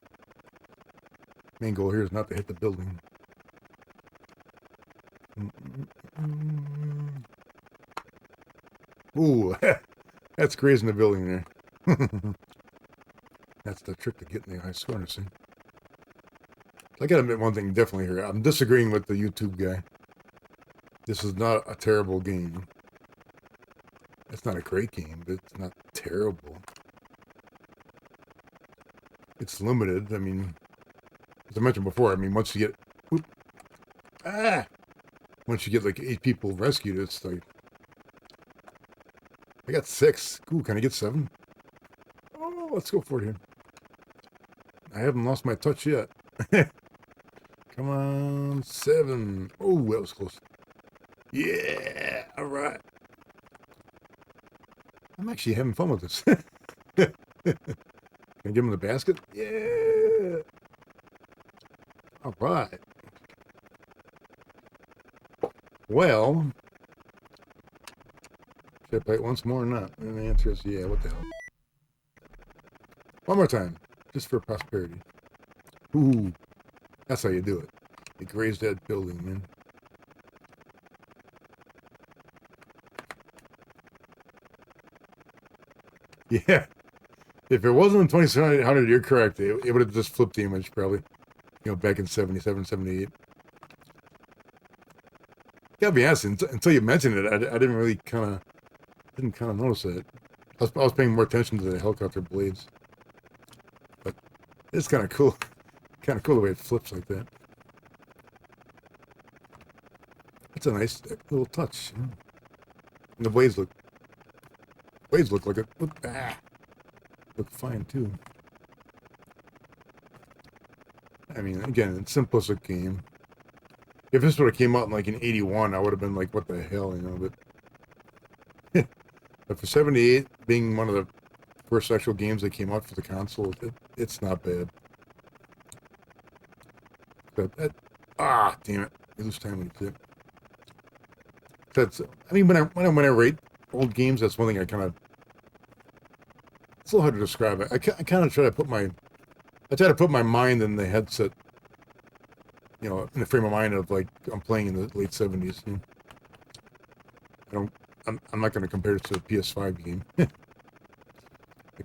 Main goal here is not to hit the building. Ooh, that's grazing the building there. That's the trick to getting the high score. I gotta admit one thing definitely here. I'm disagreeing with the YouTube guy. This is not a terrible game. It's not a great game, but it's not terrible. It's limited. I mean, as I mentioned before, I mean, once you get like 8 people rescued, it's like, I got 6. Ooh, can I get 7? Oh, let's go for it here. I haven't lost my touch yet. Come on, 7. Oh, that was close. Yeah, all right. I'm actually having fun with this. Can I give him the basket? Yeah. All right. Well, should I play it once more or not? And the answer is yeah. What the hell? One more time, just for prosperity. Ooh, that's how you do it. You graze that building, man. Yeah. If it wasn't in 2700, you're correct. It would have just flipped the image, probably. You know, back in 77, 78. Gotta be honest, until you mentioned it, I didn't really kind of notice that. I was paying more attention to the helicopter blades. But it's kind of cool. Kind of cool the way it flips like that. It's a nice little touch. You know? And the blades look like a look fine too. I mean, again, it's a simplistic game. If this would have came out in like in 81, I would have been like, what the hell, you know, but for 78, being one of the first actual games that came out for the console, it's not bad. But damn it. You lose time when you click. I mean, when I rate old games, that's one thing I kind of It's a little hard to describe it. I kind of try to put my mind in the headset, you know, in the frame of mind of like I'm playing in the late 70s. You know? I'm not going to compare it to a PS5 game. I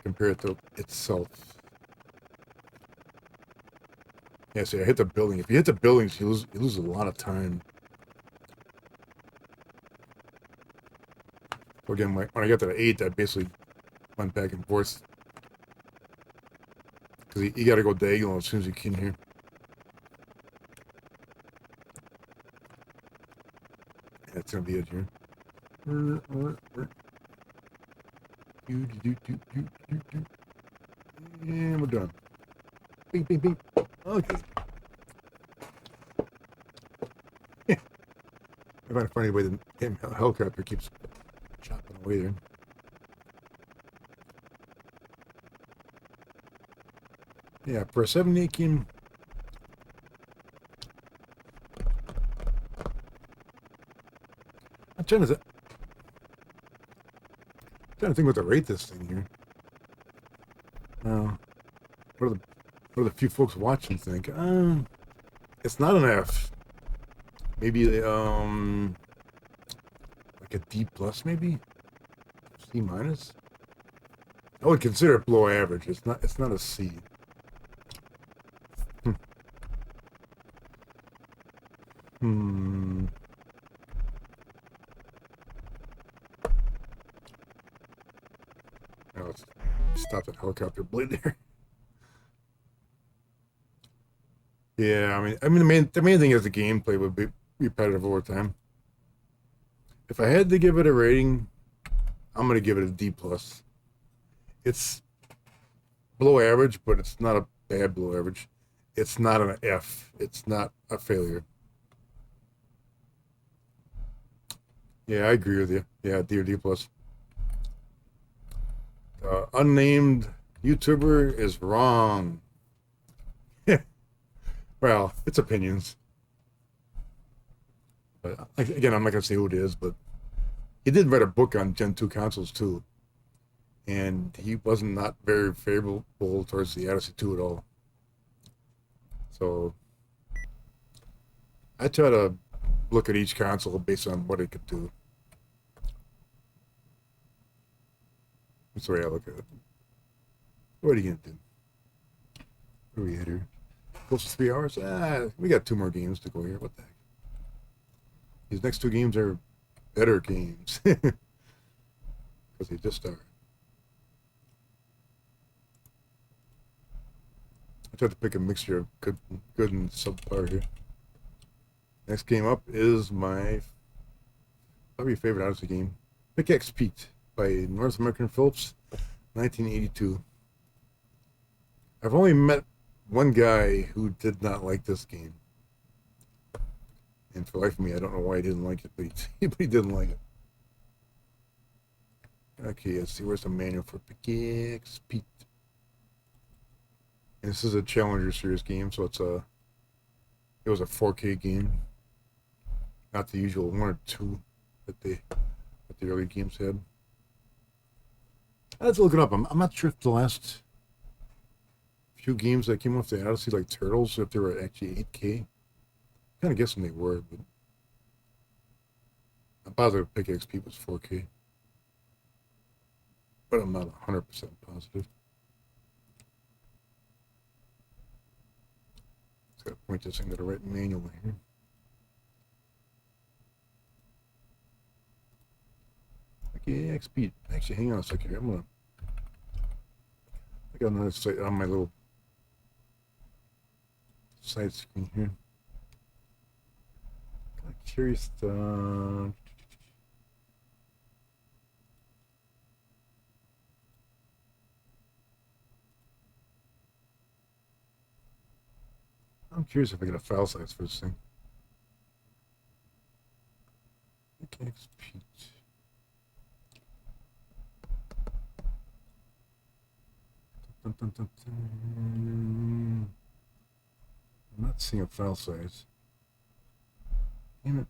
compare it to itself. Yeah, see, I hit the building. If you hit the buildings, you lose a lot of time. So again, when I got to the 8, I basically went back and forth. Because you got to go diagonal as soon as you can here. That's going to be it here. And we're done. Bing, bing, bing. Okay. I find it funny the way the damn helicopter keeps chopping away there. Yeah, for a 78 game, I'm trying to think what to rate this thing here. What do the few folks watching think? It's not an F. Maybe like a D plus, maybe C minus. I would consider it below average. It's not a C. Now let's stop that helicopter blade there. Yeah, I mean the main thing is the gameplay would be repetitive over time. If I had to give it a rating, I'm gonna give it a D plus. It's below average, but it's not a bad below average. It's not an F. It's not a failure. Yeah, I agree with you. Yeah, D or D plus. Unnamed YouTuber is wrong. Well, it's opinions. But again, I'm not gonna say who it is, but he did write a book on Gen 2 consoles too, and he wasn't not very favorable towards the Odyssey 2 at all. So I try to look at each console based on what it could do. That's the way I look at it. What are you gonna do? Where are we at here? Close to 3 hours? We got 2 more games to go here. What the heck? These next 2 games are better games. Because they just started. I tried to pick a mixture of good and subpar here. Next game up is my probably favorite Odyssey game. Pickaxe Pete by North American Phillips, 1982. I've only met one guy who did not like this game. And for the life of me, I don't know why he didn't like it, but he didn't like it. Okay, let's see, where's the manual for Pickaxe Pete? And this is a Challenger Series game, so it was a 4K game. Not the usual 1 or 2 that the early games had. I had to look it up. I'm not sure if the last few games that came off the Odyssey, like Turtles, if they were actually 8K. I'm kind of guessing they were, but I'm positive Pickaxe Pete was 4K. But I'm not 100% positive. Just gotta point this thing to the right manual here. Pickaxe Pete. Actually, hang on a second here. I got another site on my little side screen here. Kind of curious. I'm curious if I get a file size for this thing. Pickaxe Pete. Dun, dun, dun, dun. I'm not seeing a file size. Damn it.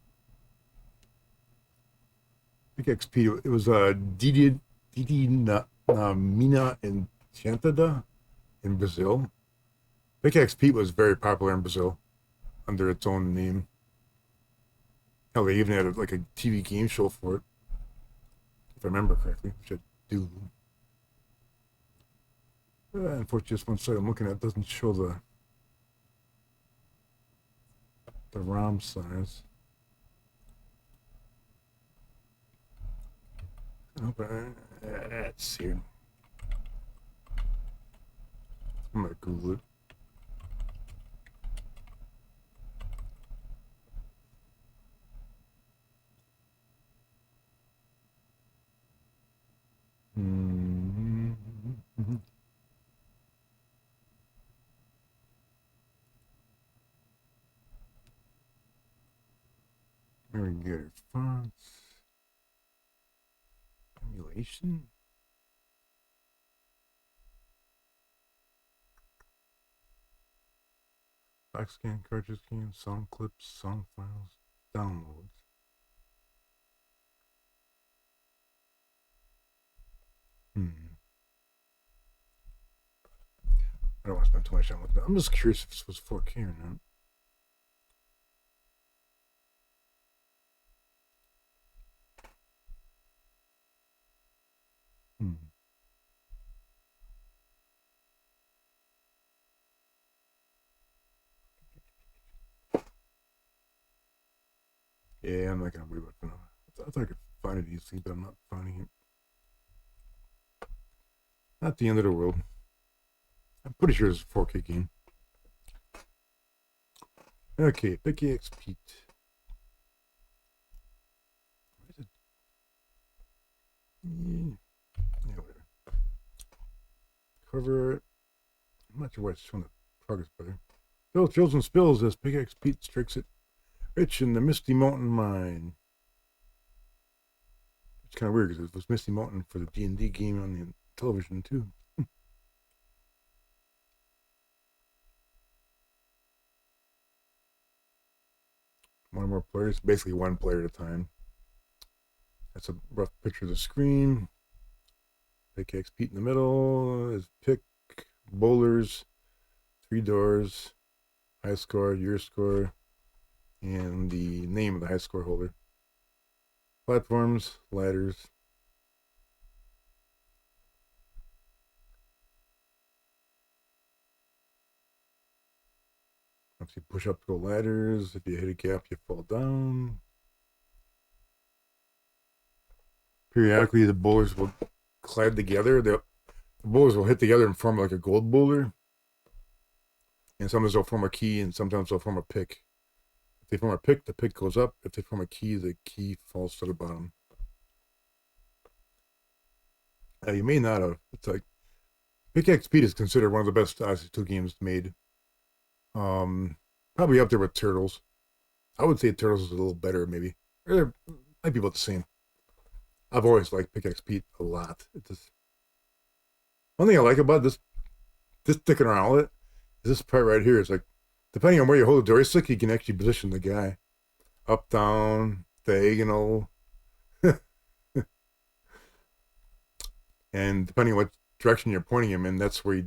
Pickaxe Pete. It was DD9 Mina Enchantada in Brazil. Pickaxe Pete was very popular in Brazil under its own name. Hell, they even had like a TV game show for it, if I remember correctly, which I do. Unfortunately, this one site I'm looking at doesn't show the ROM size. Oh, but, let's see. I'm gonna Google it. Mm-hmm. Very good. Fonts. Emulation. Back scan, cartridge scan, song clips, song files, downloads. I don't want to spend too much time with that. I'm just curious if this was 4K or not. Yeah, I'm not gonna worry about it now. I thought I could find it easily, but I'm not finding it. Not the end of the world. I'm pretty sure it's a 4K game. Okay, Pickaxe Pete. Where is it? Yeah, whatever. Cover it. I'm not sure why it's showing the progress better. Bill Chills and Spills as Pickaxe Pete strikes it rich in the Misty Mountain mine. It's kind of weird because it was Misty Mountain for the D&D game on the television too. One more players, basically one player at a time. That's a rough picture of the screen. Pickaxe Pete in the middle. His pick, bowlers, 3 doors, high score, your score, and the name of the high score holder. Platforms, ladders. Once you push up to go ladders, if you hit a gap, you fall down. Periodically, the bowlers will collide together. The bowlers will hit together and form like a gold bowler. And sometimes they'll form a key, and sometimes they'll form a pick. If they form a pick, the pick goes up. If they form a key, the key falls to the bottom. You may not have. It's like Pickaxe Pete is considered one of the best Odyssey2 games made. Probably up there with Turtles. I would say Turtles is a little better, maybe. Or might be about the same. I've always liked Pickaxe Pete a lot. It's just one thing I like about this sticking around with it is this part right here. It's like depending on where you hold the joystick, you can actually position the guy up, down, diagonal, and depending on what direction you're pointing him in, that's where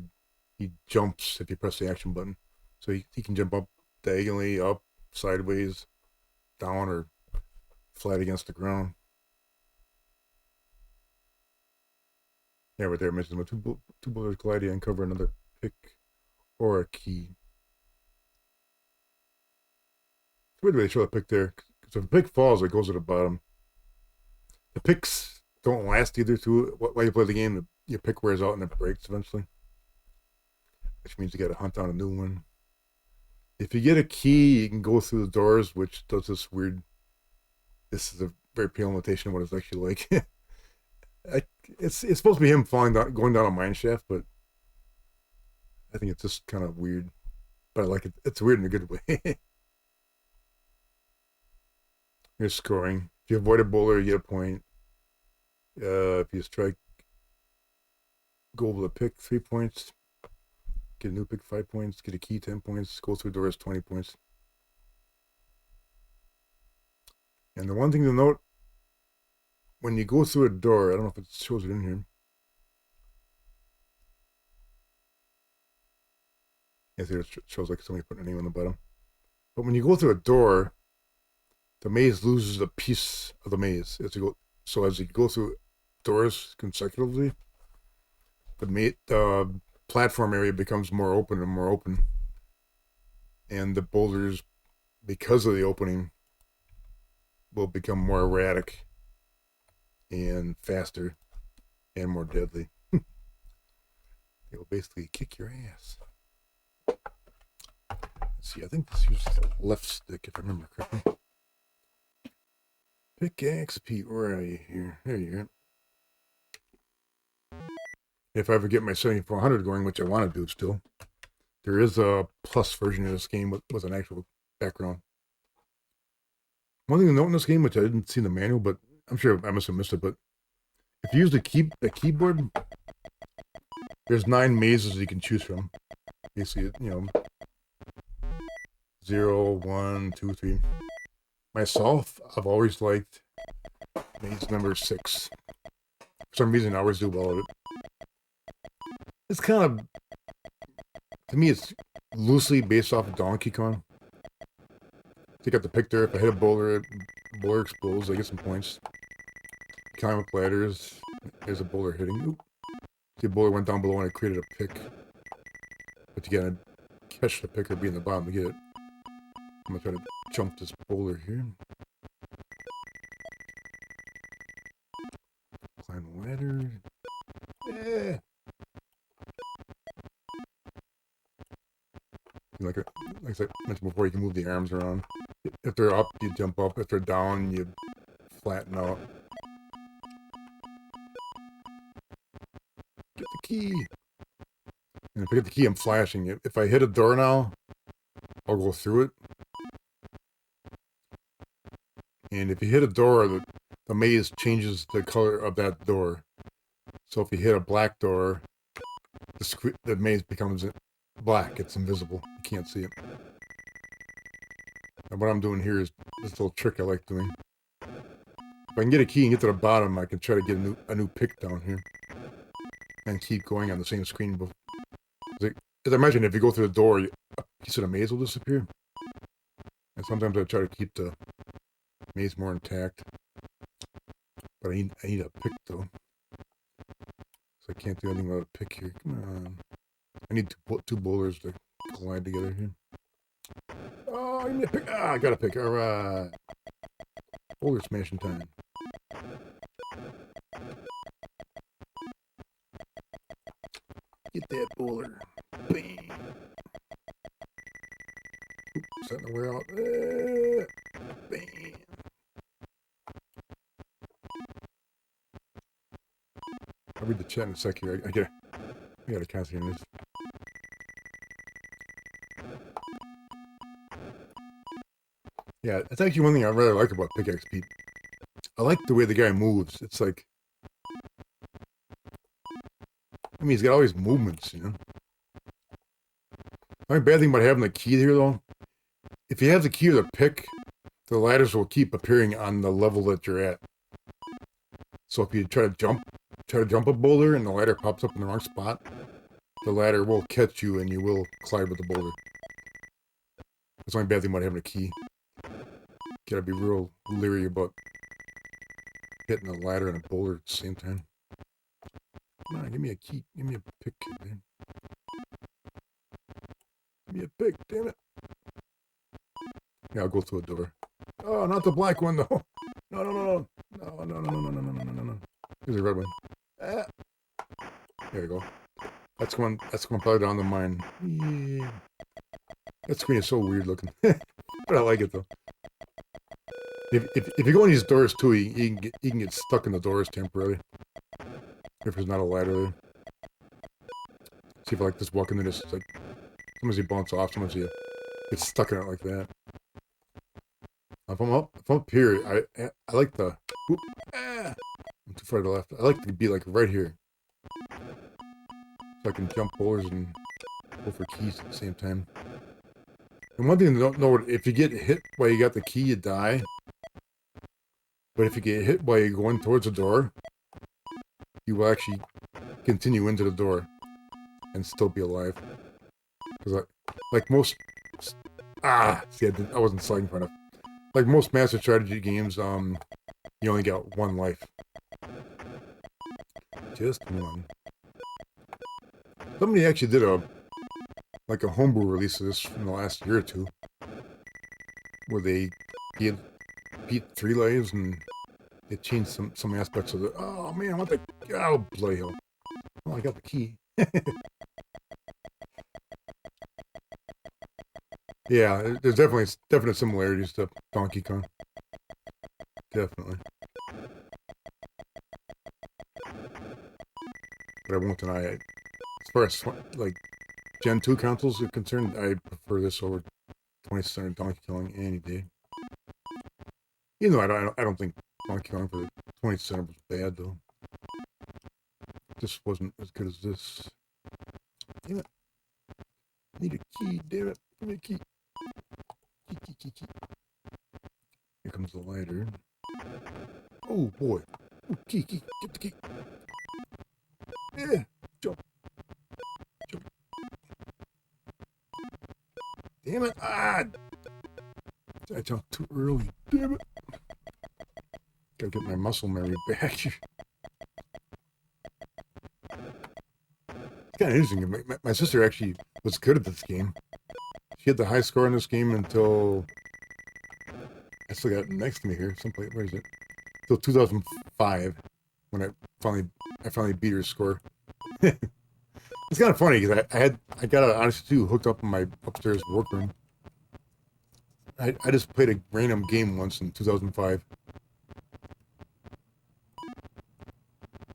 he jumps if you press the action button. So he can jump up diagonally, up, sideways, down, or flat against the ground. Yeah, right there, I mentioned when two bowlers collide, you uncover another pick or a key. It's weird the way they show the pick there. So if the pick falls, it goes to the bottom. The picks don't last either, too. While you play the game, your pick wears out and it breaks eventually. Which means you gotta hunt down a new one. If you get a key, you can go through the doors, which does this weird. This is a very pale imitation of what it's actually like. It's supposed to be him falling down, going down a mine shaft, but I think it's just kind of weird. But I like it. It's weird in a good way. You're scoring. If you avoid a bowler, you get a point. If you strike, go over the pick, 3 points. Get a new pick, 5 points. Get a key, 10 points. Go through doors, 20 points. And the one thing to note, when you go through a door, I don't know if it shows it in here. As it shows like somebody putting a name on the bottom. But when you go through a door, the maze loses a piece of the maze as you go. So as you go through doors consecutively, the platform area becomes more open and more open, and the boulders, because of the opening, will become more erratic and faster and more deadly. They will basically kick your ass. Let's see, I think this uses the left stick if I remember correctly. Pickaxe Pete, where are you here? There you are. If I ever get my 7400 going, which I want to do still, there is a plus version of this game with an actual background. One thing to note in this game, which I didn't see in the manual, but I'm sure I must have missed it, but if you use the keyboard, there's 9 mazes you can choose from. Basically, 0, 1, 2, 3. Myself, I've always liked maze number 6. For some reason, I always do well at it. It's kind of, to me, it's loosely based off of Donkey Kong. Take out the pick there. If I hit a boulder explodes. I get some points. Climb up ladders. There's a boulder hitting. Oop. See, a boulder went down below and it created a pick. But you gotta catch the pick or be in the bottom to get it. I'm gonna try to jump this boulder here. Climb the ladder. Yeah. Like I mentioned before, you can move the arms around. If they're up, you jump up. If they're down, you flatten out. Get the key. And if I get the key, I'm flashing it. If I hit a door now, I'll go through it. And if you hit a door, the maze changes the color of that door. So if you hit a black door, the maze becomes black. It's invisible. You can't see it. And what I'm doing here is this little trick I like doing. If I can get a key and get to the bottom, I can try to get a new pick down here. And keep going on the same screen. As I mentioned, if you go through the door, a piece of the maze will disappear. And sometimes I try to keep the maze more intact. But I need a pick though. So I can't do anything without a pick here. Come on. I need two boulders to collide together here. Oh, give me a pick. Ah, I got a pick. Alright. Boulder smashing time. Get that boulder. Bam. Oops, starting to wear out. Bam. I'll read the chat in a sec here. I gotta concentrate on this. Yeah, it's actually one thing I really like about Pickaxe Pete. I like the way the guy moves. It's like, I mean, he's got all these movements, you know. The only bad thing about having the key here, though, if you have the key or the pick, the ladders will keep appearing on the level that you're at. So if you try to jump a boulder and the ladder pops up in the wrong spot, the ladder will catch you and you will collide with the boulder. That's the only bad thing about having a key. Gotta be real leery about hitting a ladder and a boulder at the same time. Come on, give me a key. Give me a pick, man. Give me a pick, damn it. Yeah, I'll go through a door. Oh, not the black one, though. No. No. Here's a red one. Ah. There you go. That's one probably down the mine. Yeah. That screen is so weird looking. But I like it, though. If you go in these doors, too, you can get stuck in the doors temporarily. If there's not a ladder there. See if I like this walking in this, it's like, sometimes you bounce off, sometimes you get stuck in it like that. If I'm up here, I like the, whoop, I'm too far to the left. I like to be like right here. So I can jump boulders and go for keys at the same time. And one thing to know, if you get hit while you got the key, you die. But if you get hit while you're going towards the door, you will actually continue into the door and still be alive. Because like most, see, I wasn't sliding far enough. Like most master strategy games, you only got one life. Just one. Somebody actually did a homebrew release of this in the last year or two, where they beat 3 lives and they changed some aspects of it. Oh man, I want the bloody hell! Oh, I got the key. Yeah, there's definite similarities to Donkey Kong. Definitely. But I won't deny it. As far as like Gen 2 consoles are concerned, I prefer this over 20th Donkey Kong any day. Even though I don't think Donkey Kong for the 20th was bad though. This wasn't as good as this. Damn it! Need a key. Damn it! Give me a key. Key. Here comes the lighter. Oh boy! Ooh, key! Get the key! Yeah! Jump! Damn it! I jumped too early. Damn it! Gotta get my muscle memory back. It's kind of interesting. My sister actually was good at this game. She had the high score in this game until I still got it next to me here. Someplace, where is it? Till 2005, when I finally beat her score. It's kind of funny because I got an Odyssey2 hooked up in my upstairs workroom. I just played a random game once in 2005,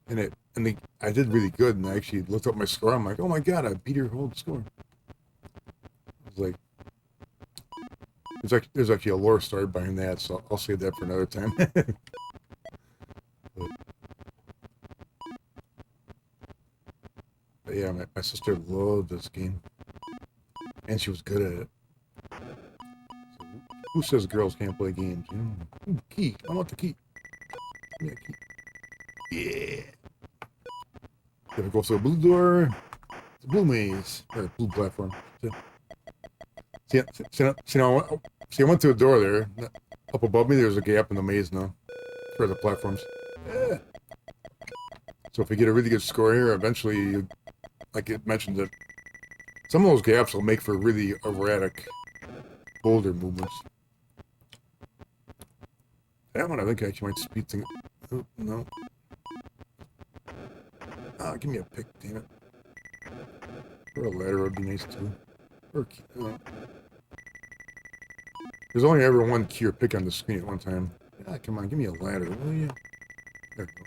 and I did really good. And I actually looked up my score. I'm like, oh my god, I beat her whole score. I was like, there's actually a lore story behind that, so I'll save that for another time. But yeah, my sister loved this game, and she was good at it. So who says girls can't play games? Ooh, key. I want the key. Yeah, key. Yeah. Gotta go through the blue door. The blue maze. Or blue platform. See, I went through a door there. Up above me, there's a gap in the maze now. For the platforms. Yeah. So if you get a really good score here, eventually, like it mentioned, that some of those gaps will make for really erratic boulder movements. That one I think actually might speed things. Oh, no. Ah, give me a pick, damn it. Or a ladder would be nice too. Or there's only ever one key or pick on the screen at one time. Ah, come on, give me a ladder, will you? There we go.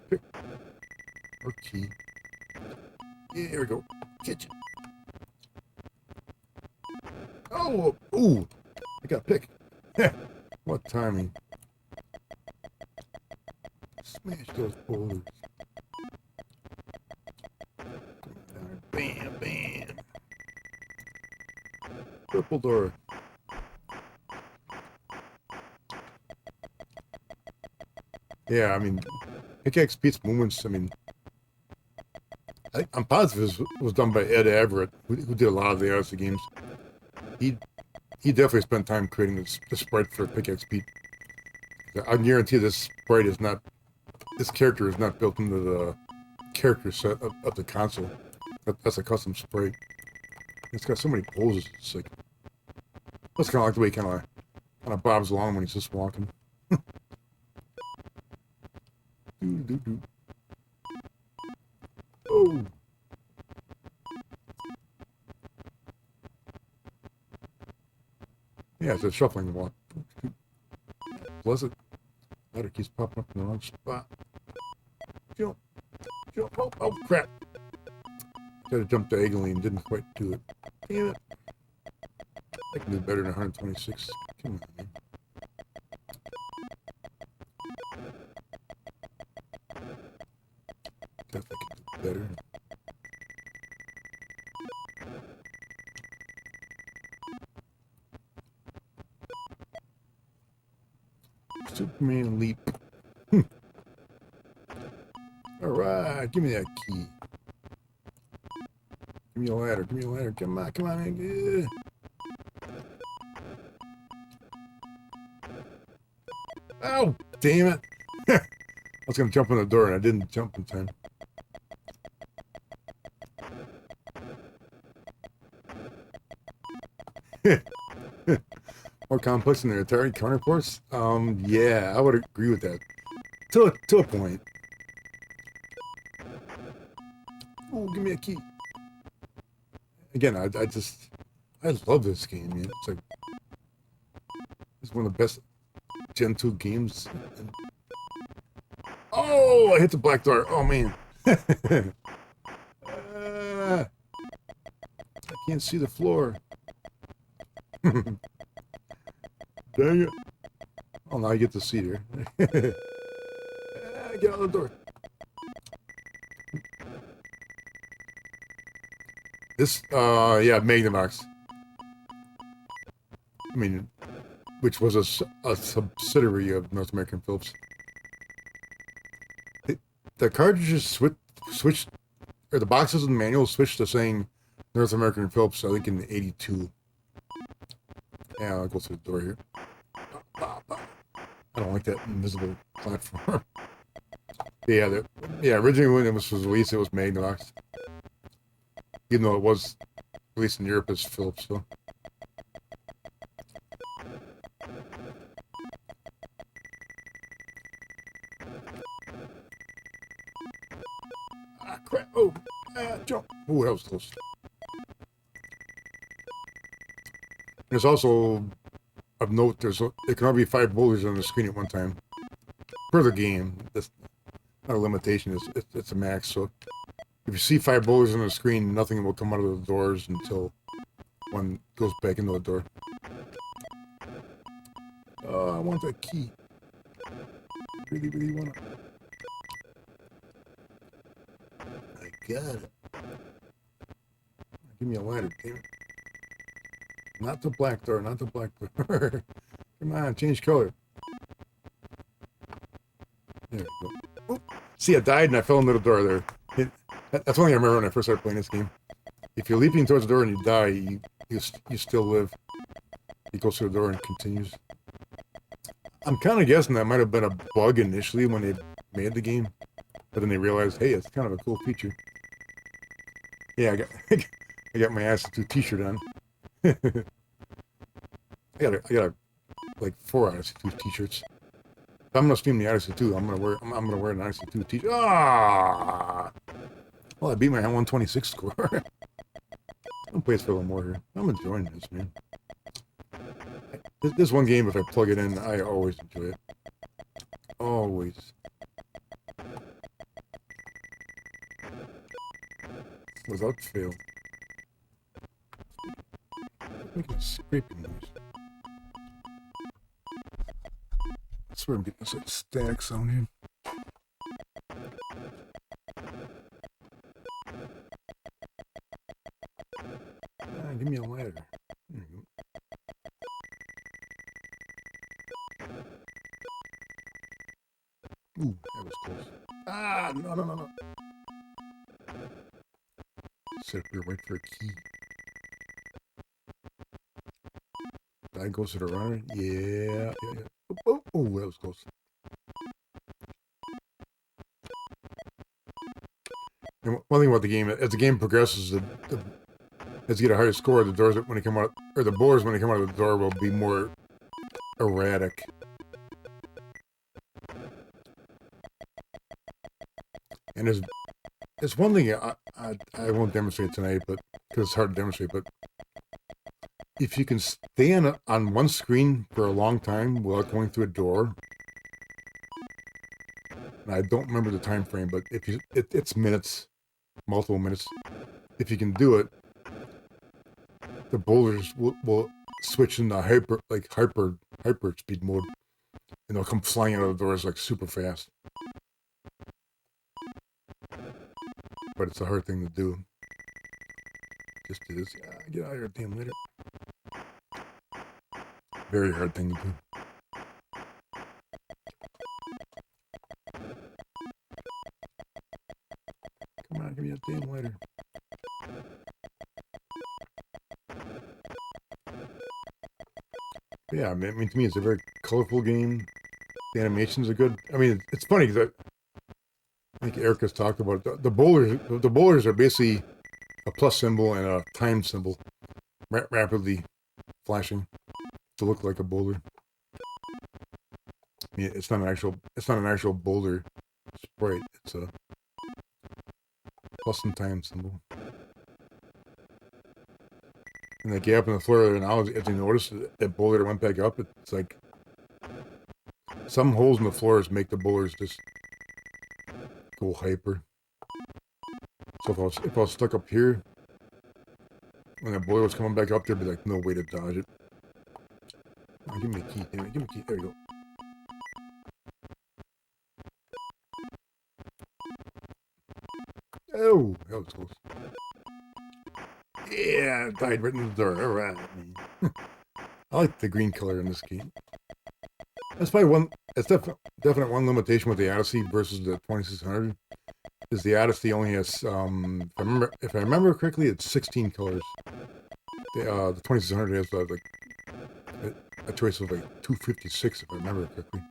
Pick. Or key. Yeah, there we go. Kitchen. Oh, ooh. I got a pick. What timing. Smash those boulders. Bam, bam. Purple door. Yeah, I mean, pickaxe Pete's movements, I mean, I'm positive this was done by Ed Everett, who did a lot of the Odyssey games. He definitely spent time creating the sprite for Pickaxe Pete. I guarantee this character is not built into the character set of the console. That's a custom sprite. It's got so many poses. It's like, that's kind of like the way he kind of bobs along when he's just walking. Oh. Yeah, it's a shuffling walk. Bless it. Letter keeps popping up in the wrong spot. Jump. Oh, crap. Tried to jump diagonally and didn't quite do it. Damn it. I can do better than 126. Come on, man. Definitely can do better. Superman leap. Alright, give me that key. Give me a ladder. Give me a ladder. Come on, man. Oh, damn it. I was going to jump on the door and I didn't jump in time. More complex than the Atari counterparts? Yeah, I would agree with that. To a point. Oh, give me a key. Again, I love this game, man. It's one of the best Gen 2 games. Oh, I hit the black door. Oh, man. I can't see the floor. Dang it. Oh, now I get to see her. Get out of the door. This, yeah, Magnavox. I mean, which was a subsidiary of North American Philips. The cartridges switched, or the boxes and the manuals switched to saying North American Philips, I think in '82. Yeah, I'll go through the door here. I don't like that invisible platform. Yeah, originally when it was released, it was Magnavox. Even though it was released in Europe as Philips, so. Ah, crap. Oh, jump. Oh, that was close. There's also, of note, there can only be 5 boulders on the screen at one time. Per the game. That's not a limitation, it's a max, so if you see 5 boulders on the screen, nothing will come out of the doors until one goes back into the door. Oh, I want that key. Really, really want it. I got it. Give me a ladder, damn it. Not the black door, not the black door. Come on, change color. There we go. Oop. See, I died and I fell into the door there. That's one thing I remember when I first started playing this game. If you're leaping towards the door and you die, you still live. He goes through the door and continues. I'm kind of guessing that might have been a bug initially when they made the game, but then they realized, hey, it's kind of a cool feature. Yeah, I got my Odyssey2 T-shirt on. I got like 4 Odyssey2 T-shirts. If I'm gonna stream the Odyssey2, I'm gonna wear an Odyssey2 T-shirt. Ah! Well, I beat my 126 score. I'll play this for a little more here. I'm enjoying this, man. This one game, if I plug it in, I always enjoy it. Always. Without fail. Making a scraping noise. I swear I'm getting this like static sound here. Give me a ladder. There you go. Ooh, that was close. Ah, no. Sit up here, wait for a key. That goes to the runner. Yeah. Oh, that was close. And one thing about the game, as the game progresses, as you get a higher score, the doors when they come out, or the boulders when they come out of the door will be more erratic. And there's one thing I won't demonstrate tonight, but because it's hard to demonstrate, but if you can stay on one screen for a long time without going through a door, and I don't remember the time frame, but if it's minutes, multiple minutes. If you can do it, the boulders will switch into hyper speed mode, and they'll come flying out of the doors like super fast. But it's a hard thing to do. Just is. Get out of here, damn later. Very hard thing to do. Come on, give me a damn lighter. But yeah, I mean, to me, it's a very colorful game. The animations are good. I mean, it's funny because I think Erica's talked about it. The bowlers. The bowlers are basically a plus symbol and a time symbol, rapidly flashing to look like a boulder. I mean, it's not an actual. It's not an actual boulder sprite. It's a plus and time symbol. And the gap in the floor now, as you notice, that boulder that went back up, it's like some holes in the floors make the boulders just go hyper. So if I was stuck up here, when that boulder was coming back up, there'd be like no way to dodge it. Oh, give me a key, damn it, give me a key. There you go. Oh, that was close. Yeah, died right in the door. All right. I like the green color in this game. That's probably one. It's definite one limitation with the Odyssey versus the 2600. Is the Odyssey only has if I remember correctly, it's 16 colors. The 2600 has like a choice of like 256 if I remember correctly.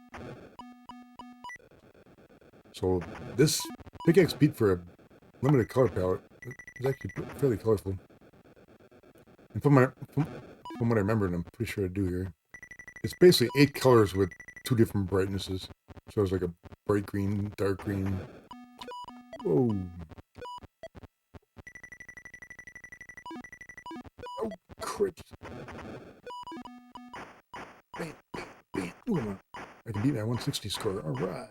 So this pickaxe beat for a limited color palette is actually fairly colorful. And from what I remember, and I'm pretty sure I do here, it's basically 8 colors with 2 different brightnesses. So it's like a bright green, dark green. Oh. Oh, crit. Bam, bam, bam. Ooh, I can beat my 160 score. All right.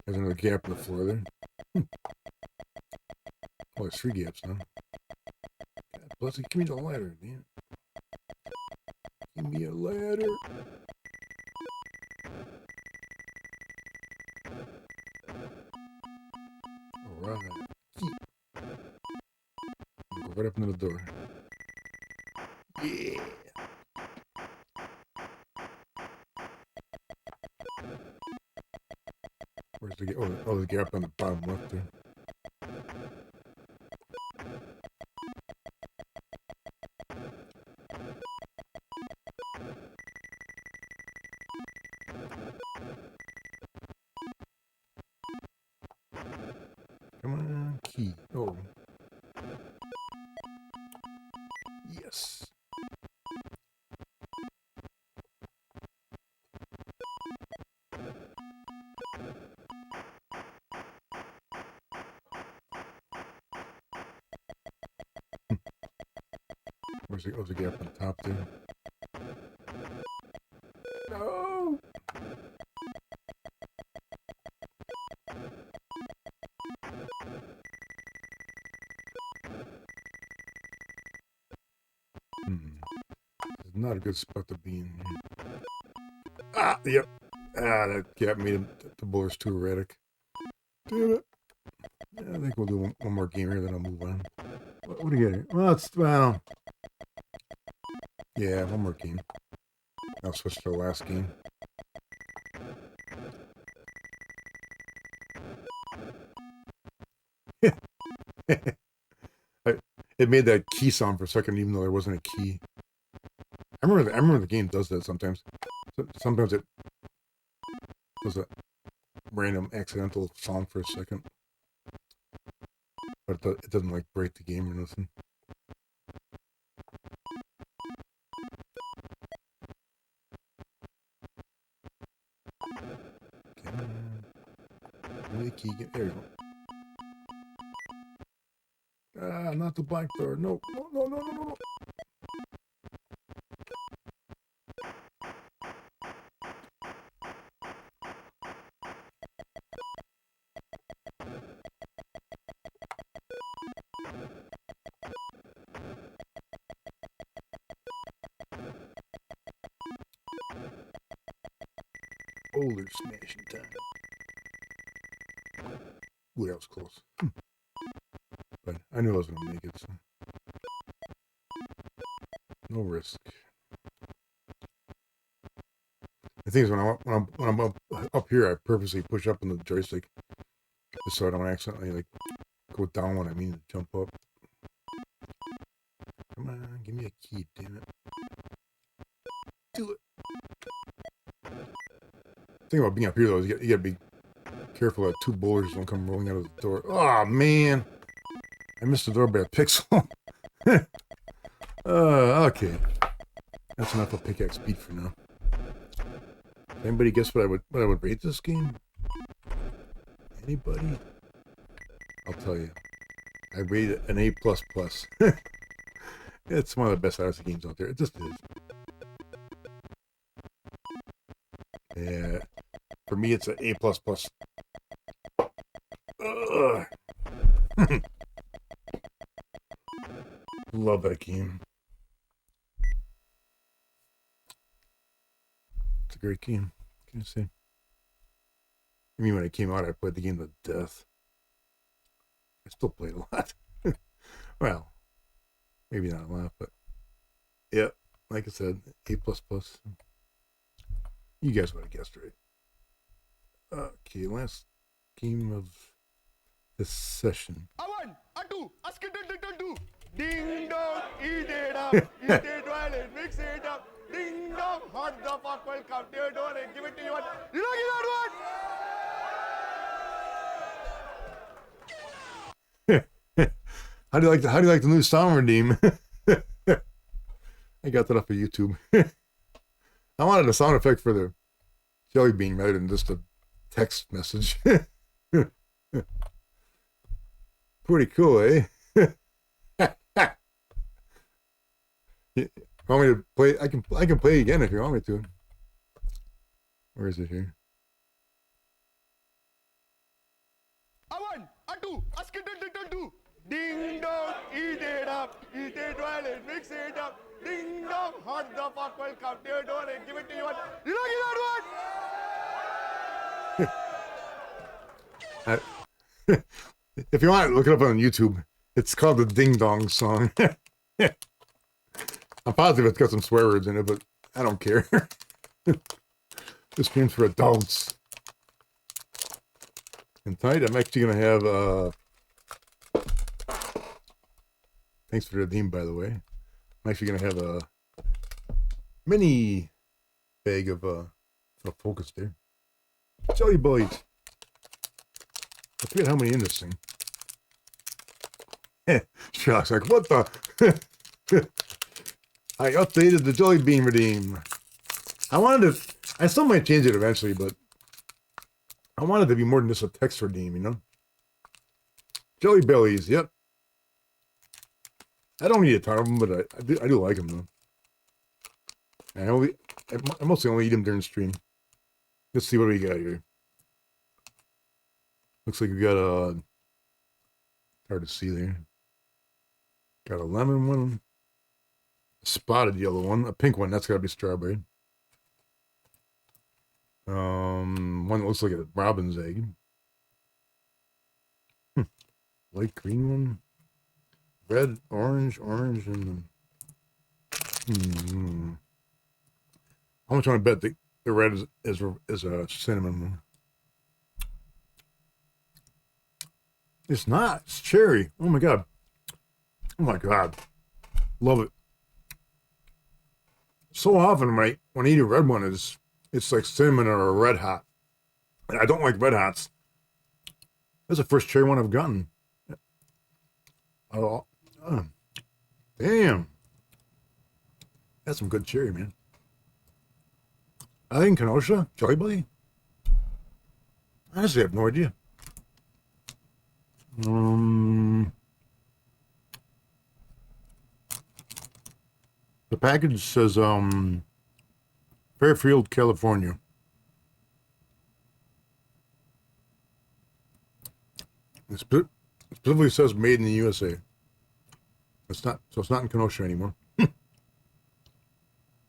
There's another gap in the floor there. Oh, there's 3 gaps now. God bless it. Give me the ladder, man. Give me a ladder. Alright. Go right up into the door. Yeah. Where's the gap? Oh, the gap on the bottom left there. Come on, key. Oh. Yes. Where's the gap on the top there? No! It's not a good spot to be in here. Ah, yep. Ah, that gap made the bowlers too erratic. Damn it. Yeah, I think we'll do one more game here, then I'll move on. What do you get here? Well, yeah, one more game. I'll switch to the last game. It made that key sound for a second, even though there wasn't a key. I remember the game does that sometimes. Sometimes it does a random accidental sound for a second, but it doesn't like break the game or nothing. Give me the key. There you go. Ah, not the black door. No, no, no, no, no, no. Boulder smashing time. Ooh, that was close. But I knew I was going to make it, so. No risk. The thing is, when I'm up here, I purposely push up on the joystick just so I don't accidentally like go down when I mean to jump up. Come on, give me a key, damn it. do it. The thing about being up here, though, is you gotta be careful that 2 boulders don't come rolling out of the door. Oh, man. I missed the door by a pixel. Okay. That's enough of pickaxe speed for now. Anybody guess what I would rate this game? Anybody? I'll tell you. I rate it an A++. It's one of the best Odyssey games out there. It just is. Yeah. For me, it's an A++. Love that game. It's a great game. What can I say? I mean, when it came out, I played the game to death. I still play it a lot. Well, maybe not a lot, but yeah, like I said, A++. You guys would have guessed right. Okay, last game of this session. A one, a two, a skittle diddle do. Ding dong, eat it up, eat it well and mix it up. Ding dong, hot the fuck will come to your door and give it to you. You don't get that one? How do you like the new sound redeem? I got that off of YouTube. I wanted a sound effect for the jelly bean rather than just a text message. Pretty cool, eh? Want me to play? I can play again if you want me to. Where is it here? A one, a two, a skittle diddle do. Ding dong, eat it up, eat it well and mix it up. Ding dong, hot the fuck will come to your door and give it to you. You don't get that one? If you want, look it up on YouTube. It's called the Ding Dong Song. I'm positive it's got some swear words in it, but I don't care. This game's for adults. And tonight I'm actually going to have, thanks for the redeem, by the way. I'm actually going to have a mini bag of, focus there. Jelly Boys. I forget how many in this thing. Shucks, like, what the? I updated the Jelly Bean redeem. I still might change it eventually, but I wanted to be more than just a text redeem, you know? Jelly Bellies, yep. I don't eat a ton of them, but I do like them, though. I mostly only eat them during stream. Let's see what we got here. Looks like we got a, hard to see there. Got a lemon one, a spotted yellow one, a pink one. That's got to be strawberry. One that looks like a robin's egg. Light green one. Red, orange, and how much want to bet the red is a cinnamon one? It's not. It's cherry. Oh my god. Oh my god. Love it. So often when I eat a red one, it's like cinnamon or a red hot. And I don't like red hots. That's the first cherry one I've gotten. Oh, damn. That's some good cherry, man. I think Kenosha, Jelly Belly. Honestly, I have no idea. The package says Fairfield, California. It specifically says made in the USA. It's not in Kenosha anymore. I'll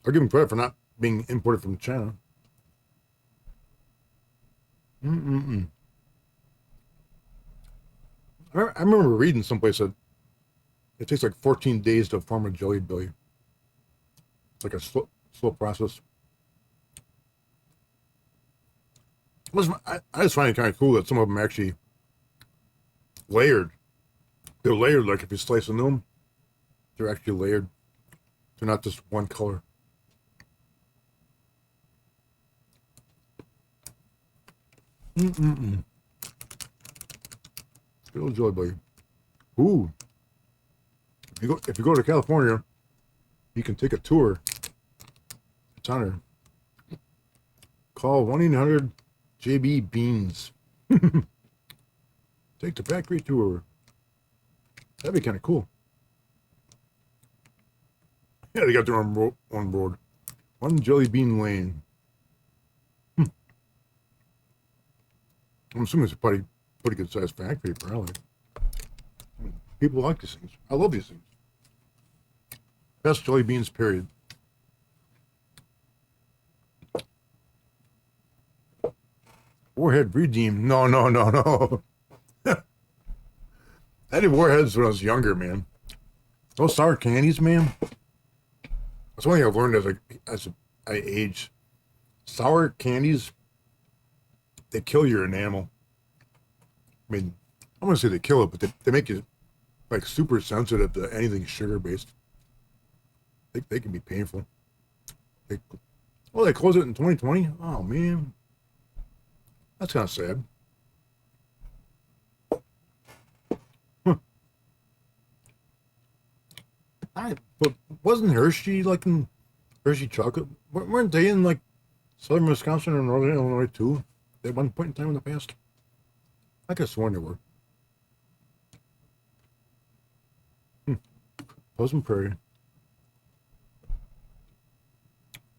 give them credit for not being imported from China. I remember reading someplace that it takes like 14 days to form a Jelly Belly. It's like a slow process. I just find it kind of cool that some of them are actually layered. They're layered, like if you slice them, they're actually layered. They're not just one color. Good old Jelly Belly. Ooh. If you go to California, you can take a tour. It's on her. Call 1-800-JB-BEANS. Take the factory tour. That'd be kind of cool. Yeah, they got their own on board. One Jelly Bean Lane. I'm assuming it's a pretty good sized factory, probably. People like these things. I love these things. Best jelly beans, period. Warhead redeemed. No. I did warheads when I was younger, man. Those sour candies, man. That's one thing I've learned as I age. Sour candies, they kill your enamel. I mean, I'm gonna say they kill it, but they make you like super sensitive to anything sugar based. They can be painful. They closed it in 2020. Oh man, that's kind of sad. But wasn't Hershey like in Hershey chocolate? Weren't they in like southern Wisconsin or northern Illinois too? At one point in time in the past, I could have sworn they were. Pleasant Prairie.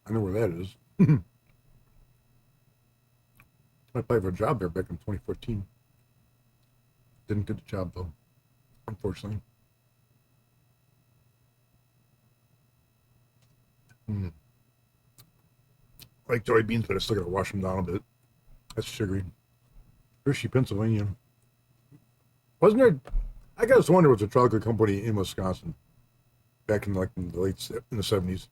I know where that is. I applied for a job there back in 2014. Didn't get the job though, unfortunately. I like jelly beans, but I still gotta wash them down a bit. That's sugary. Hershey, Pennsylvania. Wasn't there? I gotta wonder was a chocolate company in Wisconsin back in the late in the 70s.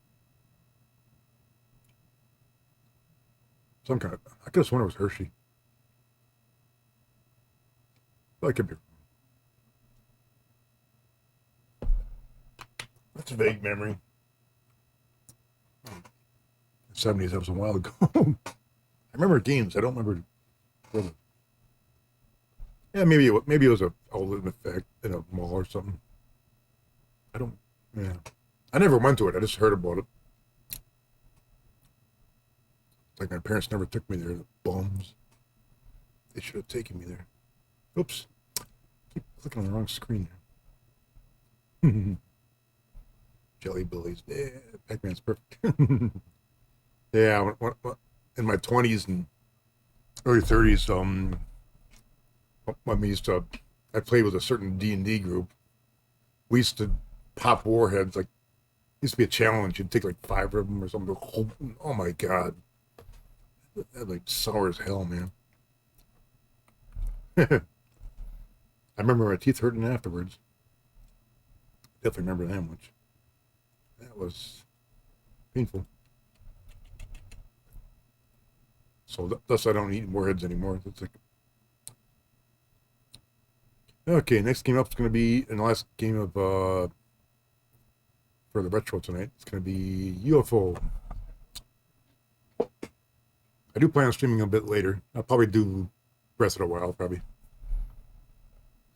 Some kind of. I could have sworn it was Hershey. That could be. That's a vague memory. 70s, that was a while ago. I remember games. I don't remember. Yeah, maybe it was a outlet effect in a mall or something. I don't. Yeah, I never went to it. I just heard about it. Like my parents never took me there. The bums. They should have taken me there. Oops. Keep clicking on the wrong screen there. Jelly Billies. Yeah, Pac-Man's perfect. Yeah, in my 20s and early 30s, when we used to, I played with a certain D&D group. We used to pop warheads. Like, it used to be a challenge. You'd take like 5 of them or something. Oh my God. That like sour as hell, man. I remember my teeth hurting afterwards. Definitely remember that much. That was painful. So thus I don't eat warheads anymore. It's like, okay, next game up is going to be, in the last game of for the retro tonight, it's going to be UFO. I do plan on streaming a bit later. I'll probably do Breath of the Wild, probably.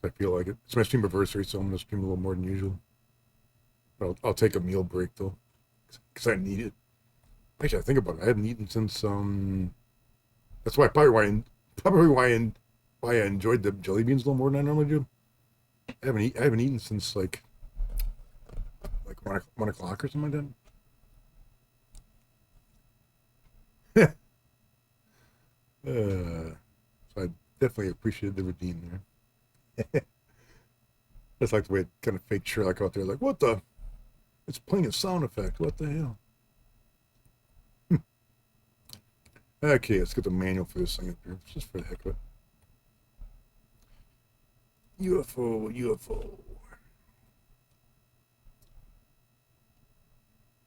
I feel like it. It's my stream anniversary, so I'm going to stream a little more than usual. But I'll take a meal break, though, because I need it. Actually, I think about it. I haven't eaten since, that's why why I enjoyed the jelly beans a little more than I normally do. I haven't eaten since like 1 o'clock or something like that. So I definitely appreciated the redeem there. That's like the way it kind of fake Sherlock out there, like, what the? It's playing a sound effect. What the hell? Okay, let's get the manual for this thing up here, just for the heck of it. UFO.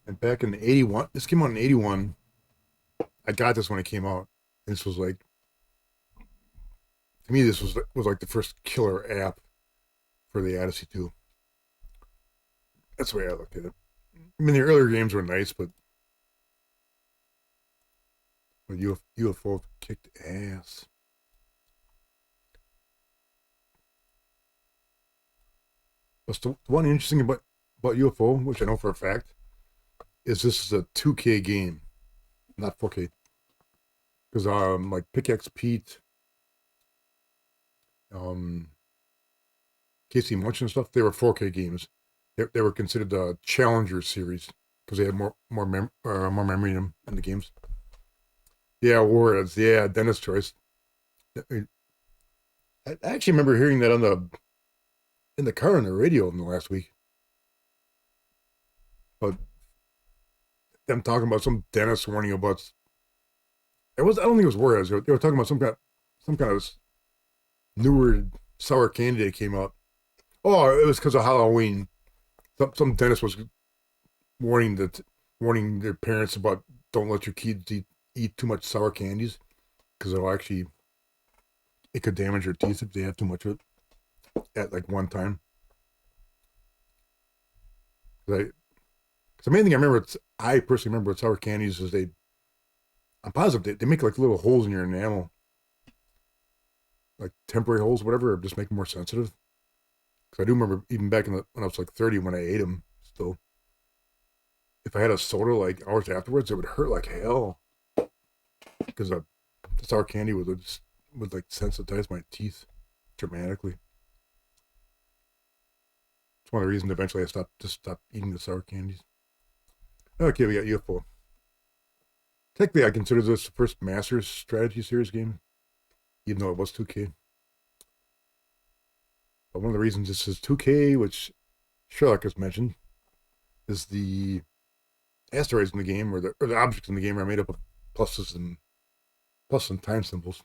And back in 81, this came out in 81. I got this when it came out. This was like, to me, this was like the first killer app for the Odyssey2. That's the way I looked at it. I mean, the earlier games were nice, but UFO kicked ass. But the one interesting about UFO, which I know for a fact, is this is a 2K game, not 4K. Because like Pickaxe Pete, Casey Munchkin and stuff, they were 4K games. They were considered the Challenger series because they had more memory in them in the games. Yeah, Warheads. Yeah, Dennis Choice. I actually remember hearing that in the car on the radio in the last week. But them talking about some Dennis warning about I don't think it was Warheads. They were talking about some kind of newer sour candy that came out. Oh, it was because of Halloween. Some dentist was warning their parents about don't let your kids eat too much sour candies because it could damage their teeth if they have too much of it at like one time. The main thing I personally remember with sour candies is I'm positive they make like little holes in your enamel, like temporary holes, whatever, just make them more sensitive. Because I do remember even back when I was like 30 when I ate them, still, if I had a soda like hours afterwards, it would hurt like hell. Because the sour candy would like sensitize my teeth dramatically. It's one of the reasons eventually I stopped eating the sour candies. Okay, we got UFO. Technically, I consider this the first Masters strategy series game, even though it was 2K. But one of the reasons this is 2K, which Sherlock has mentioned, is the asteroids in the game, or the objects in the game are made up of plus and time symbols.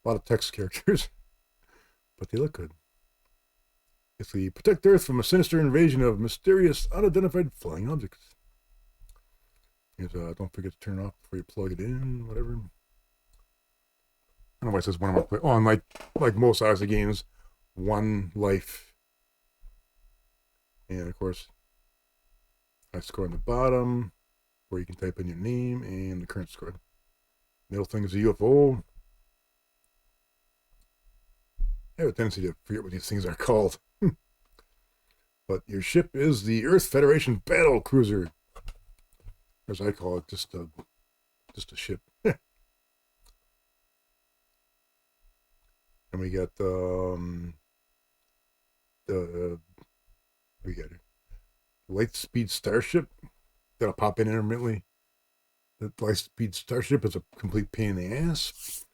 A lot of text characters, but they look good. It's the protect Earth from a sinister invasion of mysterious, unidentified flying objects. Don't forget to turn it off before you plug it in, whatever. I don't know why it says one more play. Oh, and like most Odyssey games, one life. And of course, I score on the bottom, where you can type in your name and the current score. Middle thing is a UFO. I have a tendency to forget what these things are called. But your ship is the Earth Federation Battle Cruiser. As I call it, just a ship. And we got we got it. Lightspeed Starship that'll pop in intermittently. The Lightspeed Starship is a complete pain in the ass,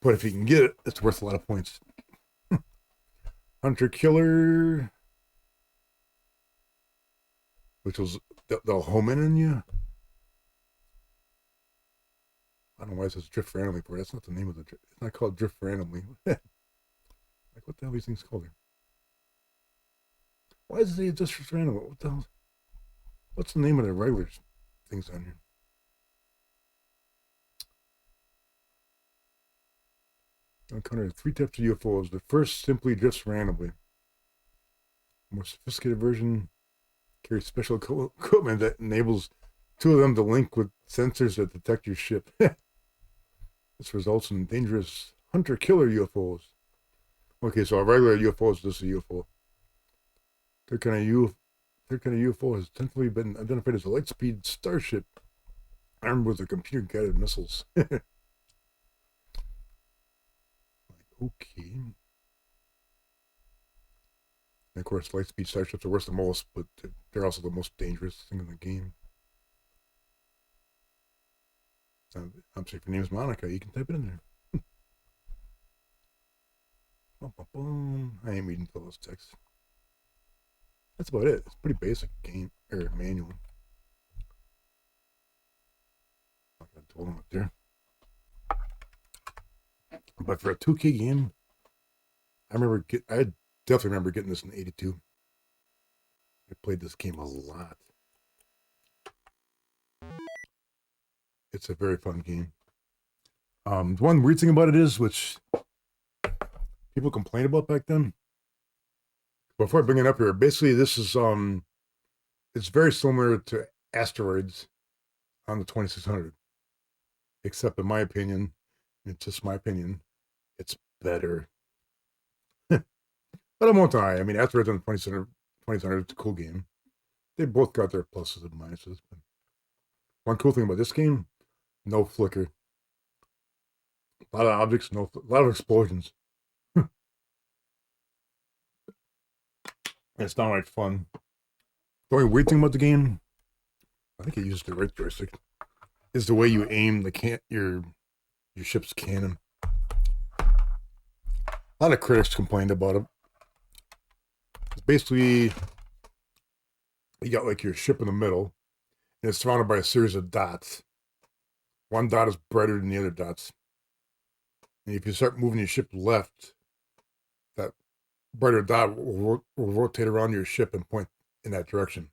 but if you can get it, it's worth a lot of points. Hunter Killer, which was they'll home in on you. I don't know why it says drift randomly for it. That's not the name of the drift. It's not called drift randomly. Like, what the hell are these things called here? Why does it say just randomly? What the hell? What's the name of the regular things on here? I encountered 3 types of UFOs. The first simply drifts randomly. The more sophisticated version carries special equipment that enables 2 of them to link with sensors that detect your ship. This results in dangerous hunter-killer UFOs. Okay, so a regular UFO is just a UFO. Third kind of UFO has tentatively been identified as a Lightspeed Starship armed with computer-guided missiles. Okay. And of course, Lightspeed Starships are worse than most, but they're also the most dangerous thing in the game. I'm sorry, if your name is Monica, you can type it in there. I ain't reading all those texts. That's about it. It's a pretty basic game, or manual. I told him up there. But for a 2K game, I definitely remember getting this in '82. I played this game a lot. It's a very fun game. One weird thing about it is, which people complained about back then. Before I bring it up here, basically this is it's very similar to Asteroids on the 2600, except in my opinion, it's just my opinion, it's better. But I won't lie. I mean, after it's on 20 center, it's a cool game. They both got their pluses and minuses. But one cool thing about this game, no flicker. A lot of objects, a lot of explosions. It's downright fun. The only weird thing about the game, I think it uses the right joystick, is the way you aim your ship's cannon. A lot of critics complained about it. It's basically, you got like your ship in the middle, and it's surrounded by a series of dots. One dot is brighter than the other dots. And if you start moving your ship left, that brighter dot will rotate around your ship and point in that direction.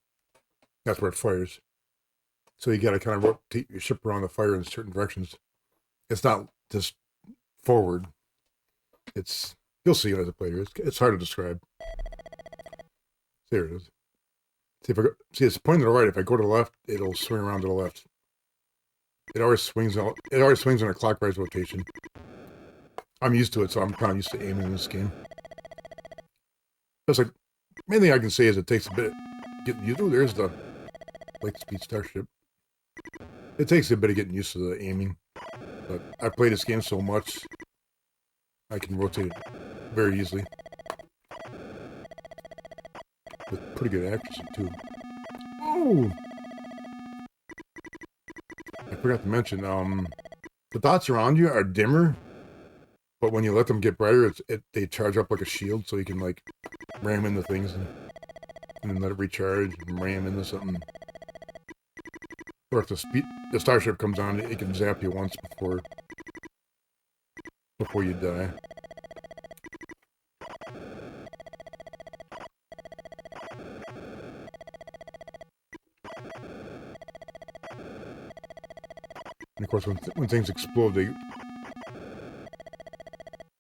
That's where it fires. So you got to kind of rotate your ship around the fire in certain directions. It's not just forward. You'll see it as a player. It's hard to describe. There it is. See, it's pointing to the right. If I go to the left, it'll swing around to the left. It always swings in a clockwise rotation. I'm used to it, so I'm kind of used to aiming in this game. That's like, main thing I can say is it takes a bit getting used to. There's the Lightspeed Starship. It takes a bit of getting used to the aiming, but I play this game so much, I can rotate it very easily. With pretty good accuracy, too. Oh! I forgot to mention, the dots around you are dimmer, but when you let them get brighter, they charge up like a shield, so you can, like, ram into things and then let it recharge and ram into something. Or if the starship comes on, it can zap you once before you die. And of course, when things explode,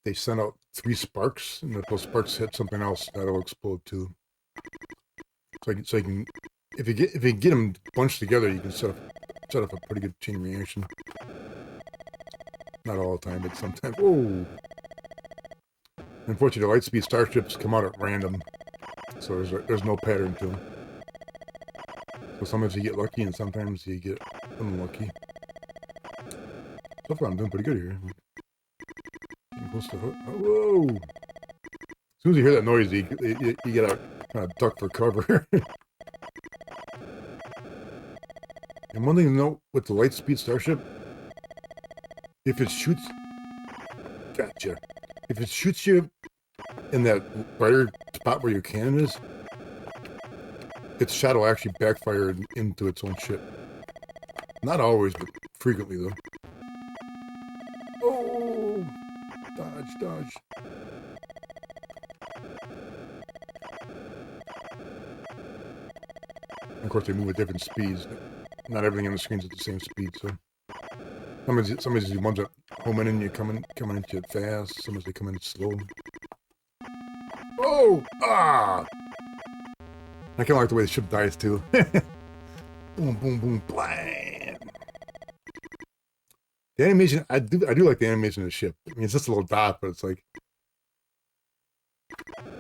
they send out 3 sparks, and if those sparks hit something else, that'll explode too. So you can, if you get them bunched together, you can set up a pretty good chain reaction. Not all the time, but sometimes. Oh! Unfortunately, the Lightspeed Starships come out at random, so there's no pattern to them. So sometimes you get lucky, and sometimes you get unlucky. So far, I'm doing pretty good here. Getting close to whoa! As soon as you hear that noise, you gotta kind of duck for cover. And one thing to note with the Lightspeed Starship, if it shoots you in that brighter spot where your cannon is, its shot will actually backfire into its own ship. Not always, but frequently though. Oh! Dodge. And of course, they move at different speeds. Not everything on the screen's at the same speed, so sometimes the ones that home in and you're coming into it fast, sometimes they come in slow. Oh! Ah! I kinda like the way the ship dies too. Boom, boom, boom, blam! The animation, I do like the animation of the ship. I mean, it's just a little dot, but it's like,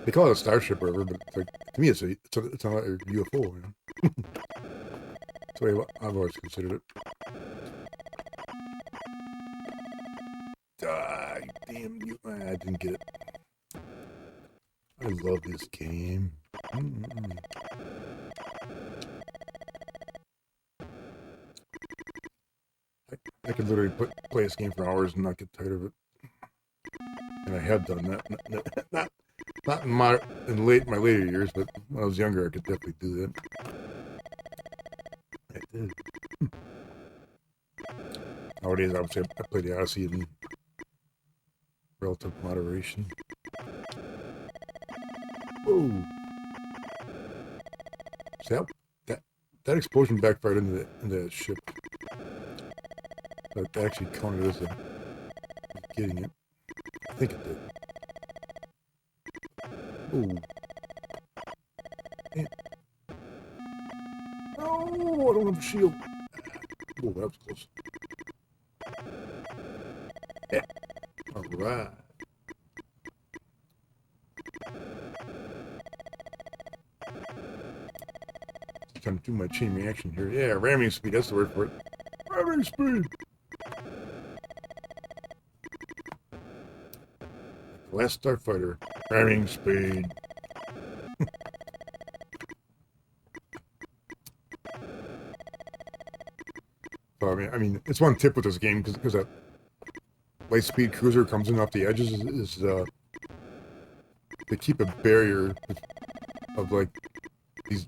they call it a starship or whatever, but it's like, to me, it's a UFO, you know? That's the way I've always considered it. Damn you! I didn't get it. I love this game. I could literally play this game for hours and not get tired of it. And I have done that. Not in my later years, but when I was younger, I could definitely do that. I did. Nowadays, I would say I play the Odyssey in relative moderation. Whoa! See that explosion backfired into the ship. That actually counted as getting it. I think it did. Ooh. Man. Oh, I don't have a shield. Oh, that was close. Yeah. Alright. trying to do my chain reaction here. Yeah, ramming speed, that's the word for it. Ramming speed! Last Starfighter. Ramming speed. So, I mean, it's one tip with this game, because that light speed cruiser comes in off the edges, they keep a barrier of, like, these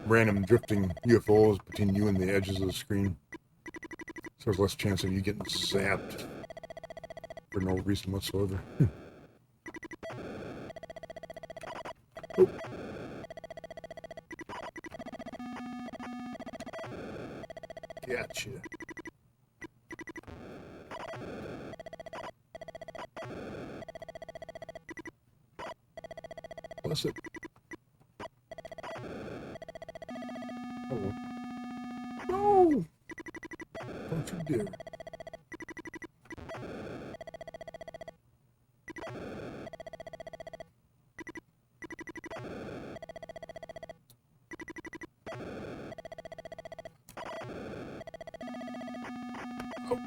random drifting UFOs between you and the edges of the screen. So there's less chance of you getting zapped for no reason whatsoever. Oh. Gotcha. Bless it. Oh. No! Don't you dare.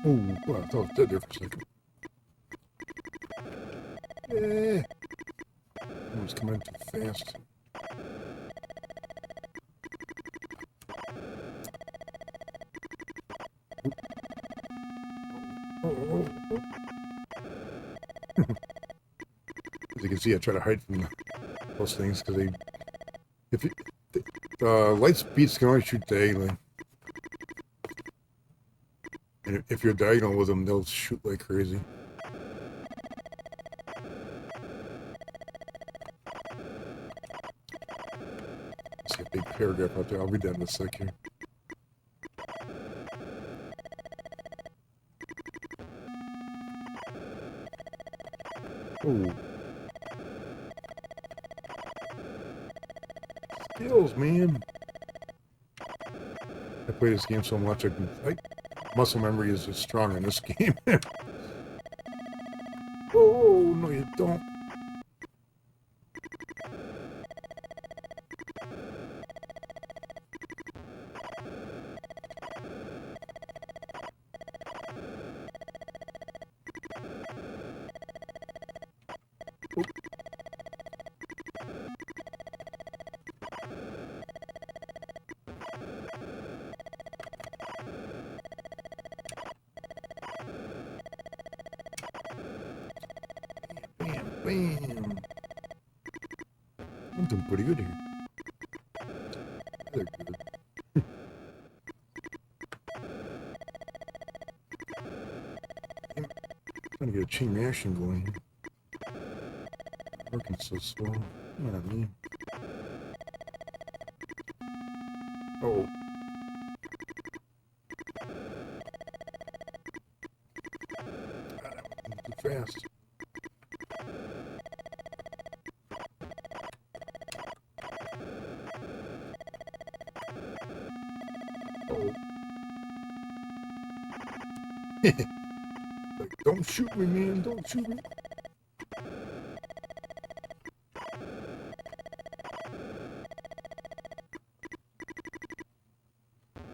Oh, well, I thought it was dead there for a second. Yeah. It was coming too fast. As you can see, I try to hide from those things because light speeds can only shoot diagonally. And if you're diagonal with them, they'll shoot like crazy. See a big paragraph out there. I'll read that in a sec here. Oh. Skills, man. I play this game so much, muscle memory is just strong in this game. Oh, no you don't. Oh. Bam. I'm doing pretty good here. They're good. I'm trying to get a chain reaction going here. Working so slow. You know what I mean? Oh. Too fast. Oh. Like, don't shoot me, man. Don't shoot me.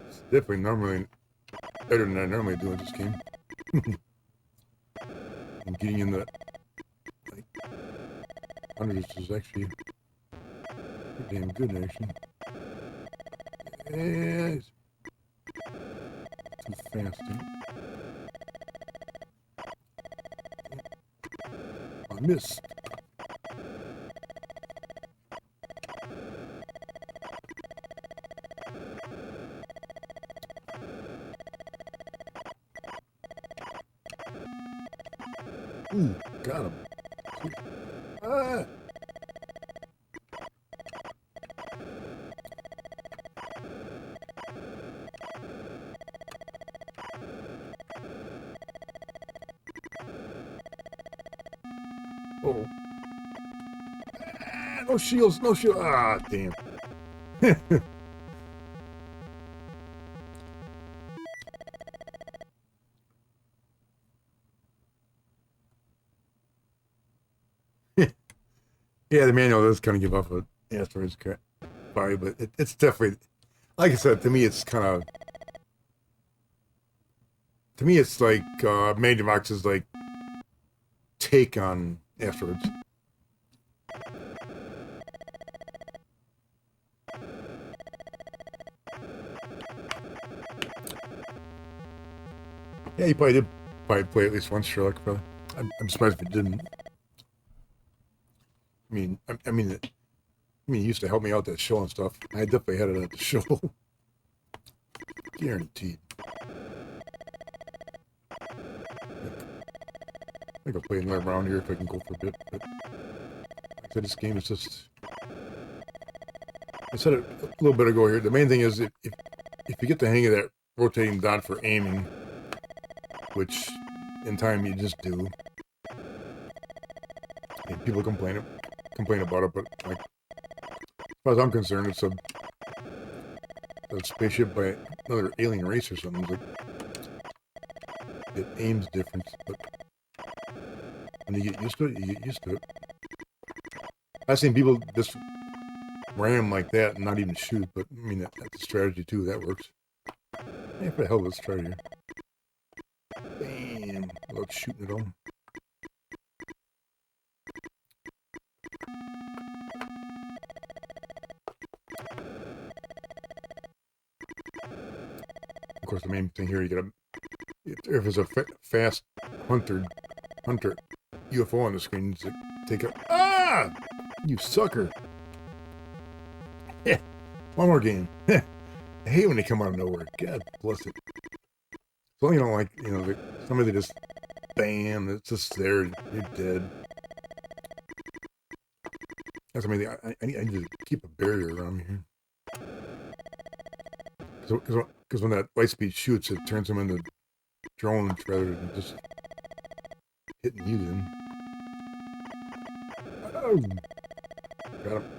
It's definitely normally better than I normally do in this game. And getting in the like hundreds is actually pretty damn good, actually. Yes. Too fast, huh? I missed. Ooh, got him. Ah! Oh. Ah, no shields, no shield. Ah, damn. Yeah, the manual does kind of give off an asteroids vibe, but it's definitely like I said, to me, it's kind of. To me, it's like Magnavox's like take on Asteroids. Yeah, you probably did play at least once, Sherlock. Probably. I'm surprised if you didn't. I mean, he used to help me out that show and stuff. I definitely had it at the show, guaranteed. I think I'll play another round here if I can go for a bit. But like I said, this game is just. I said it a little bit ago here. The main thing is if you get the hang of that rotating dot for aiming, which in time you just do. And people complain about it, but like, as far as I'm concerned, it's a spaceship by another alien race or something. Like, it aims different, but when you get used to it, you get used to it. I've seen people just ram like that and not even shoot, but I mean, that's a strategy too. That works. Hey, for the hell, let's try it here. Bam! Without shooting at all. Of course, the main thing here, you gotta. If there's a fast hunter UFO on the screen, you just take it. Ah! You sucker! Yeah. One more game. I hate when they come out of nowhere. God bless it. So you don't like, somebody just bam, it's just there, you're dead. That's amazing. I need to keep a barrier around me here. Because when that light speed shoots, it turns them into drones rather than just hitting you then. Oh!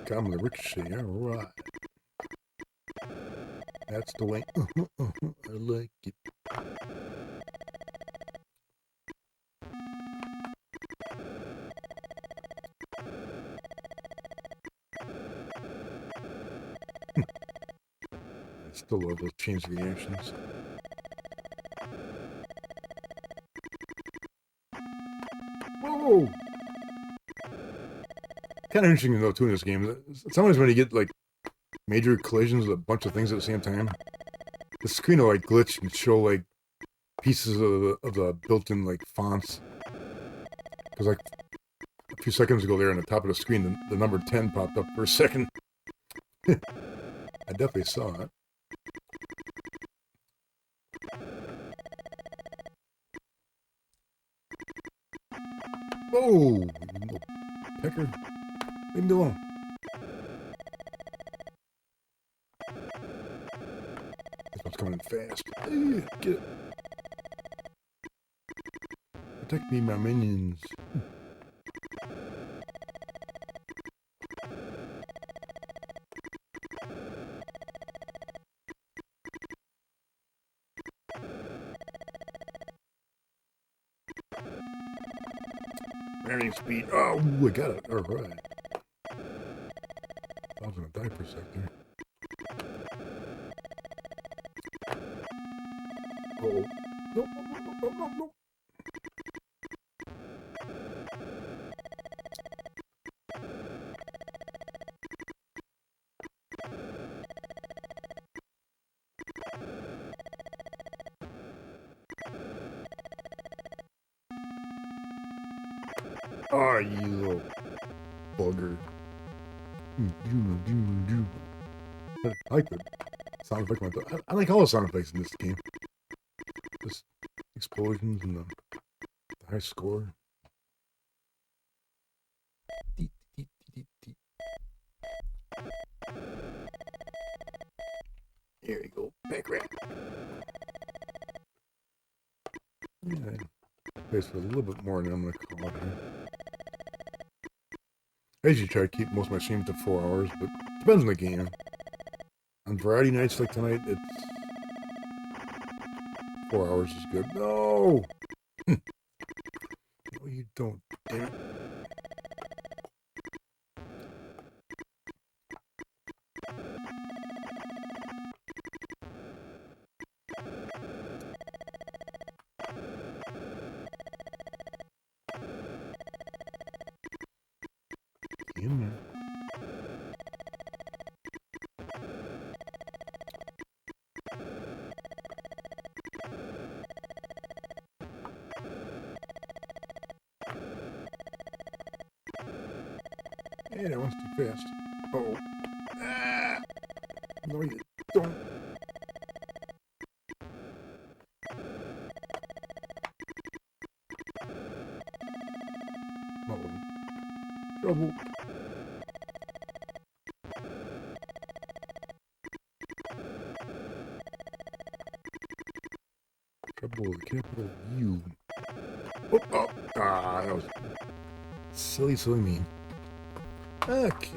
Got him with a ricochet, alright. That's the way. I like it. I still love those chains reactions. Whoa! Kind of interesting though too in this game. Sometimes when you get like major collisions with a bunch of things at the same time, the screen will like glitch and show like pieces of the built-in like fonts. Because like a few seconds ago there on the top of the screen, the number 10 popped up for a second. I definitely saw it. Whoa! Little pecker. Leave me alone. This one's coming in fast. Get it. Protect me, my minions. Varying speed. Oh, I got it. All right. I was gonna die for a second. Oh. No. Oh, you little bugger. I like the sound effect. I like all the sound effects in this game. Just explosions and the high score. Here we go. Back rat. Yeah, plays for a little bit more than I'm going to call it here. I usually try to keep most of my streams to 4 hours, but depends on the game. On variety nights like tonight, it's 4 hours is good. No! No, you don't. Damn it. Hey, that one's too fast. Uh-oh. Ah! No, you don't. Uh-oh. Trouble. Trouble with a capital U. Oh, oh. Ah, that was silly, silly me. Okay.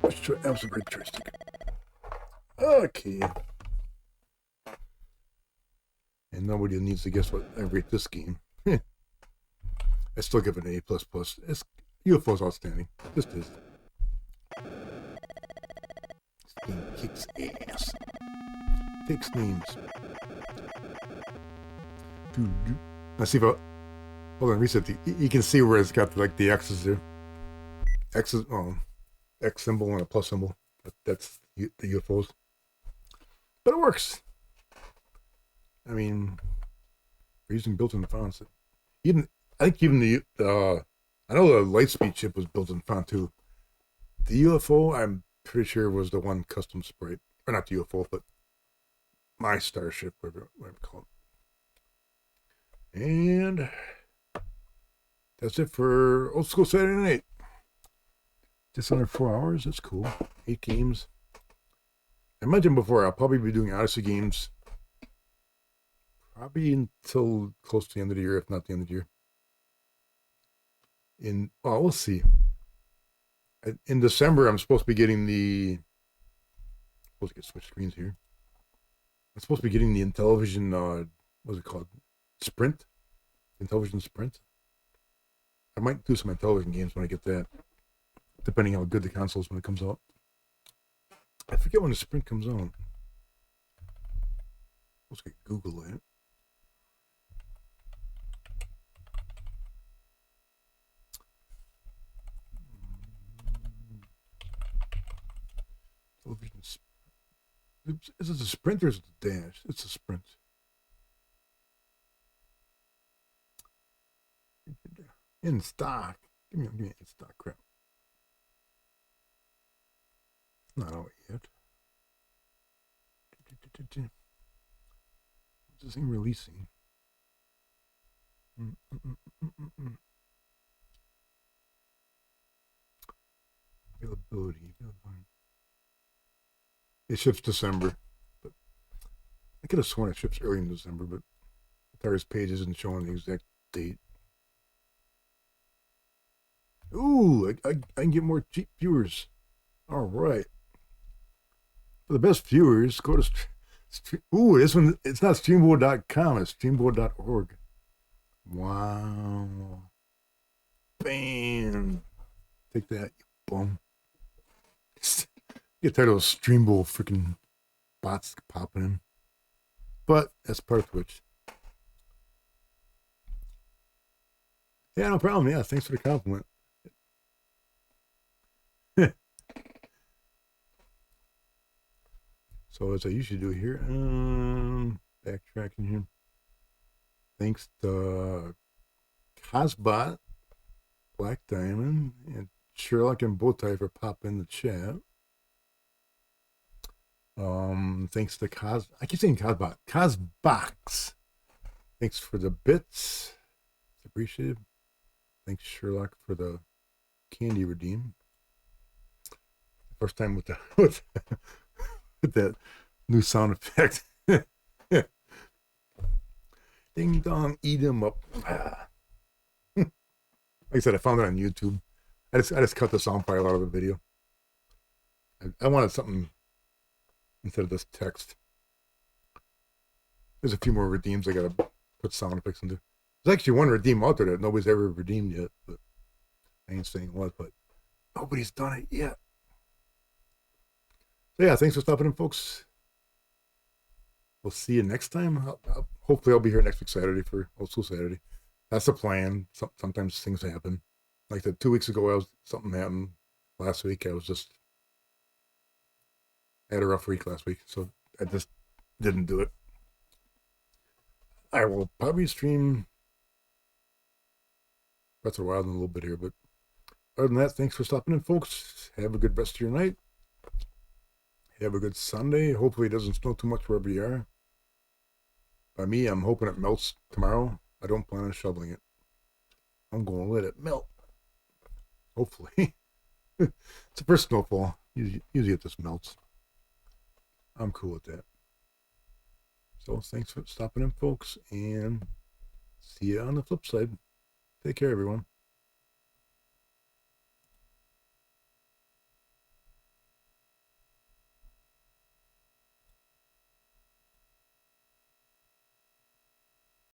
Let's try. That was a great joystick. Okay. And nobody needs to guess what I rate this game. I still give it an A++. It's UFO's outstanding. Just is. This game kicks ass. Takes names. Let's see if I... Hold on, reset. You can see where it's got like the X's there. X's, X symbol and a plus symbol. That's the UFOs. But it works. I mean, we're using built-in fonts. I think even I know the Lightspeed chip was built-in font too. The UFO, I'm pretty sure was the one custom sprite, or not the UFO, but my Starship, whatever you call it. And that's it for Old School Saturday Night. Just under 4 hours. That's cool. 8 games. I mentioned before, I'll probably be doing Odyssey games probably until close to the end of the year, if not the end of the year. We'll see. In December, I'm supposed to be getting supposed to get switch screens here. I'm supposed to be getting the Intellivision, what's it called? Sprint? Intellivision Sprint? I might do some Intellivision games when I get that, depending on how good the console is when it comes out. I forget when the Sprint comes out. Let's get Google that. Television. Is it a Sprint or is it a Dash? It's a Sprint. In stock. Give me in stock crap. It's not out yet. What's this thing releasing? Availability. It ships December. But I could have sworn it ships early in December, but Atari's page isn't showing the exact date. Ooh, I can get more cheap viewers. All right. For the best viewers, go to... Ooh, this one, it's not streamboard.com, it's streamboard.org. Wow. Bam. Take that, you bum. Get tired of those Streamboard freaking bots popping in. But that's part of Twitch. Yeah, no problem. Yeah, thanks for the compliment. So as I usually do here, backtracking here. Thanks to Cosbot, Black Diamond, and Sherlock and Bowtie for popping in the chat. Thanks to I keep saying Cosbot, Cosbox. Thanks for the bits. It's appreciated. Thanks Sherlock for the candy redeem. First time with the with that new sound effect. Ding dong, eat him up. Like I said, I found it on YouTube. I just cut the sound file out of the video. I wanted something instead of this text. There's a few more redeems I gotta put sound effects into. There's actually one redeem out there that nobody's ever redeemed yet, but I ain't saying what, but nobody's done it yet. So yeah, thanks for stopping in, folks. We'll see you next time. Hopefully I'll be here next week Saturday for Old School Saturday. That's the plan. Sometimes things happen. Like 2 weeks ago, something happened. Last week, I had a rough week last week, so I just didn't do it. I will probably stream Breath of the Wild in a little bit here, but other than that, thanks for stopping in, folks. have a good rest of your night. Have a good Sunday. Hopefully it doesn't snow too much wherever you are. By me, I'm hoping it melts tomorrow. I don't plan on shoveling it. I'm going to let it melt. Hopefully. It's the first snowfall. Usually it just melts. I'm cool with that. So thanks for stopping in, folks, and see you on the flip side. Take care, everyone.